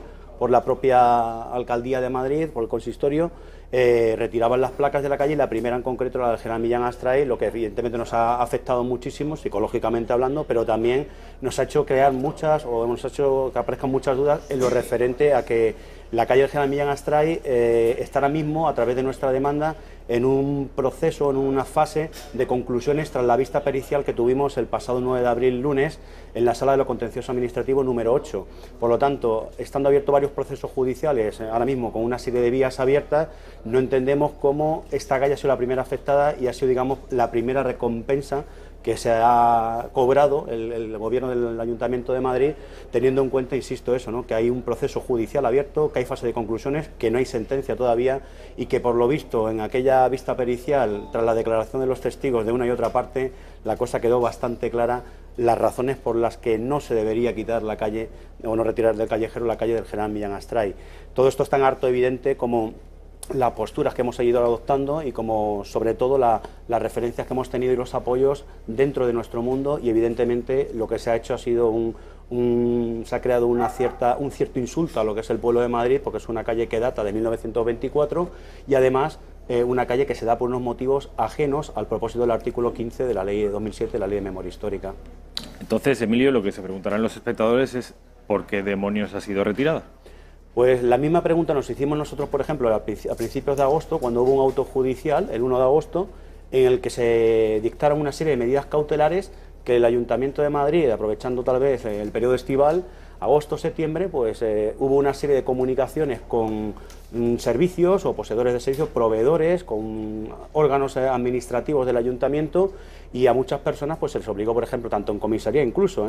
la propia Alcaldía de Madrid, por el consistorio, retiraban las placas de la calle, y la primera en concreto, la del General Millán Astray, lo que evidentemente nos ha afectado muchísimo, psicológicamente hablando, pero también nos ha hecho crear nos ha hecho que aparezcan muchas dudas en lo referente a que la calle del General Millán Astray está ahora mismo, a través de nuestra demanda, en un proceso, en una fase de conclusiones tras la vista pericial que tuvimos el pasado 9 de abril, lunes, en la Sala de lo Contencioso Administrativo número 8. Por lo tanto, estando abiertos varios procesos judiciales, ahora mismo con una serie de vías abiertas, no entendemos cómo esta calle ha sido la primera afectada y ha sido, digamos, la primera recompensa que se ha cobrado el gobierno del Ayuntamiento de Madrid, teniendo en cuenta, insisto, eso, ¿no?, que hay un proceso judicial abierto, que hay fase de conclusiones, que no hay sentencia todavía y que, por lo visto, en aquella vista pericial, tras la declaración de los testigos de una y otra parte, la cosa quedó bastante clara, las razones por las que no se debería quitar la calle o no retirar del callejero la calle del General Millán Astray. Todo esto es tan harto evidente como las posturas que hemos seguido adoptando y como sobre todo las referencias que hemos tenido y los apoyos dentro de nuestro mundo, y evidentemente lo que se ha hecho ha sido se ha creado un cierto insulto a lo que es el pueblo de Madrid, porque es una calle que data de 1924 y además una calle que se da por unos motivos ajenos al propósito del artículo 15 de la ley de 2007, la ley de memoria histórica. Entonces, Emilio, lo que se preguntarán los espectadores es ¿por qué demonios ha sido retirada? Pues la misma pregunta nos hicimos nosotros, por ejemplo, a principios de agosto, cuando hubo un auto judicial, el 1 de agosto, en el que se dictaron una serie de medidas cautelares que el Ayuntamiento de Madrid, aprovechando tal vez el periodo estival, agosto-septiembre, pues hubo una serie de comunicaciones con servicios o poseedores de servicios, proveedores, con órganos administrativos del Ayuntamiento, y a muchas personas pues se les obligó, por ejemplo, tanto en comisaría incluso,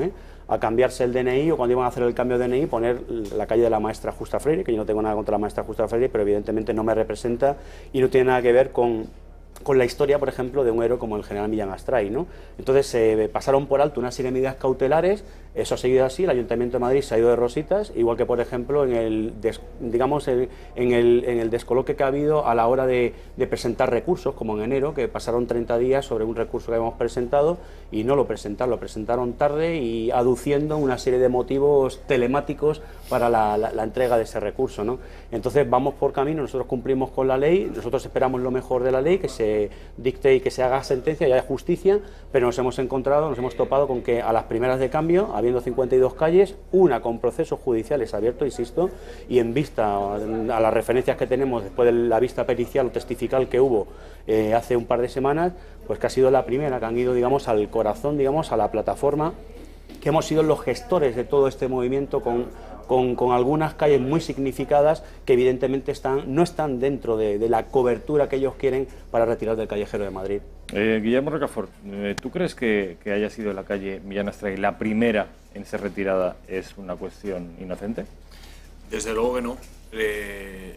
a cambiarse el DNI, o cuando iban a hacer el cambio de DNI poner la calle de la maestra Justa Freire, que yo no tengo nada contra la maestra Justa Freire, pero evidentemente no me representa y no tiene nada que ver con la historia, por ejemplo, de un héroe como el General Millán Astray, ¿no? Entonces se pasaron por alto una serie de medidas cautelares, eso ha seguido así, el Ayuntamiento de Madrid se ha ido de rositas, igual que, por ejemplo, en el descoloque que ha habido a la hora de presentar recursos, como en enero, que pasaron 30 días sobre un recurso que habíamos presentado y no lo presentaron tarde y aduciendo una serie de motivos telemáticos para la entrega de ese recurso, ¿no? Entonces vamos por camino, nosotros cumplimos con la ley, nosotros esperamos lo mejor de la ley, que se dicte y que se haga sentencia y haya justicia, pero nos hemos topado con que a las primeras de cambio, habiendo 52 calles, una con procesos judiciales abiertos, insisto, y en vista a las referencias que tenemos después de la vista pericial o testifical que hubo hace un par de semanas, pues que ha sido la primera, que han ido, digamos, al corazón, digamos, a la plataforma, que hemos sido los gestores de todo este movimiento con algunas calles muy significadas que evidentemente no están dentro de la cobertura que ellos quieren para retirar del callejero de Madrid. Guillermo Rocafort, ¿tú crees que haya sido la calle Millán Astray la primera en ser retirada es una cuestión inocente? Desde luego que no,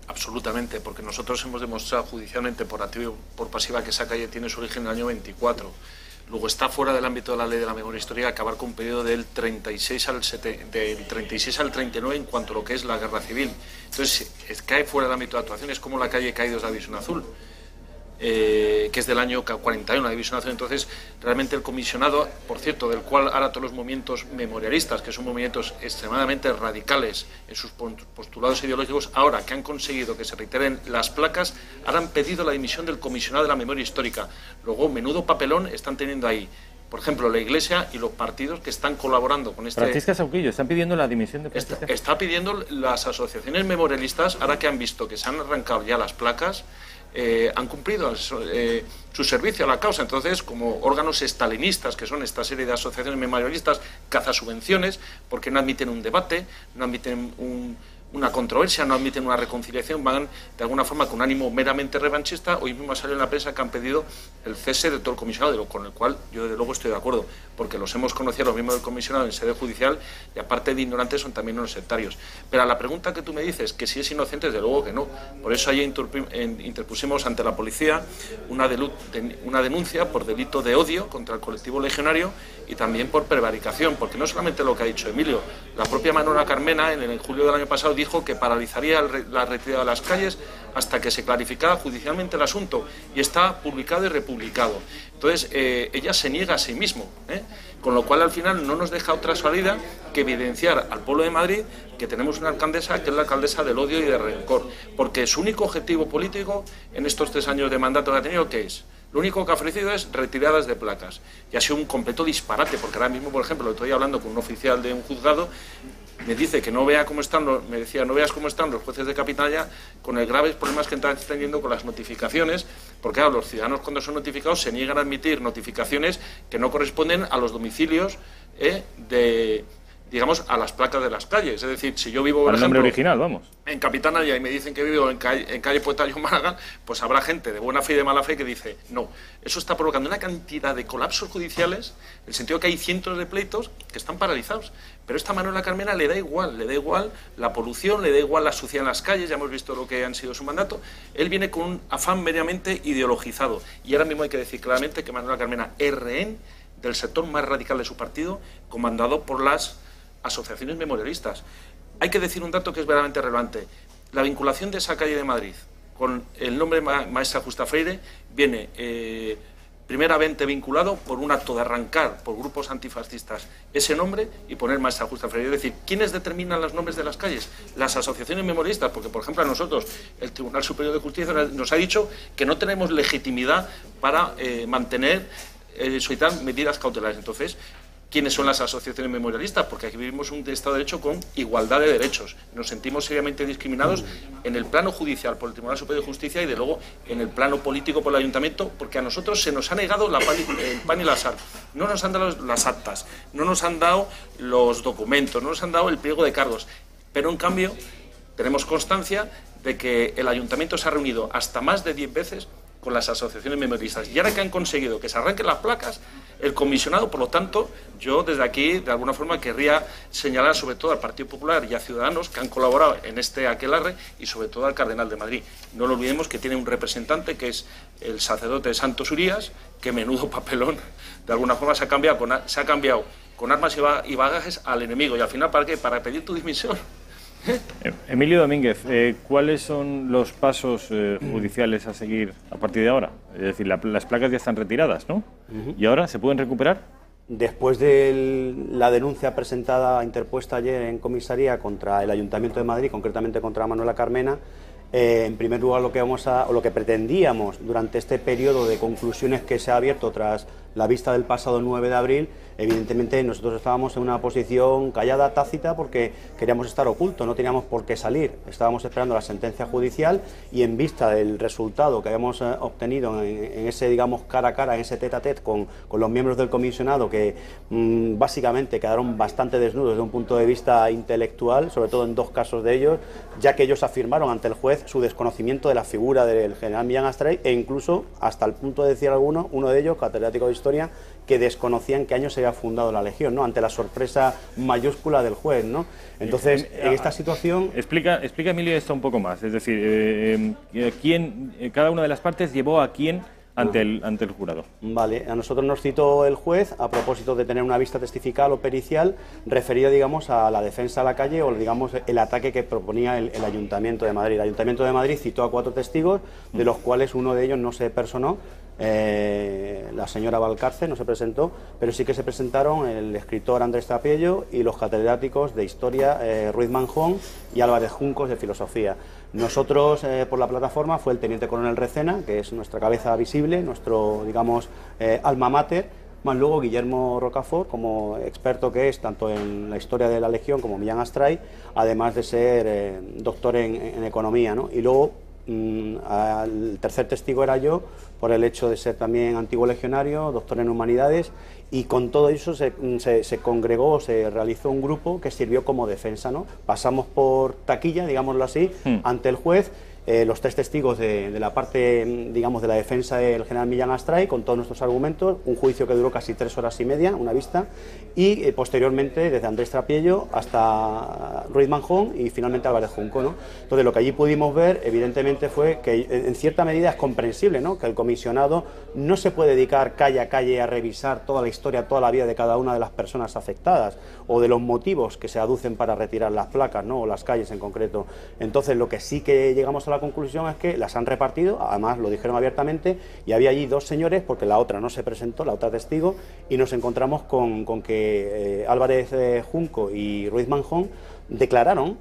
absolutamente, porque nosotros hemos demostrado judicialmente por activa y por pasiva que esa calle tiene su origen en el año 24. Luego está fuera del ámbito de la ley de la memoria histórica acabar con un periodo del 36 al 39 en cuanto a lo que es la guerra civil. Entonces, cae fuera del ámbito de actuación, es como la calle Caídos de la División Azul, que es del año 41, la División Azul. Entonces, realmente el comisionado, por cierto, del cual ahora todos los movimientos memorialistas, que son movimientos extremadamente radicales en sus postulados ideológicos, ahora que han conseguido que se reiteren las placas, ahora han pedido la dimisión del comisionado de la memoria histórica. Luego, menudo papelón están teniendo ahí. Por ejemplo, la Iglesia y los partidos que están colaborando con este... Francisca Sauquillo, están pidiendo la dimisión de Francisca. Está pidiendo las asociaciones memorialistas, ahora que han visto que se han arrancado ya las placas, han cumplido su servicio a la causa. Entonces, como órganos estalinistas, que son esta serie de asociaciones memorialistas, cazasubvenciones, porque no admiten un debate, no admiten una controversia, no admiten una reconciliación, van de alguna forma con un ánimo meramente revanchista. Hoy mismo ha salido en la prensa que han pedido el cese de todo el comisionado, con el cual yo desde luego estoy de acuerdo, porque los hemos conocido los miembros del comisionado en sede judicial y aparte de ignorantes son también unos sectarios. Pero a la pregunta que tú me dices, que si es inocente, desde luego que no. Por eso ayer interpusimos ante la policía una denuncia por delito de odio contra el colectivo legionario y también por prevaricación, porque no solamente lo que ha dicho Emilio, la propia Manuela Carmena en julio del año pasado dijo que paralizaría la retirada de las calles hasta que se clarificara judicialmente el asunto, y está publicado y republicado. Entonces, ella se niega a sí mismo, con lo cual al final no nos deja otra salida que evidenciar al pueblo de Madrid que tenemos una alcaldesa que es la alcaldesa del odio y del rencor, porque su único objetivo político en estos 3 años de mandato que ha tenido, ¿qué es? Lo único que ha ofrecido es retiradas de placas, y ha sido un completo disparate, porque ahora mismo, por ejemplo, estoy hablando con un oficial de un juzgado, me dice que no vea cómo están, me decía, no veas cómo están los jueces de Capitanía con los graves problemas que están teniendo con las notificaciones, porque claro, los ciudadanos cuando son notificados se niegan a admitir notificaciones que no corresponden a los domicilios digamos, a las placas de las calles. Es decir, si yo vivo, por ejemplo, nombre original, vamos, en Capitanía y me dicen que vivo en calle Puertallo, Málaga, pues habrá gente de buena fe y de mala fe que dice, no. Eso está provocando una cantidad de colapsos judiciales, en el sentido que hay cientos de pleitos que están paralizados. Pero esta Manuela Carmena le da igual la polución, le da igual la suciedad en las calles, ya hemos visto lo que han sido su mandato. Él viene con un afán meramente ideologizado. Y ahora mismo hay que decir claramente que Manuela Carmena es rehén del sector más radical de su partido, comandado por las asociaciones memorialistas. Hay que decir un dato que es verdaderamente relevante. La vinculación de esa calle de Madrid con el nombre Maestra Justa Freire viene primeramente vinculado por un acto de arrancar por grupos antifascistas ese nombre y poner Maestra Justa Freire. Es decir, ¿quiénes determinan los nombres de las calles? Las asociaciones memorialistas, porque por ejemplo a nosotros el Tribunal Superior de Justicia nos ha dicho que no tenemos legitimidad para mantener solicitar medidas cautelares. Entonces, ¿quiénes son las asociaciones memorialistas? Porque aquí vivimos un Estado de Derecho con igualdad de derechos. Nos sentimos seriamente discriminados en el plano judicial por el Tribunal Superior de Justicia y de luego en el plano político por el Ayuntamiento, porque a nosotros se nos ha negado el pan y la sal. No nos han dado las actas, no nos han dado los documentos, no nos han dado el pliego de cargos. Pero en cambio tenemos constancia de que el Ayuntamiento se ha reunido hasta más de 10 veces con las asociaciones memorialistas. Y ahora que han conseguido que se arranquen las placas, el comisionado, por lo tanto, yo desde aquí, de alguna forma, querría señalar sobre todo al Partido Popular y a Ciudadanos que han colaborado en este aquelarre y sobre todo al Cardenal de Madrid. No lo olvidemos que tiene un representante que es el sacerdote de Santos Urías, que menudo papelón, de alguna forma se ha cambiado con armas y bagajes al enemigo. Y al final, ¿para qué? Para pedir tu dimisión. Emilio Domínguez, ¿cuáles son los pasos judiciales a seguir a partir de ahora? Es decir, las placas ya están retiradas, ¿no? ¿Y ahora se pueden recuperar? Después de la denuncia interpuesta ayer en comisaría contra el Ayuntamiento de Madrid, concretamente contra Manuela Carmena, en primer lugar lo que pretendíamos durante este periodo de conclusiones que se ha abierto tras la vista del pasado 9 de abril, evidentemente nosotros estábamos en una posición callada, tácita, porque queríamos estar ocultos, no teníamos por qué salir. Estábamos esperando la sentencia judicial y en vista del resultado que habíamos obtenido en ese, digamos, cara a cara, en ese tete a tete con los miembros del comisionado, que básicamente quedaron bastante desnudos desde un punto de vista intelectual, sobre todo en 2 casos de ellos, ya que ellos afirmaron ante el juez su desconocimiento de la figura del general Millán Astray e incluso hasta el punto de decir uno de ellos, catedrático de historia, que desconocían qué año se había fundado la Legión, ¿no? Ante la sorpresa mayúscula del juez, ¿no? Entonces, en esta situación... Explica, Emilio, esto un poco más. Es decir, cada una de las partes llevó a quién ante el jurado. Vale, a nosotros nos citó el juez a propósito de tener una vista testifical o pericial referida, digamos, a la defensa a la calle o, digamos, el ataque que proponía el Ayuntamiento de Madrid. El Ayuntamiento de Madrid citó a 4 testigos, de los cuales uno de ellos no se personó. La señora Valcárcel no se presentó, pero sí que se presentaron el escritor Andrés Trapiello y los catedráticos de Historia Ruiz Manjón y Álvarez Juncos de Filosofía. Nosotros, por la plataforma, fue el teniente coronel Recena, que es nuestra cabeza visible, nuestro, digamos, alma mater, más luego Guillermo Rocafort, como experto que es tanto en la historia de la Legión como Millán Astray, además de ser doctor en economía, ¿no? Y luego el tercer testigo era yo, por el hecho de ser también antiguo legionario, doctor en humanidades, y con todo eso se congregó, se realizó un grupo que sirvió como defensa, ¿no? Pasamos por taquilla, digámoslo así, ante el juez. Los 3 testigos de la parte, digamos, de la defensa del general Millán Astray, con todos nuestros argumentos, un juicio que duró casi 3 horas y media, una vista, y posteriormente desde Andrés Trapiello hasta Ruiz Manjón y finalmente Álvarez Junco, ¿no? Entonces lo que allí pudimos ver, evidentemente, fue que en cierta medida es comprensible, ¿no?, que el comisionado no se puede dedicar calle a calle a revisar toda la historia, toda la vida de cada una de las personas afectadas o de los motivos que se aducen para retirar las placas, ¿no?, o las calles en concreto. Entonces lo que sí que llegamos a la conclusión es que las han repartido, además lo dijeron abiertamente, y había allí 2 señores, porque la otra no se presentó, la otra testigo, y nos encontramos con que Álvarez Junco y Ruiz Manjón declararon,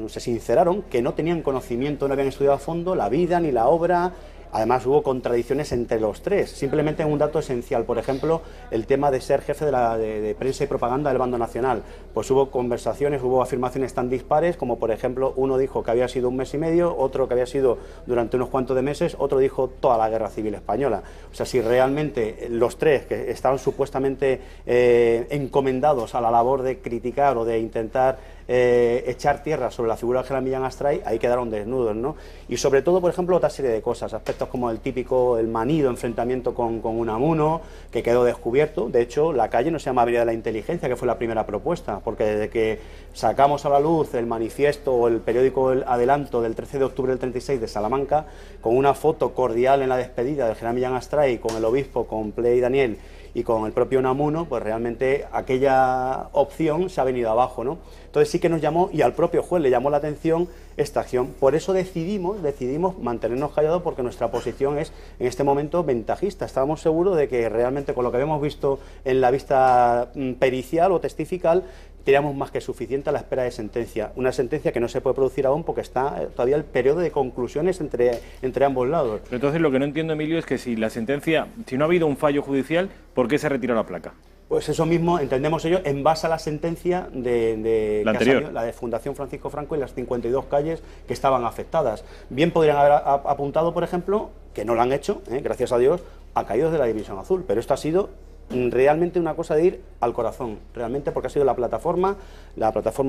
se sinceraron, que no tenían conocimiento, no habían estudiado a fondo la vida ni la obra. Además hubo contradicciones entre los 3, simplemente un dato esencial, por ejemplo, el tema de ser jefe de prensa y propaganda del bando nacional. Pues hubo conversaciones, hubo afirmaciones tan dispares como, por ejemplo, uno dijo que había sido 1 mes y medio, otro que había sido durante unos cuantos de meses, otro dijo toda la guerra civil española. O sea, si realmente los 3 que estaban supuestamente encomendados a la labor de criticar o de intentar echar tierra sobre la figura del general Millán Astray, ahí quedaron desnudos, ¿no? Y sobre todo, por ejemplo, otra serie de cosas, aspectos como el típico, el manido enfrentamiento con Unamuno, que quedó descubierto. De hecho, la calle no se llama Avenida de la Inteligencia, que fue la primera propuesta, porque desde que sacamos a la luz el manifiesto o el periódico El Adelanto del 13 de octubre del 36 de Salamanca, con una foto cordial en la despedida del general Millán Astray, con el obispo, con Pley Daniel y con el propio Unamuno, pues realmente aquella opción se ha venido abajo, ¿no? Entonces sí que nos llamó, y al propio juez le llamó la atención esta acción. Por eso decidimos mantenernos callados, porque nuestra posición es en este momento ventajista. Estábamos seguros de que realmente con lo que habíamos visto en la vista pericial o testifical, teníamos más que suficiente a la espera de sentencia. Una sentencia que no se puede producir aún porque está todavía el periodo de conclusiones entre ambos lados. Pero entonces lo que no entiendo, Emilio, es que si la sentencia, si no ha habido un fallo judicial, ¿por qué se retiró la placa? Pues eso mismo entendemos ellos en base a la sentencia de la anterior, la de Fundación Francisco Franco y las 52 calles que estaban afectadas. Bien podrían haber apuntado, por ejemplo, que no lo han hecho, gracias a Dios, a caídos de la División Azul, pero esto ha sido realmente una cosa de ir al corazón, realmente, porque ha sido la plataforma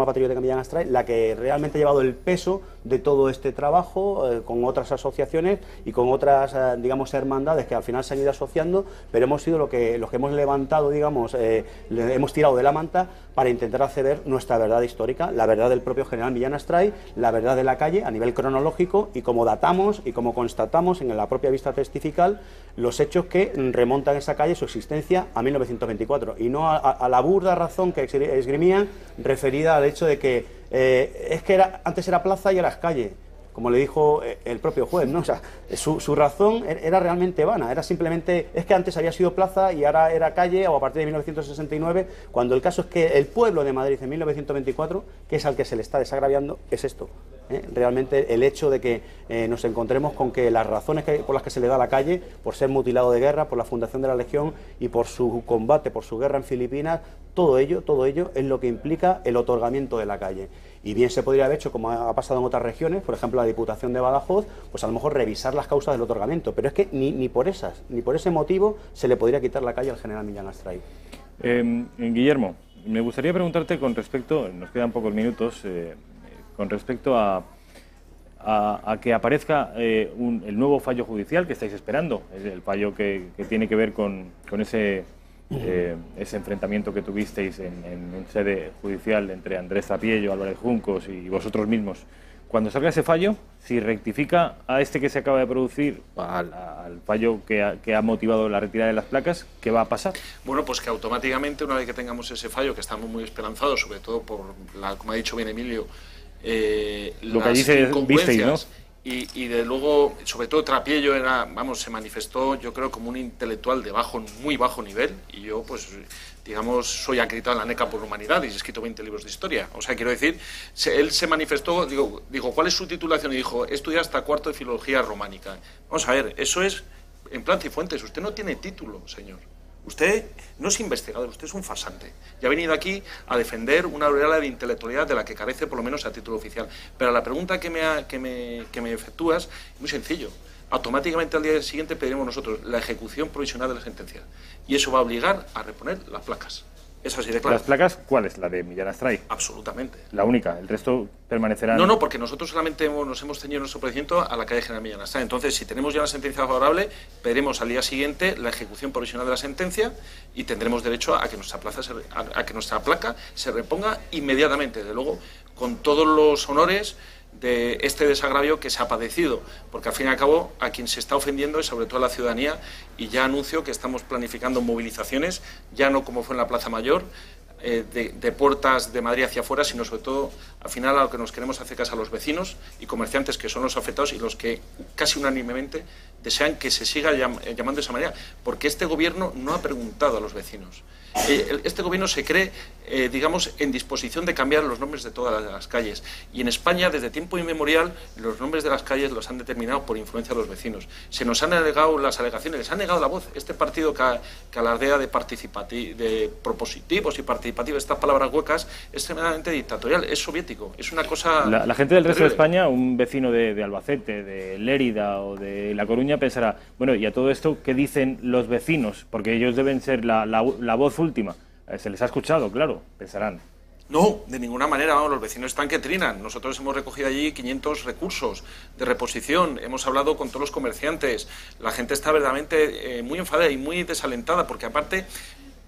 patriótica Millán Astray la que realmente ha llevado el peso de todo este trabajo, con otras asociaciones y con otras, digamos, hermandades que al final se han ido asociando, pero hemos sido los que hemos levantado, digamos, hemos tirado de la manta para intentar hacer ver nuestra verdad histórica, la verdad del propio general Millán Astray, la verdad de la calle a nivel cronológico, y como datamos y como constatamos en la propia vista testifical los hechos que remontan esa calle, su existencia a 1924, y no a la burda razón que esgrimían referida al hecho de que es que antes era plaza y ahora es calle, como le dijo el propio juez, ¿no? O sea, su razón era realmente vana, era simplemente, es que antes había sido plaza y ahora era calle, o a partir de 1969, cuando el caso es que el pueblo de Madrid en 1924, que es al que se le está desagraviando, es esto. Realmente el hecho de que nos encontremos con que las razones por las que se le da a la calle, por ser mutilado de guerra, por la fundación de la Legión y por su combate, por su guerra en Filipinas, todo ello es lo que implica el otorgamiento de la calle. Y bien se podría haber hecho, como ha pasado en otras regiones, por ejemplo la Diputación de Badajoz, pues a lo mejor revisar las causas del otorgamiento, pero es que ni por ese motivo se le podría quitar la calle al general Millán Astray. Guillermo, me gustaría preguntarte con respecto, nos quedan pocos minutos, con respecto a que aparezca el nuevo fallo judicial que estáis esperando, el fallo que tiene que ver con ese enfrentamiento que tuvisteis en sede judicial entre Andrés Trapiello, Álvarez Juncos y vosotros mismos. cuando salga ese fallo, si rectifica a este que se acaba de producir, al fallo que ha motivado la retirada de las placas, ¿qué va a pasar? Bueno, pues que automáticamente, una vez que tengamos ese fallo, que estamos muy esperanzados, sobre todo por, como ha dicho bien Emilio, lo que allí se visteis, ¿no? Y de luego, sobre todo Trapiello se manifestó, yo creo, como un intelectual de muy bajo nivel, y yo, pues, digamos, soy acreditado en la NECA por Humanidad y he escrito 20 libros de historia. O sea, quiero decir, él se manifestó, digo, ¿cuál es su titulación? Y dijo, he estudiado hasta cuarto de filología románica. Vamos a ver, eso es en plan Cifuentes, usted no tiene título, señor. Usted no es investigador, usted es un farsante. Y ha venido aquí a defender una aureola de intelectualidad de la que carece, por lo menos a título oficial. Pero la pregunta que me efectúas es muy sencillo. Automáticamente al día siguiente pediremos nosotros la ejecución provisional de la sentencia. Y eso va a obligar a reponer las placas. Es así de claro. ¿Las placas cuál es? ¿La de Millán Astray? Absolutamente. La única, el resto permanecerán... No, porque nosotros solamente nos hemos ceñido nuestro procedimiento a la calle General Millán Astray. Entonces, si tenemos ya la sentencia favorable, pediremos al día siguiente la ejecución provisional de la sentencia y tendremos derecho a que nuestra placa se reponga inmediatamente, desde luego, con todos los honores de este desagravio que se ha padecido, porque al fin y al cabo a quien se está ofendiendo es sobre todo a la ciudadanía, y ya anuncio que estamos planificando movilizaciones, ya no como fue en la Plaza Mayor, de puertas de Madrid hacia afuera, sino sobre todo al final a lo que nos queremos hacer es a los vecinos y comerciantes, que son los afectados y los que casi unánimemente desean que se siga llamando de esa manera, porque este gobierno no ha preguntado a los vecinos. Este gobierno se cree, digamos, en disposición de cambiar los nombres de todas las calles. Y en España, desde tiempo inmemorial, los nombres de las calles los han determinado por influencia de los vecinos. Se nos han negado las alegaciones, les han negado la voz. Este partido que alardea de propositivos y participativos, estas palabras huecas, es extremadamente dictatorial, es soviético, es una cosa... La gente del resto de terrible. España, un vecino de Albacete, de Lérida o de La Coruña, pensará, bueno, y a todo esto, ¿qué dicen los vecinos? Porque ellos deben ser la voz última. Se les ha escuchado, claro, pensarán. No, de ninguna manera, vamos, los vecinos están que trinan. Nosotros hemos recogido allí 500 recursos de reposición, hemos hablado con todos los comerciantes, la gente está verdaderamente muy enfadada y muy desalentada, porque aparte,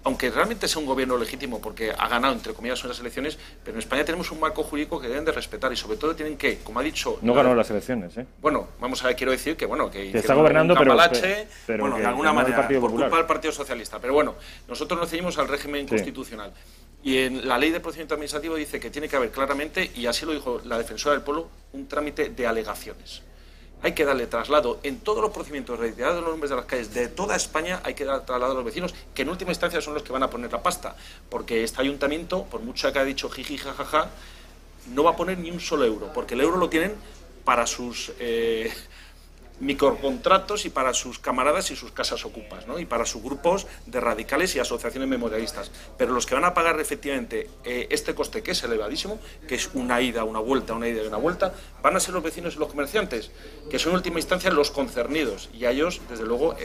aunque realmente sea un gobierno legítimo, porque ha ganado, entre comillas, unas elecciones, pero en España tenemos un marco jurídico que deben de respetar y sobre todo tienen que, como ha dicho... No ganó las elecciones, ¿eh? Bueno, vamos a ver, quiero decir que, bueno, que está gobernando, pero bueno, de alguna manera, por culpa del Partido Socialista. Pero bueno, nosotros nos ceñimos al régimen constitucional. Y en la ley de procedimiento administrativo dice que tiene que haber claramente, y así lo dijo la defensora del pueblo, un trámite de alegaciones. Hay que darle traslado en todos los procedimientos reiterados de los nombres de las calles de toda España, hay que dar traslado a los vecinos, que en última instancia son los que van a poner la pasta, porque este ayuntamiento, por mucho que ha dicho jiji, jajaja, no va a poner ni un solo euro, porque el euro lo tienen para sus microcontratos y para sus camaradas y sus casas ocupas, ¿no? Y para sus grupos de radicales y asociaciones memorialistas. Pero los que van a pagar efectivamente este coste, que es elevadísimo, que es una ida, una vuelta, una ida y una vuelta, van a ser los vecinos y los comerciantes, que son en última instancia los concernidos, y a ellos, desde luego,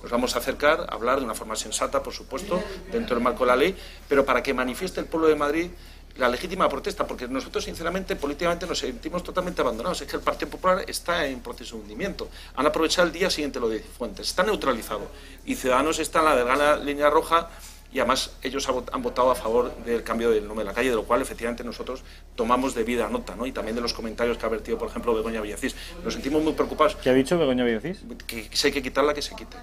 nos vamos a acercar a hablar de una forma sensata, por supuesto, dentro del marco de la ley, pero para que manifieste el pueblo de Madrid la legítima protesta, porque nosotros sinceramente políticamente nos sentimos totalmente abandonados. Es que el Partido Popular está en proceso de hundimiento. Han aprovechado el día siguiente lo de Cifuentes, está neutralizado, y Ciudadanos está en la delgada línea roja, y además ellos han votado a favor del cambio del nombre de la calle, de lo cual efectivamente nosotros tomamos debida nota, ¿no? Y también de los comentarios que ha vertido, por ejemplo, Begoña Villacís. Nos sentimos muy preocupados. ¿Qué ha dicho Begoña Villacís? Que si hay que quitarla, que se quite.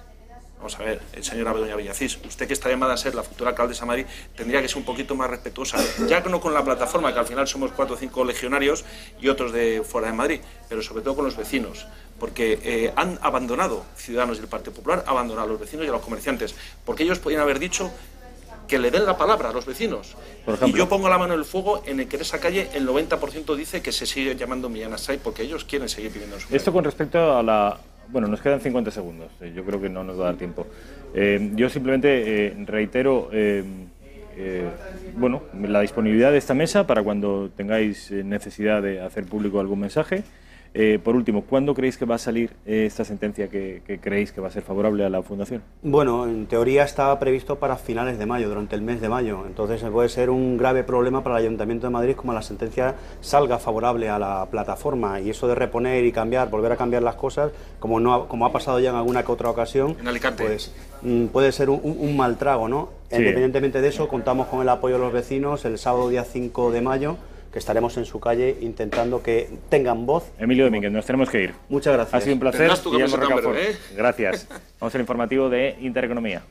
Vamos a ver, señora Begoña Villacís, usted que está llamada a ser la futura alcaldesa de Madrid tendría que ser un poquito más respetuosa, ya que no con la plataforma, que al final somos 4 o 5 legionarios y otros de fuera de Madrid, pero sobre todo con los vecinos, porque han abandonado, Ciudadanos y el Partido Popular, ha abandonado a los vecinos y a los comerciantes, porque ellos podían haber dicho que le den la palabra a los vecinos. Y yo pongo la mano en el fuego en el que en esa calle el 90% dice que se sigue llamando Millán Astray porque ellos quieren seguir viviendo en su Esto con respecto a la... Bueno, nos quedan 50 segundos, yo creo que no nos va a dar tiempo. Yo simplemente reitero bueno, la disponibilidad de esta mesa para cuando tengáis necesidad de hacer público algún mensaje. Por último, ¿cuándo creéis que va a salir esta sentencia que creéis que va a ser favorable a la Fundación? Bueno, en teoría estaba previsto para finales de mayo, durante el mes de mayo. Entonces puede ser un grave problema para el Ayuntamiento de Madrid como la sentencia salga favorable a la plataforma, y eso de reponer y cambiar, volver a cambiar las cosas, como ha pasado ya en alguna que otra ocasión, en Alicante, pues puede ser un mal trago, ¿no? Sí. Independientemente de eso, contamos con el apoyo de los vecinos el sábado día 5 de mayo, que estaremos en su calle intentando que tengan voz. Emilio Domínguez, nos tenemos que ir. Muchas gracias. Ha sido un placer. Tendrás tu Guillermo camiseta en Rocafort. breve, ¿eh? Gracias. Vamos al informativo de Intereconomía.